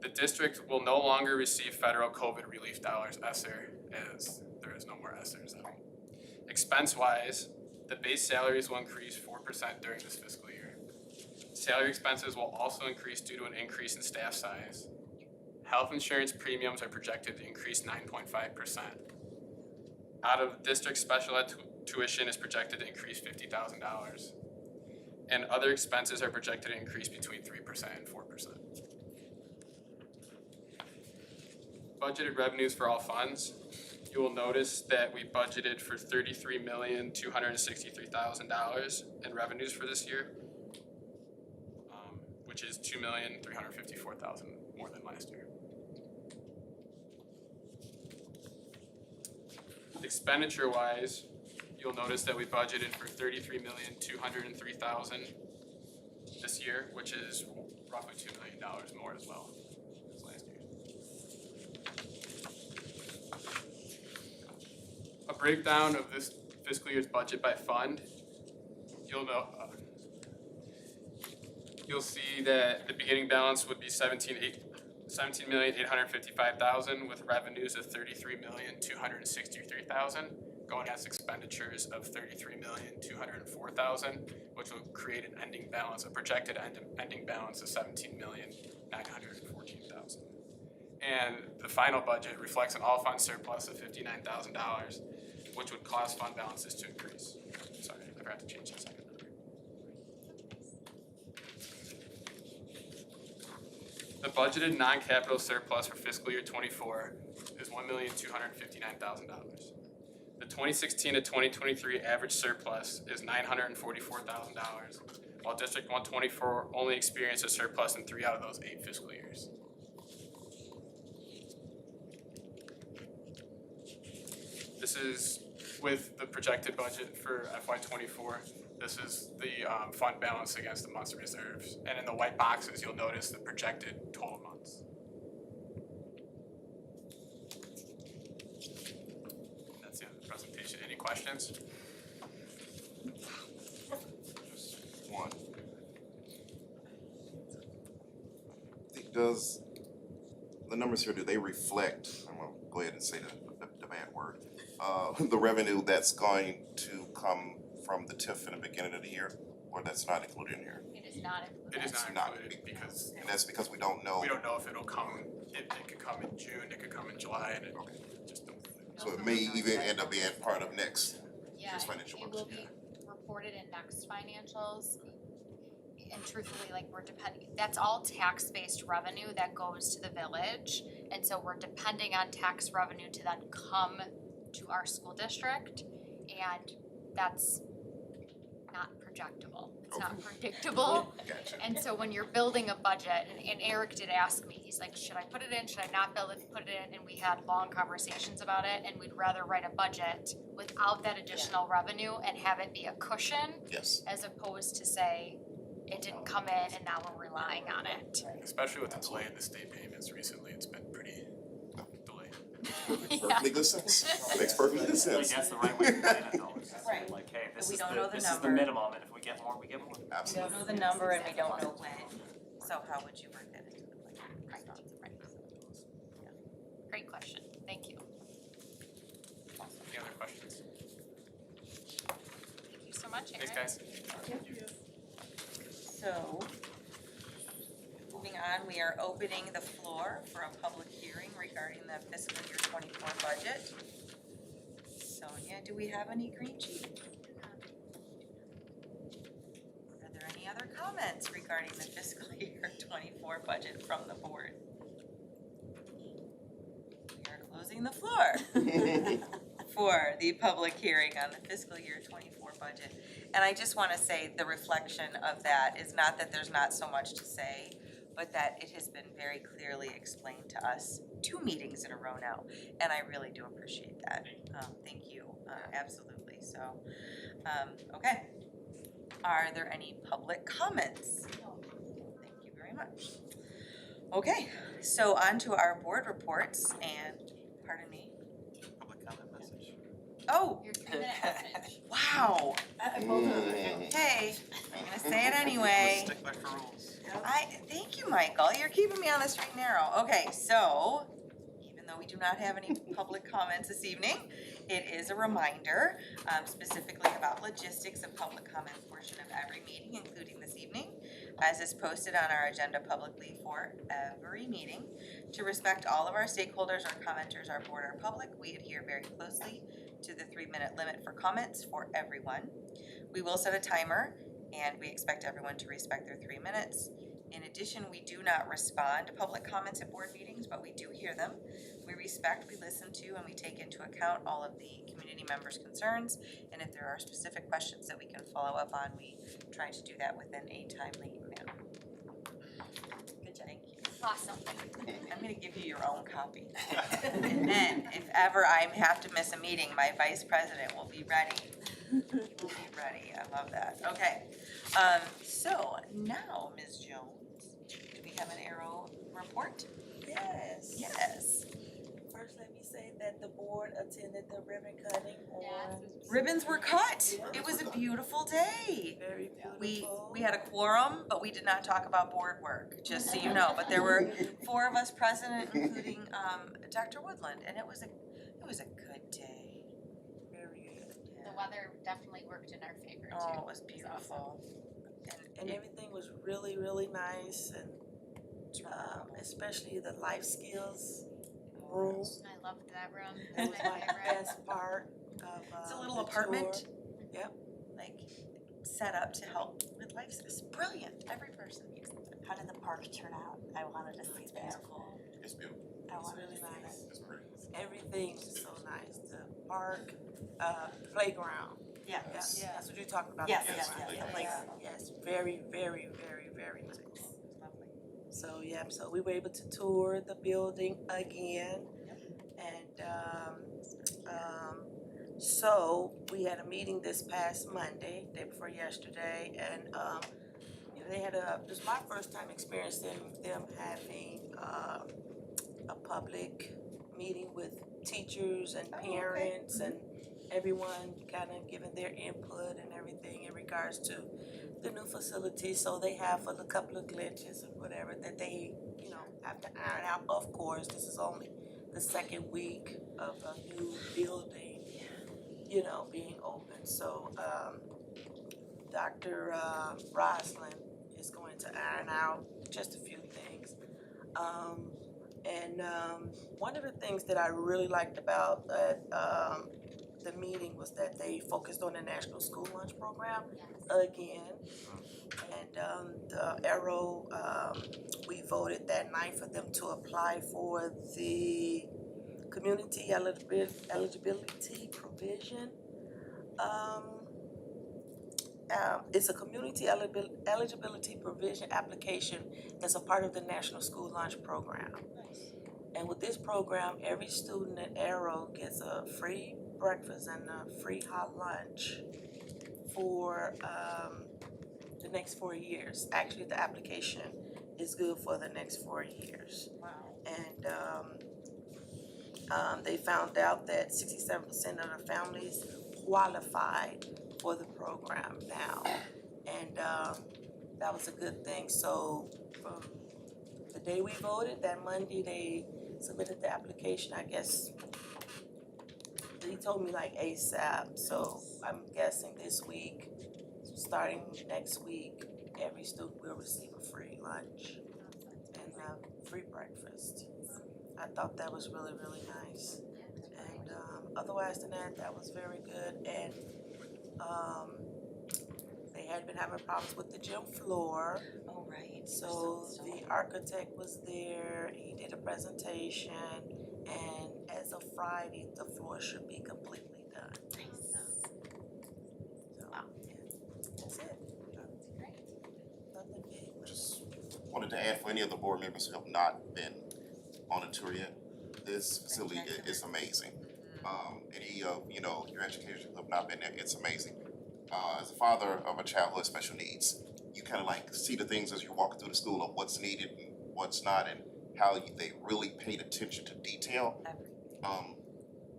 The district will no longer receive federal COVID relief dollars, ESSER, as there is no more ESSERs out. Expense-wise, the base salaries will increase 4% during this fiscal year. Salary expenses will also increase due to an increase in staff size. Health insurance premiums are projected to increase 9.5%. Out of district special ed tuition is projected to increase $50,000. And other expenses are projected to increase between 3% and 4%. Budgeted revenues for all funds. You will notice that we budgeted for $33,263,000 in revenues for this year, which is $2,354,000 more than last year. Expenditure-wise, you'll notice that we budgeted for $33,203,000 this year, which is roughly $2 million more as well as last year. A breakdown of this fiscal year's budget by fund, you'll see that the beginning balance would be $17,855,000 with revenues of $33,263,000, going as expenditures of $33,204,000, which will create an ending balance, a projected ending balance of $17,914,000. And the final budget reflects an all-fund surplus of $59,000, which would cause fund balances to increase. Sorry, I forgot to change the second number. The budgeted non-capital surplus for fiscal year 24 is $1,259,000. The 2016 to 2023 average surplus is $944,000, while District 124 only experienced a surplus in 3 out of those 8 fiscal years. This is with the projected budget for FY '24. This is the fund balance against the months reserves. And in the white boxes, you'll notice the projected total months. That's the end of the presentation. Any questions? One. Does the numbers here, do they reflect, I'm gonna go ahead and say the bad word, the revenue that's going to come from the TIF in the beginning of the year, or that's not included in here? It is not included. It is not included because And that's because we don't know. we don't know if it'll come, it could come in June, it could come in July, and it just don't. So it may even end up being part of next Yeah, year's financial it will budget. be reported in next financials. And truthfully, like we're depending, that's all tax-based revenue that goes to the village. And so we're depending on tax revenue to then come to our school district. And that's not projectable, it's not predictable. Gotcha. And so when you're building a budget, and Eric did ask me, he's like, should I put it in, should I not put it in? And we had long conversations about it, and we'd rather write a budget without that additional revenue and have it be a cushion. Yes. As opposed to say, it didn't come in and now we're relying on it. Especially with the delay in the state payments recently, it's been pretty delayed. Perfectly good sense. Makes perfectly good I feel like sense. that's the right way to plan it though, is just Right. like, hey, this We is don't know the this is the number. minimum, and if we get more, we get more. We Absolutely. don't know the number and we don't know when, so how would you work that into the budget? Right, right. Yeah. Great question, thank you. Any other questions? Thank you so much, Erin. Thanks, guys. So, moving on, we are opening the floor for a public hearing regarding the fiscal year '24 budget. Sonia, do we have any green sheets? Are there any other comments regarding the fiscal year '24 budget from the board? We are closing the floor for the public hearing on the fiscal year '24 budget. And I just wanna say, the reflection of that is not that there's not so much to say, but that it has been very clearly explained to us 2 meetings in a row now, and I really do appreciate that. Thank you, absolutely, so, okay. Are there any public comments? Thank you very much. Okay, so on to our board reports, and, pardon me, Public comment message. oh, Your 3-minute message. wow, okay, I'm gonna say it anyway. Stickler for rules. Thank you, Michael, you're keeping me on the straight and narrow. Okay, so, even though we do not have any public comments this evening, it is a reminder, specifically about logistics of public comment portion of every meeting, including this evening, as is posted on our agenda publicly for every meeting. To respect all of our stakeholders, our commenters, our board, our public, we adhere very closely to the 3-minute limit for comments for everyone. We will set a timer, and we expect everyone to respect their 3 minutes. In addition, we do not respond to public comments at board meetings, but we do hear them. We respect, we listen to, and we take into account all of the community members' concerns. And if there are specific questions that we can follow up on, we try to do that within a timely manner. Good job. Thank you. Awesome. I'm gonna give you your own copy. And then, if ever I have to miss a meeting, my vice president will be ready. He will be ready, I love that. Okay, so now, Ms. Jones, do we have an Arrow report? Yes. Yes. First, let me say that the board attended the ribbon cutting on. Ribbons were cut. It was a beautiful day. Very beautiful. We had a quorum, but we did not talk about board work, just so you know. But there were 4 of us present, including Dr. Woodland, and it was a good day. Very good. The weather definitely worked in our favor too. Oh, it was beautiful. And everything was really, really nice, and especially the life skills room. I loved that room. That was That's my my favorite. best part of It's a little the apartment. tour. Yep. Like, set up to help with life. It's brilliant. Every person needs it. How did the park turn out? I wanted to see that. It's beautiful. I It's wanted really to see nice. It's pretty. Everything was so nice. The park, playground. Yeah. Yes, that's what you're talking about. Yes, the yes, playground. yes, the playground. Yes, very, very, very, very nice. So, yeah, so we were able to tour the building again. And, So we had a meeting this past Monday, day before yesterday, and you know, they had it was my first time experiencing them having a public meeting with teachers and parents and everyone kind of giving their input and everything in regards to the new facility. So they have a couple of glitches or whatever that they, you know, have to iron out. Of course, this is only the second week of a new building, you know, being open. So Dr. Roslin is going to iron out just a few things. One of the things that I really liked about the meeting was that they focused on the National School Lunch Program again. And the Arrow, we voted that night for them to apply for the community eligibility provision. It's a community eligibility provision application that's a part of the National School Lunch Program. And with this program, every student at Arrow gets a free breakfast and a free hot lunch for the next 4 years. Actually, the application is good for the next 4 years. Wow. And they found out that 67% of the families qualified for the program now. And that was a good thing. So from the day we voted, that Monday, they submitted the application, I guess. He told me like ASAP, so I'm guessing this week, starting next week, every student will receive a free lunch and free breakfast. I thought that was really, really nice. And otherwise than that, that was very good. And they had been having problems with the gym floor. Oh, right. So the architect was there, he did a presentation, and as of Friday, the floor should be completely done. Nice. So, yeah, that's it. Nothing big. Just wanted to add for any of the board members who have not been on a tour yet, this facility is amazing. Any of, you know, your educators who have not been there, it's amazing. As a father of a child who has special needs, you kind of like see the things as you're walking through the school of what's needed and what's not, and how they really paid attention to detail.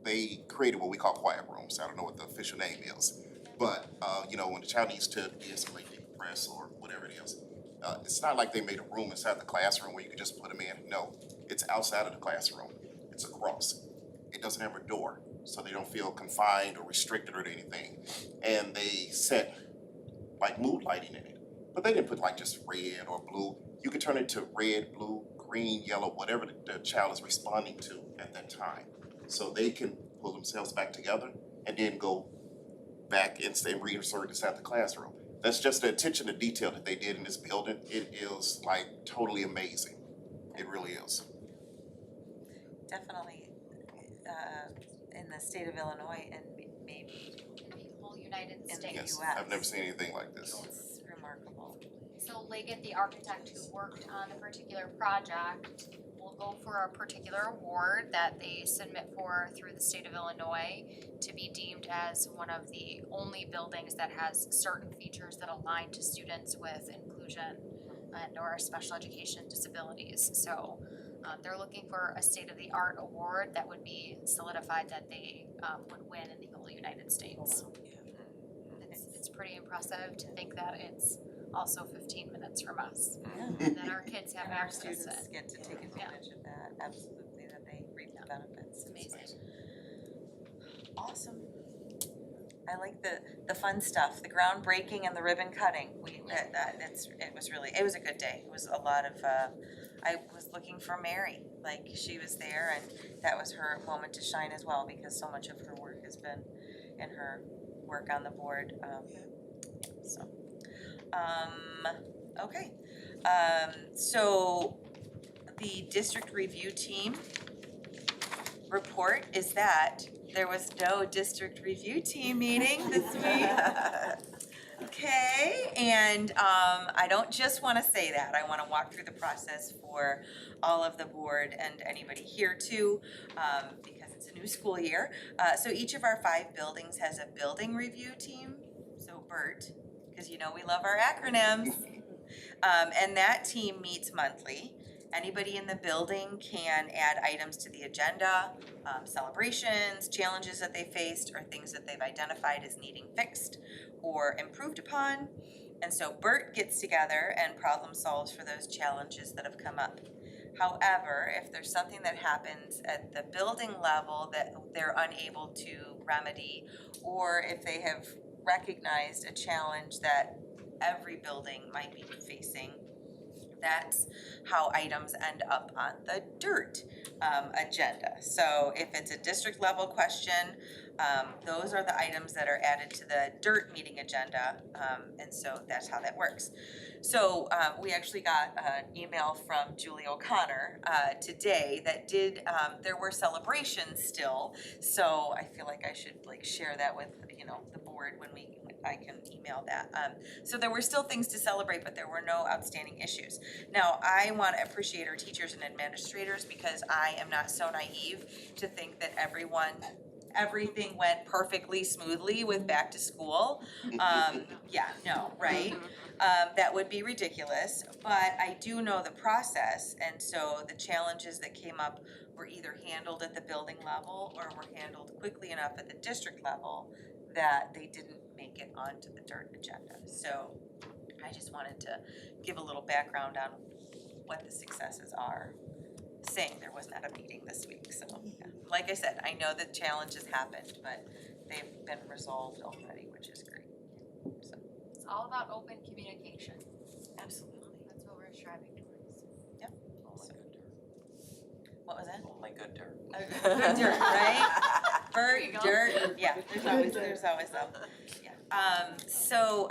They created what we call quiet rooms. I don't know what the official name is, but you know, when the child needs to de-escalate, decompress, or whatever it is, it's not like they made a room inside the classroom where you could just put them in. No, it's outside of the classroom. It's across. It doesn't have a door, so they don't feel confined or restricted or anything. And they set like mood lighting in it, but they didn't put like just red or blue. You could turn it to red, blue, green, yellow, whatever the child is responding to at that time. So they can pull themselves back together and then go back and stay reinsert inside the classroom. That's just the attention to detail that they did in this building. It is like totally amazing. It really is. Definitely in the state of Illinois and maybe The whole United in the States. US. I've never seen anything like this. It's remarkable. So Leggett, the architect who worked on the particular project, will go for a particular award that they submit for through the state of Illinois to be deemed as one of the only buildings that has certain features that align to students with inclusion and or special education disabilities. So they're looking for a state-of-the-art award that would be solidified that they would win in the whole United States. It's pretty impressive to think that it's also 15 minutes from us, and that our kids have And our access to students it. get to take advantage of that, absolutely, that they reap the benefits. It's amazing. Awesome. I like the fun stuff, the groundbreaking and the ribbon cutting. It was a good day. It was a lot of, I was looking for Mary, like she was there, and that was her moment to shine as well, because so much of her work has been in her work on the board. Okay. So the district review team report is that there was no district review team meeting this week. Okay, and I don't just want to say that. I want to walk through the process for all of the board and anybody here too, because it's a new school year. So each of our 5 buildings has a building review team, so BERT, because you know we love our acronyms. And that team meets monthly. Anybody in the building can add items to the agenda, celebrations, challenges that they faced, or things that they've identified as needing fixed or improved upon. And so BERT gets together and problem solves for those challenges that have come up. However, if there's something that happens at the building level that they're unable to remedy, or if they have recognized a challenge that every building might be facing, that's how items end up on the DIRT agenda. So if it's a district level question, those are the items that are added to the DIRT meeting agenda, and so that's how that works. So we actually got an email from Julie O'Connor today that did, there were celebrations still, so I feel like I should like share that with, you know, the board when I can email that. So there were still things to celebrate, but there were no outstanding issues. Now, I want to appreciate our teachers and administrators because I am not so naive to think that everything went perfectly smoothly with back to school. Yeah, no, right? That would be ridiculous, but I do know the process, and so the challenges that came up were either handled at the building level or were handled quickly enough at the district level that they didn't make it onto the DIRT agenda. So I just wanted to give a little background on what the successes are, saying there was not a meeting this week. So yeah. Like I said, I know that challenges happened, but they've been resolved already, which is great. So It's all about open communication. absolutely. That's what we're striving towards. Yep. Oh, What was that? my good dirt. Good dirt, right? There you Bird, go. dirt, yeah, there's always some, yeah. So,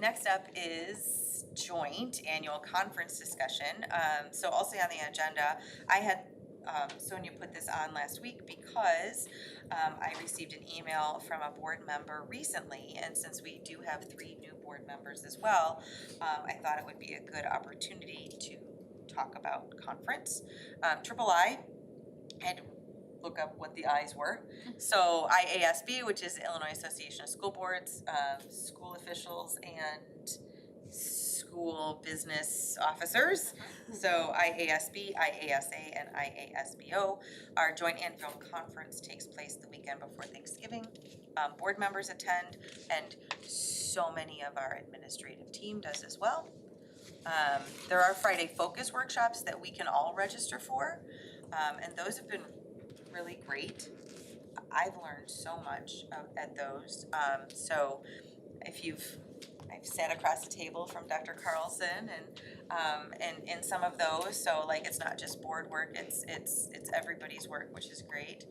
next up is joint annual conference discussion. So also on the agenda, I had, Sonia put this on last week because, I received an email from a board member recently, and since we do have 3 new board members as well, I thought it would be a good opportunity to talk about conference. Triple I had to look up what the I's were. So IASB, which is the Illinois Association of School Boards, school officials, and school business officers. So IASB, IASA, and IASBO. Our joint annual conference takes place the weekend before Thanksgiving. Board members attend, and so many of our administrative team does as well. There are Friday focus workshops that we can all register for, and those have been really great. I've learned so much at those. So if I've sat across the table from Dr. Carlson and in some of those, so like it's not just board work, it's everybody's work, which is great.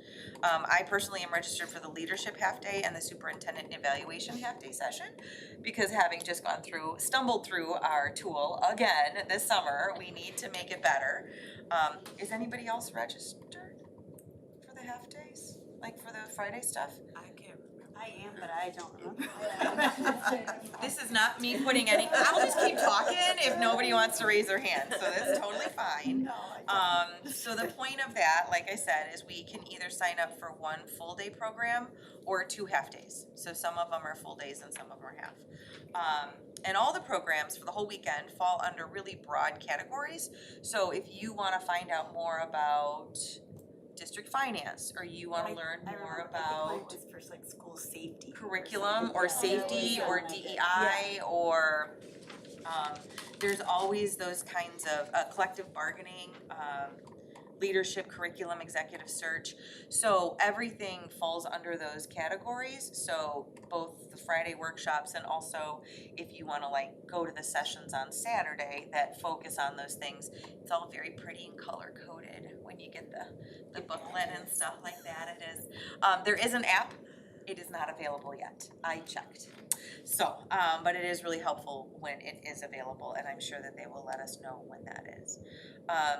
I personally am registered for the leadership half day and the superintendent evaluation half day session because having just stumbled through our tool again this summer, we need to make it better. Is anybody else registered for the half days, like for the Friday stuff? I am, but I don't remember. This is not me putting any, I'll just keep talking if nobody wants to raise their hand, so that's totally fine. So the point of that, like I said, is we can either sign up for 1 full day program or 2 half days. So some of them are full days and some of them are half. And all the programs for the whole weekend fall under really broad categories. So if you wanna find out more about district finance, or you wanna learn more about was for like school safety. curriculum or safety or DEI or there's always those kinds of collective bargaining, leadership, curriculum, executive search. So everything falls under those categories. So both the Friday workshops and also if you wanna like go to the sessions on Saturday that focus on those things, it's all very pretty and color coded when you get the booklet and stuff like that. It is. There is an app. It is not available yet. I checked. So, but it is really helpful when it is available, and I'm sure that they will let us know when that is.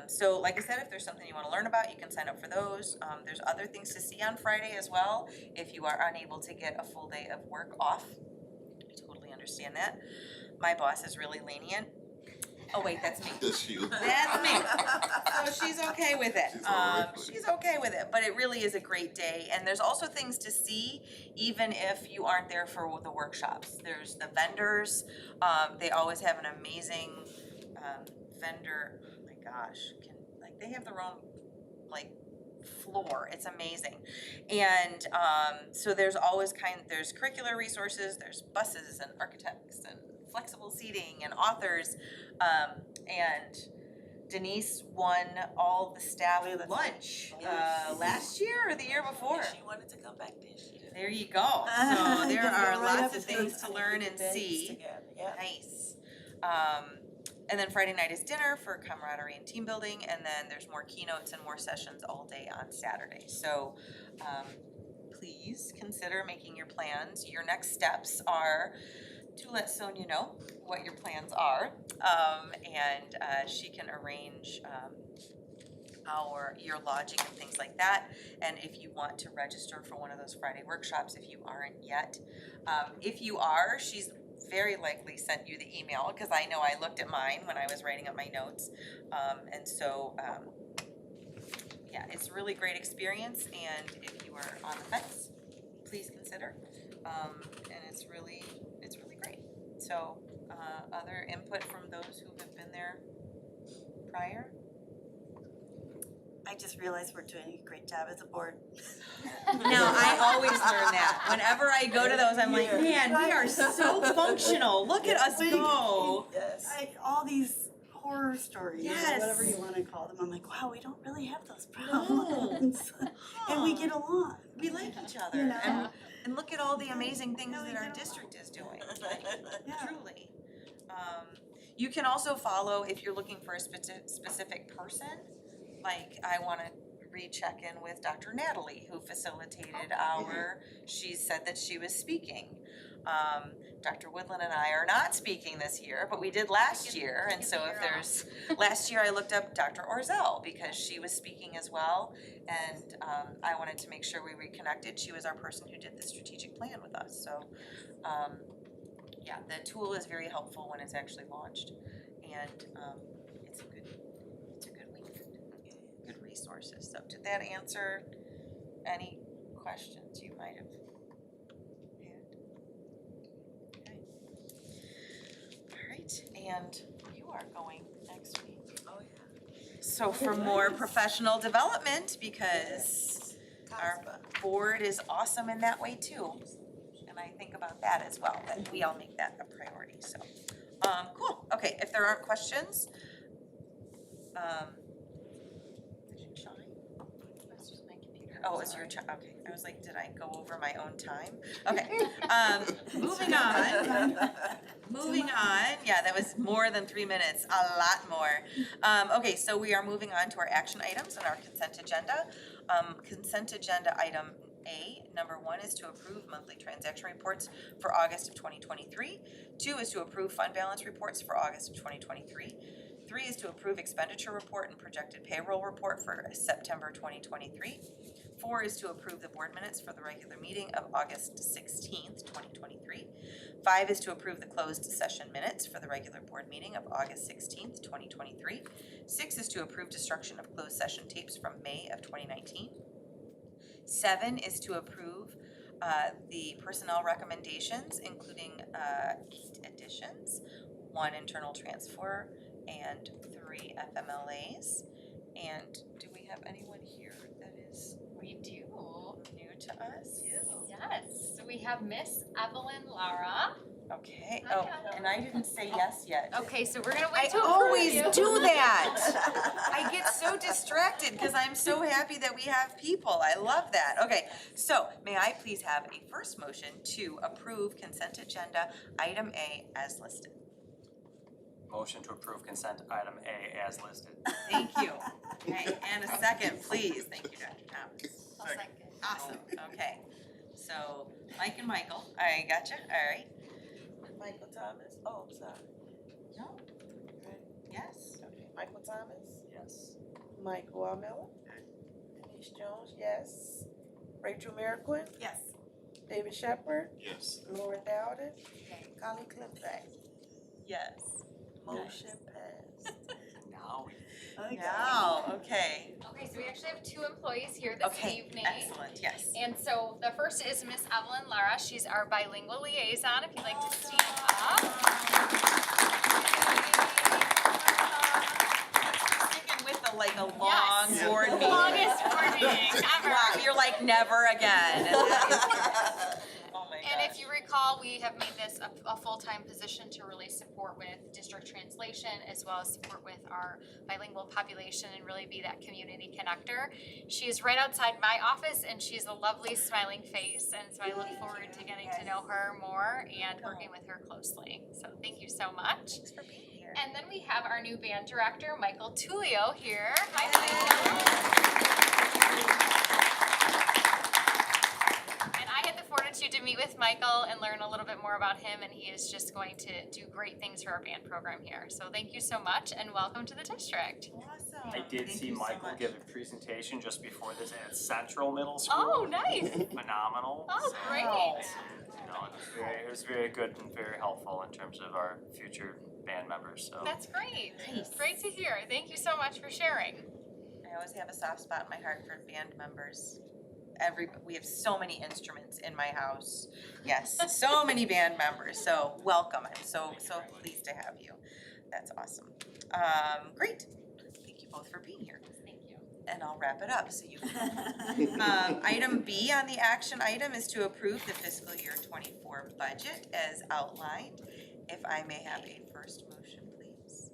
So like I said, if there's something you want to learn about, you can sign up for those. There's other things to see on Friday as well. If you are unable to get a full day of work off, I totally understand that. My boss is really lenient. Oh wait, that's me. That's you. That's me. So she's okay with it. She's all right with it. She's okay with it, but it really is a great day. And there's also things to see, even if you aren't there for the workshops. There's the vendors. They always have an amazing vendor. Oh my gosh, they have their own floor. It's amazing. And so there's always there's curricular resources, there's buses and architects and flexible seating and authors. And Denise won all the staff lunch last year or the year before. She wanted to come back this year. There you go. So there are lots of things to learn and see. Nice. And then Friday night is dinner for camaraderie and team building, and then there's more keynotes and more sessions all day on Saturday. So please consider making your plans. Your next steps are to let Sonia know what your plans are, and she can arrange your lodging and things like that. And if you want to register for one of those Friday workshops, if you aren't yet, if you are, she's very likely sent you the email, because I know I looked at mine when I was writing up my notes. And so, yeah, it's a really great experience, and if you are on the fence, please consider. And it's really great. So, other input from those who have been there prior? I just realized we're doing a great job as a board. Now, I always learn that. Whenever I go to those, I'm like, man, we are so functional. Look at us go. Yes. All these horror stories, Yes. or whatever you wanna call them, I'm like, wow, we don't really have those problems. And we get along. We like each other. You know? And look at all the amazing things that our district is doing. Truly. You can also follow, if you're looking for a specific person, like I wanna recheck in with Dr. Natalie, who facilitated she said that she was speaking. Dr. Woodland and I are not speaking this year, but we did last year, and so if there's, last year I looked up Dr. Orzel because she was speaking as well, and I wanted to make sure we reconnected. She was our person who did the strategic plan with us, so yeah, the tool is very helpful when it's actually launched, and it's a good week, good resources. So did that answer any questions you might have had? Okay. All right, and you are going next week. Oh, yeah. So for more professional development, because our board is awesome in that way too. And I think about that as well, that we all make that a priority, so. Cool, okay, if there aren't questions, did you chime? That's just my computer. Oh, it's your chime, okay, I was like, did I go over my own time? Okay, moving on, yeah, that was more than 3 minutes, a lot more. Okay, so we are moving on to our action items on our consent agenda. Consent agenda item A, number 1 is to approve monthly transaction reports for August of 2023. 2 is to approve fund balance reports for August of 2023. 3 is to approve expenditure report and projected payroll report for September 2023. 4 is to approve the board minutes for the regular meeting of August 16th, 2023. 5 is to approve the closed session minutes for the regular board meeting of August 16th, 2023. 6 is to approve destruction of closed session tapes from May of 2019. 7 is to approve the personnel recommendations, including 8 additions, 1 internal transfer, and 3 FMLAs. And do we have anyone here that is We do. new to us? Yes, so we have Miss Evelyn Lara. Okay, oh, and I didn't say yes yet. Okay, so we're gonna I wait to approve always you. do that. I get so distracted because I'm so happy that we have people. I love that. Okay, so may I please have a first motion to approve consent agenda item A as listed? Motion to approve consent item A as listed. Thank you. Okay, and a second, please. Thank you, Dr. Thomas. I'll second. Awesome, okay. So Mike and Michael, I gotcha, all right. Michael Thomas, oh, I'm sorry. No. Yes. Okay, Michael Thomas, Yes. Michael Almella, Denise Jones, yes. Rachel Merquin, Yes. David Shepherd, Yes. Lauren Dowden, Colleen Clempback. Yes. Motion passed. Wow, okay. Okay, so we actually have 2 employees here this Okay, evening. excellent, yes. And so the first is Miss Evelyn Lara. She's our bilingual liaison, if you'd like to stand up. Sticking with the like a long Yes. board meeting. Longest board meeting ever. Wow, you're like never again. Oh my And if you recall, we have made this a full-time position to really support with district translation as well as support with our bilingual population and really be that community connector. She is right outside my office and she's a lovely smiling face, and so I look forward to getting to know her more and working with her closely. So thank you so much. Thanks for being here. And then we have our new band director, Michael Tullio here. Hi, Michael. And I had the fortitude to meet with Michael and learn a little bit more about him, and he is just going to do great things for our band program here. So thank you so much and welcome to the district. Awesome. I did Thank see you so Michael much. give a presentation just before this at Central Middle School. Oh, nice. Phenomenal. Oh, So, great. you know, it was very good and very helpful in terms of our future band members, so. That's great. Nice. Great to hear. Thank you so much for sharing. I always have a soft spot in my heart for band members. We have so many instruments in my house. Yes, so many band members. So welcome. I'm so pleased to have you. That's awesome. Great. Thank you both for being here. Thank you. And I'll wrap it up so you can. Item B on the action item is to approve the fiscal year 24 budget as outlined. If I may have a first motion, please.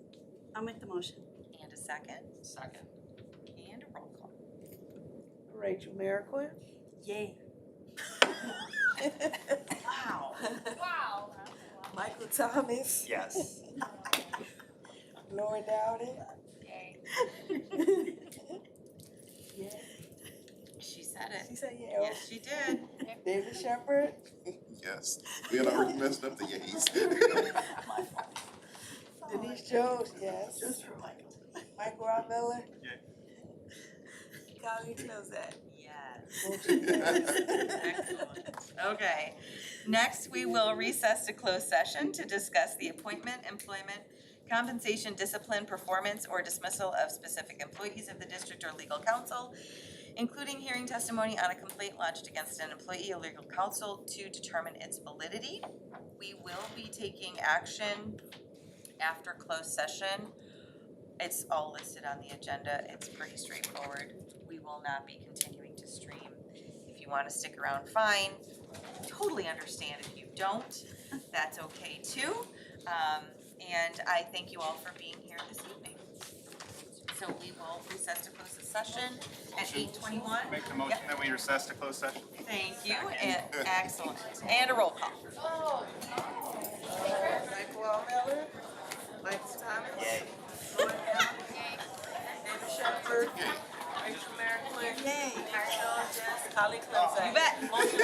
I'll make the motion. And a second. Second. And a roll call. Rachel Merrickwin. Yay. Wow. Wow. Michael Thomas. Yes. Laura Dowdy. Yay. Yeah. She said it. She said yeah. Yes, she did. David Shepherd. Yes, we had already messed up the yays. Denise Jones, yes. Just for Michael. Michael Rob Miller. Yeah. Colleen Closette. Yes. Excellent. Okay. Next, we will recess to closed session to discuss the appointment, employment, compensation, discipline, performance, or dismissal of specific employees of the district or legal counsel, including hearing testimony on a complaint lodged against an employee or legal counsel to determine its validity. We will be taking action after closed session. It's all listed on the agenda. It's pretty straightforward. We will not be continuing to stream. If you want to stick around, fine. Totally understand if you don't. That's okay too. And I thank you all for being here this evening. So we will recess to close the session at 8:21. Make the motion that we recess to close session. Thank you, and excellent. And a roll call. Michael Rob Miller. Michael Thomas. Yay. Laura Dowdy. David Shepherd. Rachel Merrickwin. Yay. Denise Jones, yes. Colleen Closette. You bet. Motion